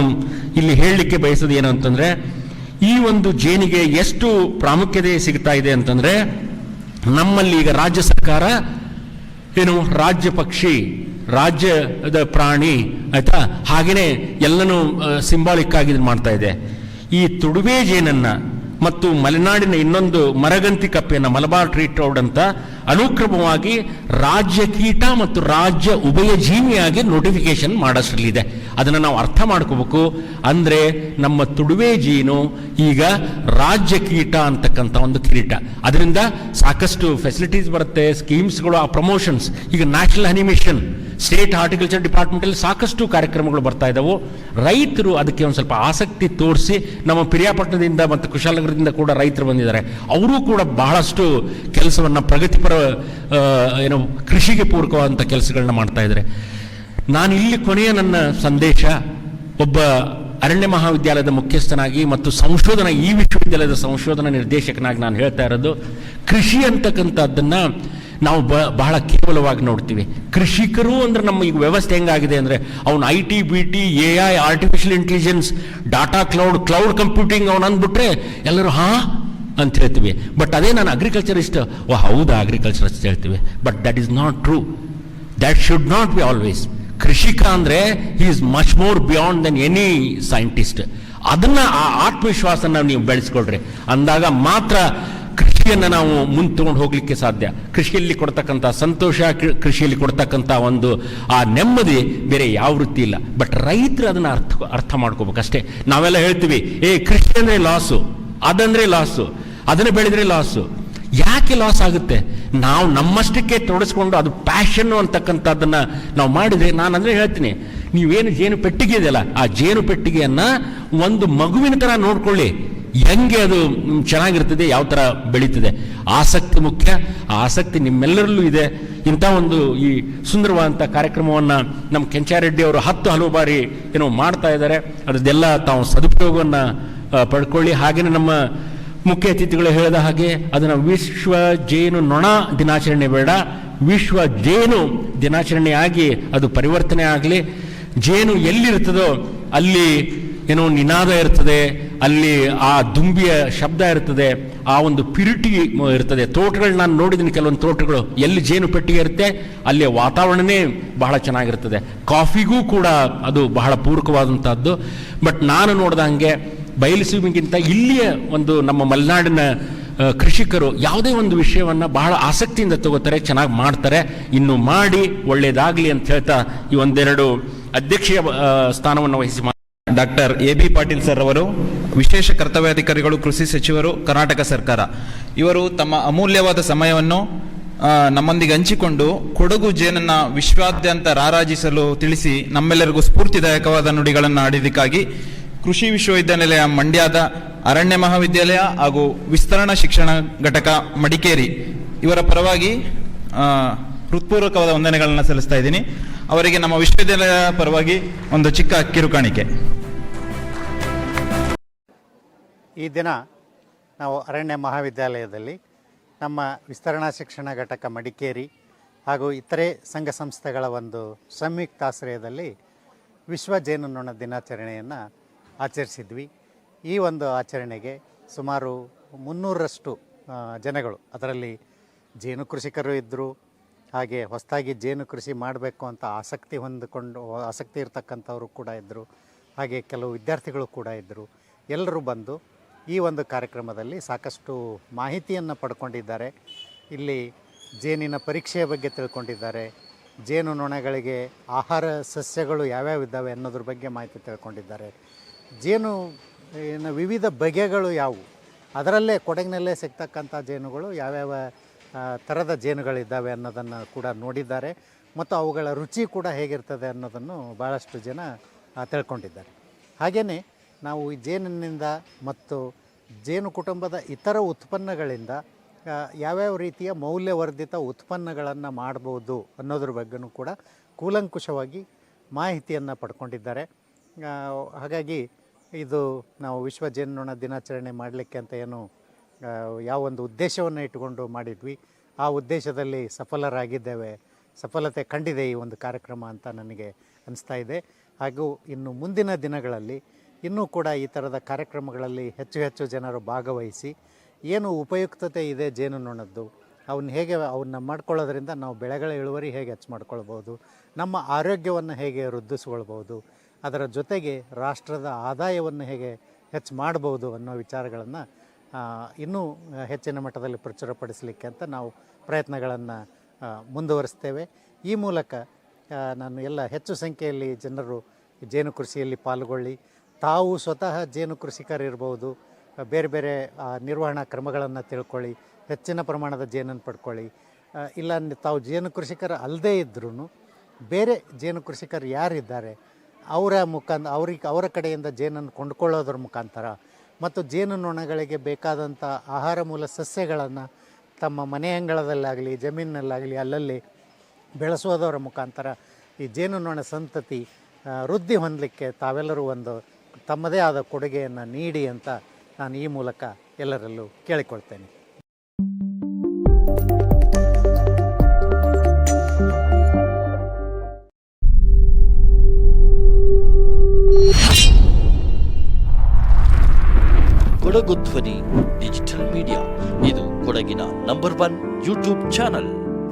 ಇಲ್ಲಿ ಹೇಳಲಿಕ್ಕೆ ಬಯಸೋದು ಏನು ಅಂತಂದರೆ, ಈ ಒಂದು ಜೇನಿಗೆ ಎಷ್ಟು ಪ್ರಾಮುಖ್ಯತೆ ಸಿಗ್ತಾ ಇದೆ ಅಂತಂದರೆ, ನಮ್ಮಲ್ಲಿ ಈಗ ರಾಜ್ಯ ಸರ್ಕಾರ ರಾಜ್ಯ ಪಕ್ಷಿ, ರಾಜ್ಯದ ಪ್ರಾಣಿ, ಆಯ್ತಾ, ಹಾಗೆಯೇ ಎಲ್ಲನೂ ಸಿಂಬಾಲಿಕ್ ಆಗಿ ಇದನ್ನು ಮಾಡ್ತಾ ಇದೆ. ಈ ತುಡುವೆ ಜೇನನ್ನು ಮತ್ತು ಮಲೆನಾಡಿನ ಇನ್ನೊಂದು ಮರಗಂತಿ ಕಪ್ಪೆಯನ್ನು, ಮಲಬಾರ್ ಟ್ರೀ ಟ್ರೌಡ್ ಅಂತ ಅನುಕ್ರಮವಾಗಿ ರಾಜ್ಯ ಕೀಟ ಮತ್ತು ರಾಜ್ಯ ಉಭಯಜೀವಿಯಾಗಿ ನೋಟಿಫಿಕೇಶನ್ ಮಾಡೋಷ್ಟರಲ್ಲಿದೆ. ಅದನ್ನು ನಾವು ಅರ್ಥ ಮಾಡ್ಕೋಬೇಕು. ಅಂದರೆ ನಮ್ಮ ತುಡುವೆ ಜೀನು ಈಗ ರಾಜ್ಯ ಕೀಟ ಅಂತಕ್ಕಂಥ ಒಂದು ಕಿರೀಟ. ಅದರಿಂದ ಸಾಕಷ್ಟು ಫೆಸಿಲಿಟೀಸ್ ಬರುತ್ತೆ, ಸ್ಕೀಮ್ಸ್ಗಳು, ಆ ಪ್ರಮೋಷನ್ಸ್. ಈಗ ನ್ಯಾಷನಲ್ ಹನಿ ಮಿಷನ್, ಸ್ಟೇಟ್ ಹಾರ್ಟಿಕಲ್ಚರ್ ಡಿಪಾರ್ಟ್ಮೆಂಟಲ್ಲಿ ಸಾಕಷ್ಟು ಕಾರ್ಯಕ್ರಮಗಳು ಬರ್ತಾ ಇದ್ದಾವೆ. ರೈತರು ಅದಕ್ಕೆ ಒಂದು ಸ್ವಲ್ಪ ಆಸಕ್ತಿ ತೋರಿಸಿ, ನಮ್ಮ ಪಿರಿಯಾಪಟ್ಟಣದಿಂದ ಮತ್ತು ಕುಶಾಲನಗರದಿಂದ ಕೂಡ ರೈತರು ಬಂದಿದ್ದಾರೆ. ಅವರೂ ಕೂಡ ಬಹಳಷ್ಟು ಕೆಲಸವನ್ನು, ಪ್ರಗತಿಪರ ಕೃಷಿಗೆ ಪೂರಕವಾದಂಥ ಕೆಲಸಗಳನ್ನ ಮಾಡ್ತಾ ಇದ್ದಾರೆ. ನಾನು ಇಲ್ಲಿ ಕೊನೆಯ ನನ್ನ ಸಂದೇಶ, ಒಬ್ಬ ಅರಣ್ಯ ಮಹಾವಿದ್ಯಾಲಯದ ಮುಖ್ಯಸ್ಥನಾಗಿ ಮತ್ತು ಈ ವಿಶ್ವವಿದ್ಯಾಲಯದ ಸಂಶೋಧನಾ ನಿರ್ದೇಶಕನಾಗಿ ನಾನು ಹೇಳ್ತಾ ಇರೋದು, ಕೃಷಿ ಅಂತಕ್ಕಂಥದ್ದನ್ನು ನಾವು ಬಹಳ ಕೇವಲವಾಗಿ ನೋಡ್ತೀವಿ. ಕೃಷಿಕರು ಅಂದರೆ ನಮ್ಮ ಈಗ ವ್ಯವಸ್ಥೆ ಹೆಂಗಾಗಿದೆ ಅಂದರೆ, ಅವನು IT, BT, AI, artificial intelligence, data cloud computing ಅವನು ಅಂದ್ಬಿಟ್ರೆ ಎಲ್ಲರೂ ಅಂತ ಹೇಳ್ತೀವಿ. ಬಟ್ ಅದೇ ನಾನು ಅಗ್ರಿಕಲ್ಚರಿಸ್ಟ್, ಹೌದಾ ಅಗ್ರಿಕಲ್ಚರಿಸ್ಟ್ ಹೇಳ್ತೀವಿ. But that is not true. That should not be always. ಕೃಷಿಕ ಅಂದರೆ he is much more beyond then any scientist. ಅದನ್ನು, ಆ ಆತ್ಮವಿಶ್ವಾಸನ ನೀವು ಬೆಳೆಸ್ಕೊಳ್ರಿ. ಅಂದಾಗ ಮಾತ್ರ ಕೃಷಿ ಕೃಷಿಯನ್ನು ನಾವು ಮುಂದೆ ತಗೊಂಡು ಹೋಗ್ಲಿಕ್ಕೆ ಸಾಧ್ಯ. ಕೃಷಿಯಲ್ಲಿ ಕೊಡ್ತಕ್ಕಂಥ ಸಂತೋಷ, ಕೃಷಿಯಲ್ಲಿ ಕೊಡ್ತಕ್ಕಂಥ ಒಂದು ಆ ನೆಮ್ಮದಿ ಬೇರೆ ಯಾವ ವೃತ್ತಿ ಇಲ್ಲ. ಬಟ್ ರೈತರು ಅದನ್ನು ಅರ್ಥ ಮಾಡ್ಕೋಬೇಕಷ್ಟೇ. ನಾವೆಲ್ಲ ಹೇಳ್ತೀವಿ, ಕೃಷಿ ಅಂದರೆ ಲಾಸು, ಅದಂದರೆ ಲಾಸು, ಅದನ್ನು ಬೆಳೆದ್ರೆ ಲಾಸು. ಯಾಕೆ ಲಾಸ್ ಆಗುತ್ತೆ? ನಾವು ನಮ್ಮಷ್ಟಕ್ಕೆ ತೊಡಸ್ಕೊಂಡು ಅದು ಪ್ಯಾಷನ್ನು ಅಂತಕ್ಕಂಥದ್ದನ್ನು ನಾವು ಮಾಡಿದರೆ, ನಾನಂದರೆ ಹೇಳ್ತೀನಿ, ನೀವೇನು ಜೇನು ಪೆಟ್ಟಿಗೆ ಇದೆಯಲ್ಲ, ಆ ಜೇನು ಪೆಟ್ಟಿಗೆಯನ್ನು ಒಂದು ಮಗುವಿನ ಥರ ನೋಡ್ಕೊಳ್ಳಿ. ಹೆಂಗೆ ಅದು ಚೆನ್ನಾಗಿರ್ತದೆ, ಯಾವ ಥರ ಬೆಳೀತದೆ. ಆಸಕ್ತಿ ಮುಖ್ಯ. ಆ ಆಸಕ್ತಿ ನಿಮ್ಮೆಲ್ಲರಲ್ಲೂ ಇದೆ. ಇಂಥ ಒಂದು ಈ ಸುಂದರವಾದಂಥ ಕಾರ್ಯಕ್ರಮವನ್ನು ನಮ್ಮ ಕೆಂಚಾರೆಡ್ಡಿ ಅವರು 10 ಹಲವು ಬಾರಿ ಮಾಡ್ತಾ ಇದ್ದಾರೆ. ಅದರದ್ದೆಲ್ಲ ತಾವು ಸದುಪಯೋಗವನ್ನು ಪಡ್ಕೊಳ್ಳಿ. ಹಾಗೆಯೇ ನಮ್ಮ ಮುಖ್ಯ ಅತಿಥಿಗಳು ಹೇಳಿದ ಹಾಗೆ ಅದನ್ನು ವಿಶ್ವ ಜೇನು ನೊಣ ದಿನಾಚರಣೆ ಬೇಡ, ವಿಶ್ವ ಜೇನು ದಿನಾಚರಣೆಯಾಗಿ ಅದು ಪರಿವರ್ತನೆ ಆಗಲಿ. ಜೇನು ಎಲ್ಲಿರ್ತದೋ ಅಲ್ಲಿ ನಿನಾದ ಇರ್ತದೆ, ಅಲ್ಲಿ ಆ ದುಂಬಿಯ ಶಬ್ದ ಇರ್ತದೆ, ಆ ಒಂದು ಪ್ಯೂರಿಟಿ ಇರ್ತದೆ. ತೋಟಗಳು ನಾನು ನೋಡಿದ್ದೀನಿ, ಕೆಲವೊಂದು ತೋಟಗಳು ಎಲ್ಲಿ ಜೇನು ಪೆಟ್ಟಿಗೆ ಇರುತ್ತೆ ಅಲ್ಲಿ ವಾತಾವರಣನೇ ಬಹಳ ಚೆನ್ನಾಗಿರ್ತದೆ. ಕಾಫಿಗೂ ಕೂಡ ಅದು ಬಹಳ ಪೂರಕವಾದಂಥದ್ದು. ಬಟ್ ನಾನು ನೋಡ್ದಂಗೆ ಬಯಲುಸೀಮೆಗಿಂತ ಇಲ್ಲಿಯ ಒಂದು ನಮ್ಮ ಮಲೆನಾಡಿನ ಕೃಷಿಕರು ಯಾವುದೇ ಒಂದು ವಿಷಯವನ್ನು ಬಹಳ ಆಸಕ್ತಿಯಿಂದ ತಗೋತಾರೆ, ಚೆನ್ನಾಗಿ ಮಾಡ್ತಾರೆ. ಇನ್ನು ಮಾಡಿ ಒಳ್ಳೆಯದಾಗಲಿ ಅಂತ ಹೇಳ್ತಾ ಈ ಒಂದೆರಡು ಅಧ್ಯಕ್ಷೀಯ ಸ್ಥಾನವನ್ನು ವಹಿಸಿ ಡಾಕ್ಟರ್ AB ಪಾಟೀಲ್ ಸರ್ ಅವರು, ವಿಶೇಷ ಕರ್ತವ್ಯಾಧಿಕಾರಿಗಳು, ಕೃಷಿ ಸಚಿವರು, ಕರ್ನಾಟಕ ಸರ್ಕಾರ. ಇವರು ತಮ್ಮ ಅಮೂಲ್ಯವಾದ ಸಮಯವನ್ನು ನಮ್ಮೊಂದಿಗೆ ಹಂಚಿಕೊಂಡು ಕೊಡಗು ಜೇನನ್ನ ವಿಶ್ವಾದ್ಯಂತ ರಾರಾಜಿಸಲು ತಿಳಿಸಿ ನಮ್ಮೆಲ್ಲರಿಗೂ ಸ್ಫೂರ್ತಿದಾಯಕವಾದ ನುಡಿಗಳನ್ನು ಆಡಿದ್ದಕ್ಕಾಗಿ ಕೃಷಿ ವಿಶ್ವವಿದ್ಯಾನಿಲಯ ಮಂಡ್ಯದ ಅರಣ್ಯ ಮಹಾವಿದ್ಯಾಲಯ ಹಾಗೂ ವಿಸ್ತರಣಾ ಶಿಕ್ಷಣ ಘಟಕ ಮಡಿಕೇರಿ ಇವರ ಪರವಾಗಿ ಹೃತ್ಪೂರ್ವಕವಾದ ವಂದನೆಗಳನ್ನು ಸಲ್ಲಿಸ್ತಾ ಇದ್ದೀನಿ. ಅವರಿಗೆ ನಮ್ಮ ವಿಶ್ವವಿದ್ಯಾಲಯ ಪರವಾಗಿ ಒಂದು ಚಿಕ್ಕ ಕಿರುಕಾಣಿಕೆ. ಈ ದಿನ ನಾವು ಅರಣ್ಯ ಮಹಾವಿದ್ಯಾಲಯದಲ್ಲಿ ನಮ್ಮ ವಿಸ್ತರಣಾ ಶಿಕ್ಷಣ ಘಟಕ ಮಡಿಕೇರಿ ಹಾಗೂ ಇತರೆ ಸಂಘ ಸಂಸ್ಥೆಗಳ ಒಂದು ಸಂಯುಕ್ತಾಶ್ರಯದಲ್ಲಿ ವಿಶ್ವ ಜೇನುನೊಣ ದಿನಾಚರಣೆಯನ್ನು ಆಚರಿಸಿದ್ವಿ. ಈ ಒಂದು ಆಚರಣೆಗೆ ಸುಮಾರು 300ರಷ್ಟು ಜನಗಳು, ಅದರಲ್ಲಿ ಜೇನು ಕೃಷಿಕರು ಇದ್ದರು, ಹಾಗೆ ಹೊಸದಾಗಿ ಜೇನು ಕೃಷಿ ಮಾಡಬೇಕು ಅಂತ ಆಸಕ್ತಿ ಇರತಕ್ಕಂಥವರು ಕೂಡ ಇದ್ದರು, ಹಾಗೆ ಕೆಲವು ವಿದ್ಯಾರ್ಥಿಗಳು ಕೂಡ ಇದ್ದರು. ಎಲ್ಲರೂ ಬಂದು ಈ ಒಂದು ಕಾರ್ಯಕ್ರಮದಲ್ಲಿ ಸಾಕಷ್ಟು ಮಾಹಿತಿಯನ್ನು ಪಡ್ಕೊಂಡಿದ್ದಾರೆ. ಇಲ್ಲಿ ಜೇನಿನ ಪರೀಕ್ಷೆಯ ಬಗ್ಗೆ ತಿಳ್ಕೊಂಡಿದ್ದಾರೆ, ಜೇನು ನೊಣಗಳಿಗೆ ಆಹಾರ ಸಸ್ಯಗಳು ಯಾವ್ಯಾವ ಇದ್ದಾವೆ ಅನ್ನೋದ್ರ ಬಗ್ಗೆ ಮಾಹಿತಿ ತಿಳ್ಕೊಂಡಿದ್ದಾರೆ. ಜೇನು ವಿವಿಧ ಬಗೆಗಳು ಯಾವುವು, ಅದರಲ್ಲೇ ಕೊಡಗಿನಲ್ಲೇ ಸಿಗ್ತಕ್ಕಂಥ ಜೇನುಗಳು ಯಾವ್ಯಾವ ಥರದ ಜೇನುಗಳಿದ್ದಾವೆ ಅನ್ನೋದನ್ನು ಕೂಡ ನೋಡಿದ್ದಾರೆ. ಮತ್ತು ಅವುಗಳ ರುಚಿ ಕೂಡ ಹೇಗಿರ್ತದೆ ಅನ್ನೋದನ್ನು ಭಾಳಷ್ಟು ಜನ ತಿಳ್ಕೊಂಡಿದ್ದಾರೆ. ಹಾಗೆಯೇ ನಾವು ಈ ಜೇನಿನಿಂದ ಮತ್ತು ಜೇನು ಕುಟುಂಬದ ಇತರ ಉತ್ಪನ್ನಗಳಿಂದ ಯಾವ್ಯಾವ ರೀತಿಯ ಮೌಲ್ಯವರ್ಧಿತ ಉತ್ಪನ್ನಗಳನ್ನು ಮಾಡ್ಬೋದು ಅನ್ನೋದ್ರ ಬಗ್ಗೆಯೂ ಕೂಡ ಕೂಲಂಕುಷವಾಗಿ ಮಾಹಿತಿಯನ್ನು ಪಡ್ಕೊಂಡಿದ್ದಾರೆ. ಹಾಗಾಗಿ ಇದು ನಾವು ವಿಶ್ವ ಜೇನುನೊಣ ದಿನಾಚರಣೆ ಮಾಡಲಿಕ್ಕೆ ಅಂತ ಏನು ಯಾವ ಒಂದು ಉದ್ದೇಶವನ್ನು ಇಟ್ಟುಕೊಂಡು ಮಾಡಿದ್ವಿ, ಆ ಉದ್ದೇಶದಲ್ಲಿ ಸಫಲರಾಗಿದ್ದೇವೆ, ಸಫಲತೆ ಕಂಡಿದೆ ಈ ಒಂದು ಕಾರ್ಯಕ್ರಮ ಅಂತ ನನಗೆ ಅನಿಸ್ತಾ ಇದೆ. ಹಾಗೂ ಇನ್ನು ಮುಂದಿನ ದಿನಗಳಲ್ಲಿ ಇನ್ನೂ ಕೂಡ ಈ ಥರದ ಕಾರ್ಯಕ್ರಮಗಳಲ್ಲಿ ಹೆಚ್ಚು ಹೆಚ್ಚು ಜನರು ಭಾಗವಹಿಸಿ ಏನು ಉಪಯುಕ್ತತೆ ಇದೆ ಜೇನುನೊಣದ್ದು, ಅವನ್ನ ಮಾಡ್ಕೊಳ್ಳೋದ್ರಿಂದ ನಾವು ಬೆಳೆಗಳ ಇಳುವರಿ ಹೇಗೆ ಹೆಚ್ಚು ಮಾಡ್ಕೊಳ್ಬೋದು, ನಮ್ಮ ಆರೋಗ್ಯವನ್ನು ಹೇಗೆ ವೃದ್ಧಿಸ್ಕೊಳ್ಬೋದು, ಅದರ ಜೊತೆಗೆ ರಾಷ್ಟ್ರದ ಆದಾಯವನ್ನು ಹೇಗೆ ಹೆಚ್ಚು ಮಾಡ್ಬೋದು ಅನ್ನೋ ವಿಚಾರಗಳನ್ನು ಇನ್ನೂ ಹೆಚ್ಚಿನ ಮಟ್ಟದಲ್ಲಿ ಪ್ರಚುರಪಡಿಸಲಿಕ್ಕೆ ಅಂತ ನಾವು ಪ್ರಯತ್ನಗಳನ್ನು ಮುಂದುವರಿಸ್ತೇವೆ. ಈ ಮೂಲಕ ನಾನು ಎಲ್ಲ ಹೆಚ್ಚು ಸಂಖ್ಯೆಯಲ್ಲಿ ಜನರು ಜೇನು ಕೃಷಿಯಲ್ಲಿ ಪಾಲ್ಗೊಳ್ಳಿ, ತಾವು ಸ್ವತಃ ಜೇನು ಕೃಷಿಕರಿರ್ಬೋದು, ಬೇರೆ ಬೇರೆ ನಿರ್ವಹಣಾ ಕ್ರಮಗಳನ್ನು ತಿಳ್ಕೊಳ್ಳಿ, ಹೆಚ್ಚಿನ ಪ್ರಮಾಣದ ಜೇನನ್ನು ಪಡ್ಕೊಳ್ಳಿ. ಇಲ್ಲ ತಾವು ಜೇನು ಕೃಷಿಕರ ಅಲ್ಲದೇ ಇದ್ರೂ ಬೇರೆ ಜೇನು ಕೃಷಿಕರು ಯಾರಿದ್ದಾರೆ ಅವರ ಕಡೆಯಿಂದ ಜೇನನ್ನು ಕೊಂಡ್ಕೊಳ್ಳೋದ್ರ ಮುಖಾಂತರ ಮತ್ತು ಜೇನುನೊಣಗಳಿಗೆ ಬೇಕಾದಂಥ ಆಹಾರ ಮೂಲ ಸಸ್ಯಗಳನ್ನು ತಮ್ಮ ಮನೆ ಅಂಗಳದಲ್ಲಾಗಲಿ ಜಮೀನಿನಲ್ಲಾಗಲಿ ಅಲ್ಲಲ್ಲಿ ಬೆಳೆಸೋದರ ಮುಖಾಂತರ ಈ ಜೇನುನೊಣ ಸಂತತಿ ವೃದ್ಧಿ ಹೊಂದಲಿಕ್ಕೆ ತಾವೆಲ್ಲರೂ ಒಂದು ತಮ್ಮದೇ ಆದ ಕೊಡುಗೆಯನ್ನು ನೀಡಿ ಅಂತ ನಾನು ಈ ಮೂಲಕ ಎಲ್ಲರಲ್ಲೂ ಕೇಳಿಕೊಳ್ತೇನೆ. ಕೊಡಗು ಧ್ವನಿ ಡಿಜಿಟಲ್ ಮೀಡಿಯಾ, ಇದು ಕೊಡಗಿನ ನಂಬರ್ 1 ಯೂಟ್ಯೂಬ್ ಚಾನಲ್.